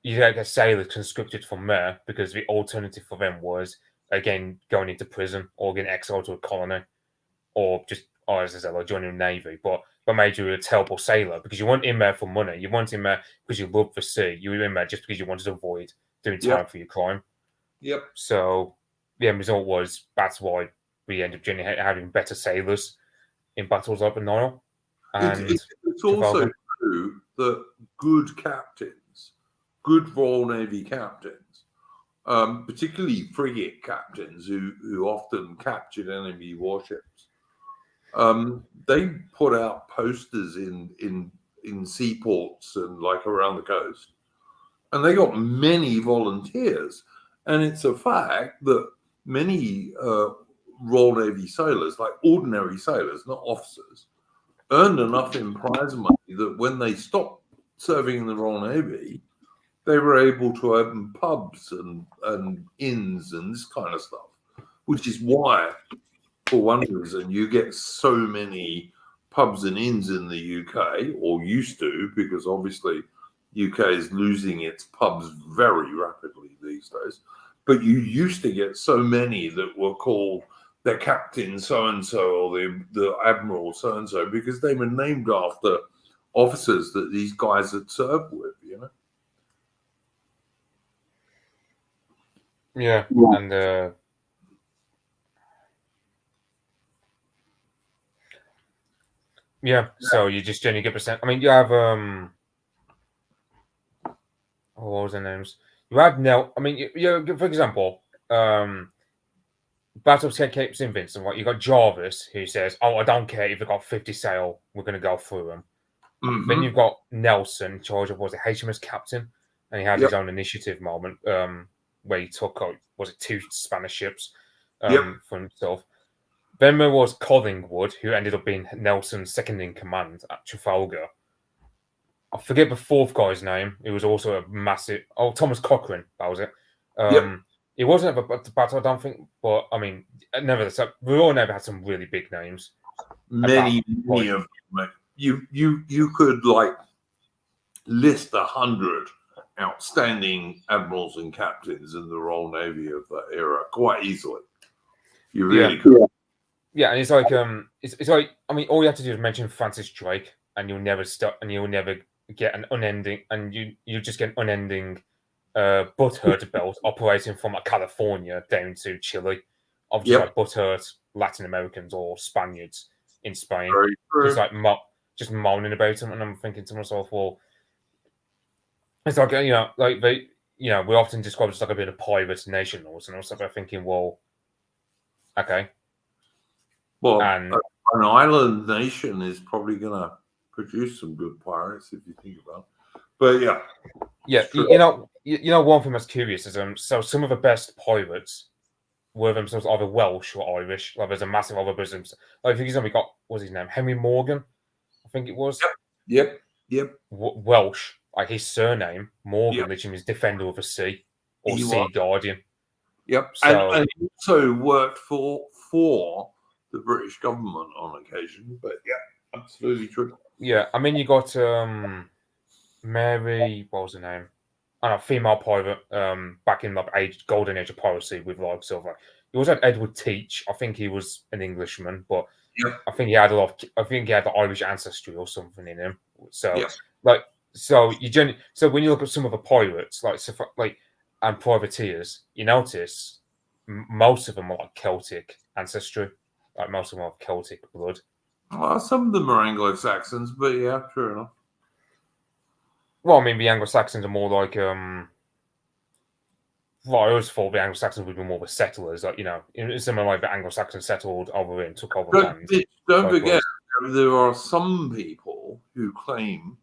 you get a sailor conscripted from there because the alternative for them was again going into prison or getting exiled to a colony, or just, as I said, like joining the navy. But made you a terrible sailor because you weren't in there for money. You weren't in there because you loved the sea. You were in there just because you wanted to avoid doing time for your crime. Yep. So the end result was that's why we end up generally having better sailors in battles like the Nile. And it's also true that good captains, good Royal Navy captains, particularly frigate captains who often captured enemy warships, they put out posters in seaports and like around the coast, and they got many volunteers. And it's a fact that many Royal Navy sailors, like ordinary sailors, not officers, earned enough in prize money that when they stopped serving in the Royal Navy, they were able to open pubs and inns and this kind of stuff, which is why, for one reason, you get so many pubs and inns in the UK, or used to, because obviously UK is losing its pubs very rapidly these days. But you used to get so many that were called the Captain so-and-so or the Admiral so-and-so because they were named after officers that these guys had served with, you know? Yeah, and yeah, so you just generally get percent. I mean, you have what was their names? You have I mean, you for example, Battle of Cape St. Vincent. Right, you got Jarvis who says, "Oh, I don't care if they got 50 sail, we're going to go through them." Mm-hmm. Then you've got Nelson in charge of, was it HMS Captain, and he had his own initiative moment where he took out, was it 2 Spanish ships for himself. Then there was Collingwood, who ended up being Nelson's second in command at Trafalgar. I forget the 4th guy's name. It was also a massive. Oh, Thomas Cochrane. That was it. It wasn't a battle, I don't think, but I mean, nevertheless, we all never had some really big names. Many of them. You could like list 100 outstanding admirals and captains in the Royal Navy of that era quite easily. You really could. Yeah, and it's like it's like, I mean, all you have to do is mention Francis Drake, and you'll never stop, and you'll never get an unending, and you just get an unending butthurt belt operating from like California down to Chile, of just like butthurt Latin Americans or Spaniards in Spain, just like just moaning about them, and I'm thinking to myself, well, it's like, you know, like they, you know, we're often described as like a bit of pirate nation or something. So I'm thinking, well, okay. Well, an island nation is probably going to produce some good pirates if you think about it. But yeah, you know, one thing that's curious is so some of the best pirates were themselves either Welsh or Irish. Like there's a massive other business. Like for example, we got, what's his name, Henry Morgan, I think it was. Yep. Welsh, like his surname Morgan, literally means defender of the sea or sea guardian. Yep, so, and he also worked for the British government on occasion. But yeah, absolutely true. Yeah, I mean, you got Mary, what was her name? I don't know, female pirate, back in like golden age of piracy with like sort of like, you also had Edward Teach. I think he was an Englishman, but I think he had I think he had the Irish ancestry or something in him. So like, so when you look at some of the pirates, like and privateers, you notice most of them are like Celtic ancestry. Like most of them are Celtic blood. Well, some of them are Anglo-Saxons, but yeah, true enough. Well, I mean, the Anglo-Saxons are more like well, I always thought the Anglo-Saxons would be more the settlers, like, you know, in similar way the Anglo-Saxons settled over and took over land. Don't forget, there are some people who claim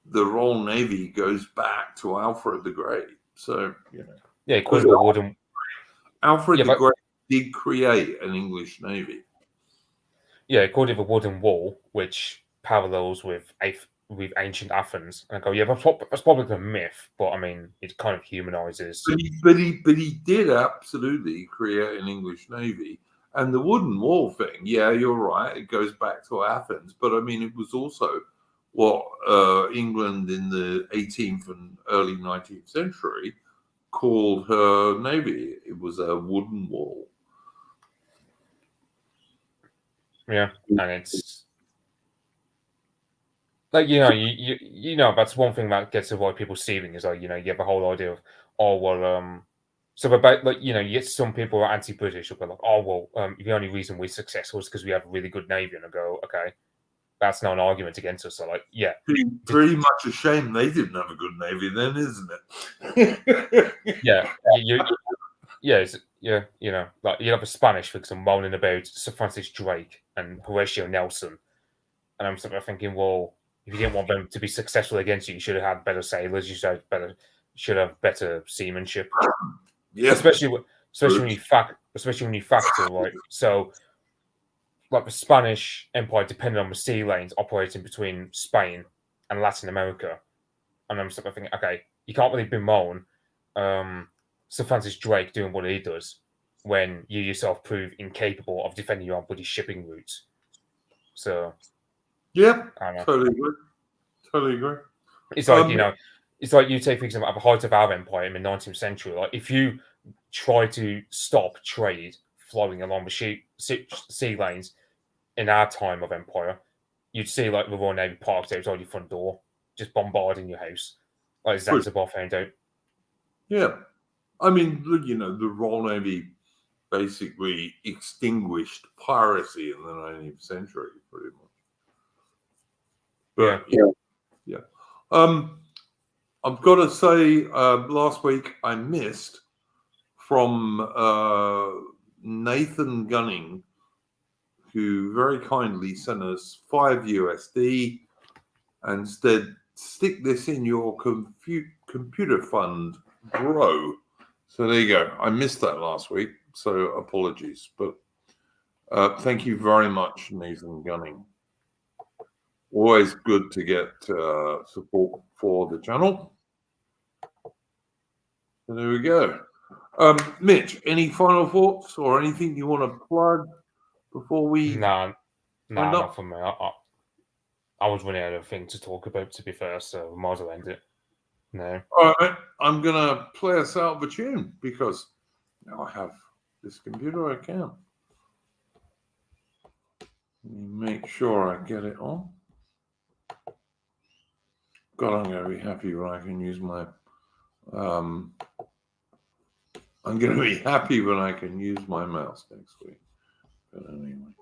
the Royal Navy goes back to Alfred the Great. So, you know. Yeah, because the wooden. Alfred the Great did create an English Navy. Yeah, according to the wooden wall, which parallels with ancient Athens, and I go, yeah, that's probably a myth, but I mean, it kind of humanizes. But he did absolutely create an English Navy, and the wooden wall thing. Yeah, you're right. It goes back to Athens, but I mean, it was also what England in the 18th and early 19th century called her navy. It was a wooden wall. Yeah, and it's like, you know, you know, that's one thing that gets avoid people seething is like, you know, you have the whole idea of, oh well, so about, like, you know, you get some people who are anti-British who go like, oh well, the only reason we're successful is because we have a really good navy, and I go, okay, that's not an argument against us. So like, yeah, pretty much a shame they didn't have a good navy then, isn't it? Yeah, yeah, you know, like you have a Spanish for example moaning about Sir Francis Drake and Horatio Nelson, and I'm sort of thinking, well, if you didn't want them to be successful against you, you should have had better sailors. You should have better, should have better seamanship. Yeah. Especially when you factor, right? So, like the Spanish Empire depended on the sea lanes operating between Spain and Latin America, and I'm sort of thinking, okay, you can't really bemoan Sir Francis Drake doing what he does when you yourself prove incapable of defending your own British shipping routes. So, Yeah, I don't know. totally agree. Totally agree. It's like, it's like you take, for example, at the height of our empire in the 19th century, like if you try to stop trade flowing along the sea lanes in our time of empire, you'd see like the Royal Navy parked outside your front door, just bombarding your house, like Zanzibar found out. Yeah. I mean, the Royal Navy basically extinguished piracy in the 19th century, pretty much. But, yeah. I've got to say, last week I missed from Nathan Gunning, who very kindly sent us $5 and said, stick this in your computer fund, bro. So there you go. I missed that last week, so apologies. But thank you very much, Nathan Gunning. Always good to get support for the channel. So there we go. Mitch, any final thoughts or anything you want to plug before we Nah, wind up? not for me. I was running out of things to talk about, to be fair, so we might as well end it. No. All right, I'm going to play us out of a tune because now I have this computer account. Let me make sure I get it on. God, I'm going to be happy when I can use my... I'm going to be happy when I can use my mouse next week. But anyway.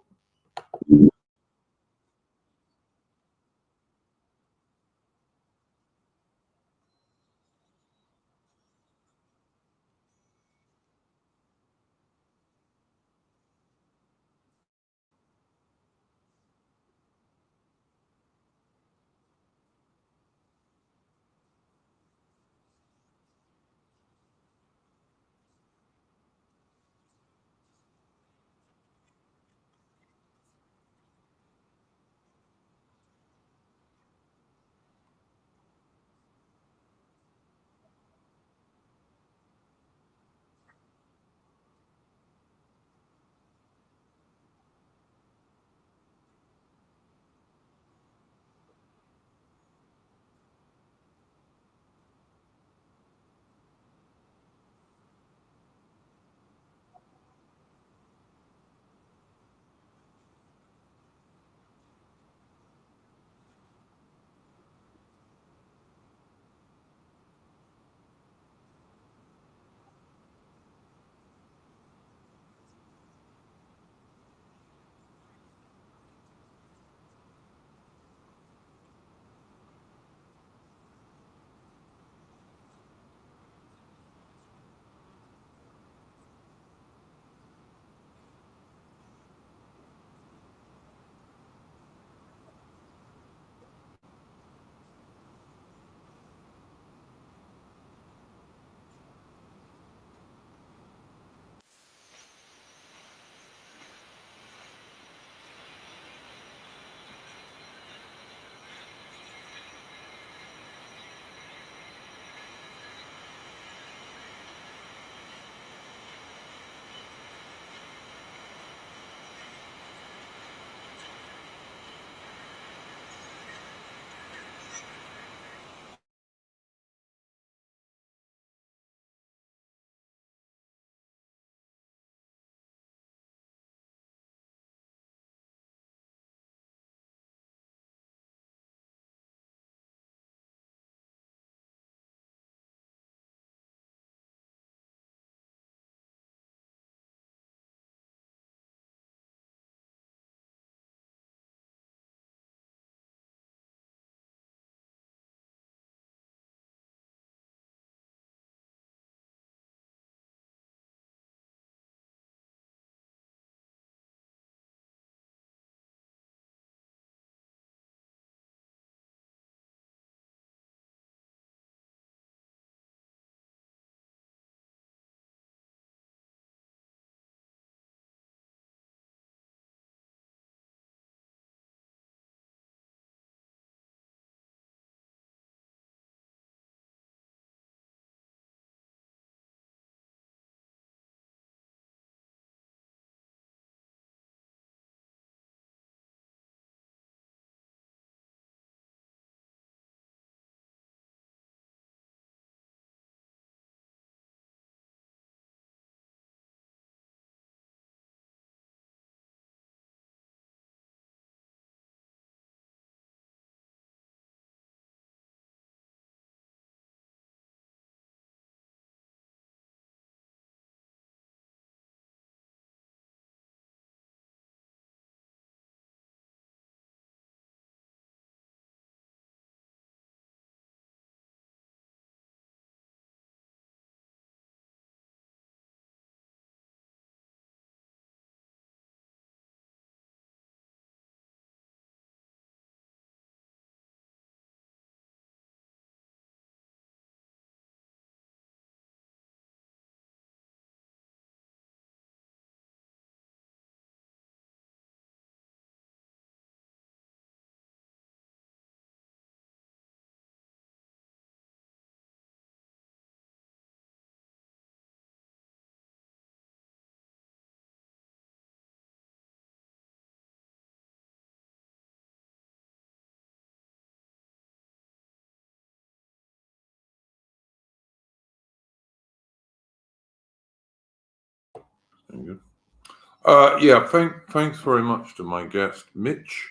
Yeah, thanks very much to my guest, Mitch.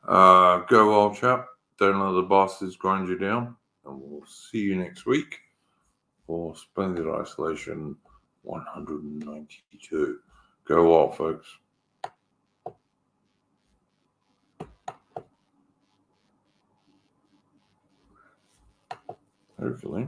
Go old chap. Don't let the bastards grind you down. And we'll see you next week for Splendid Isolation 192. Go old, folks. Hopefully.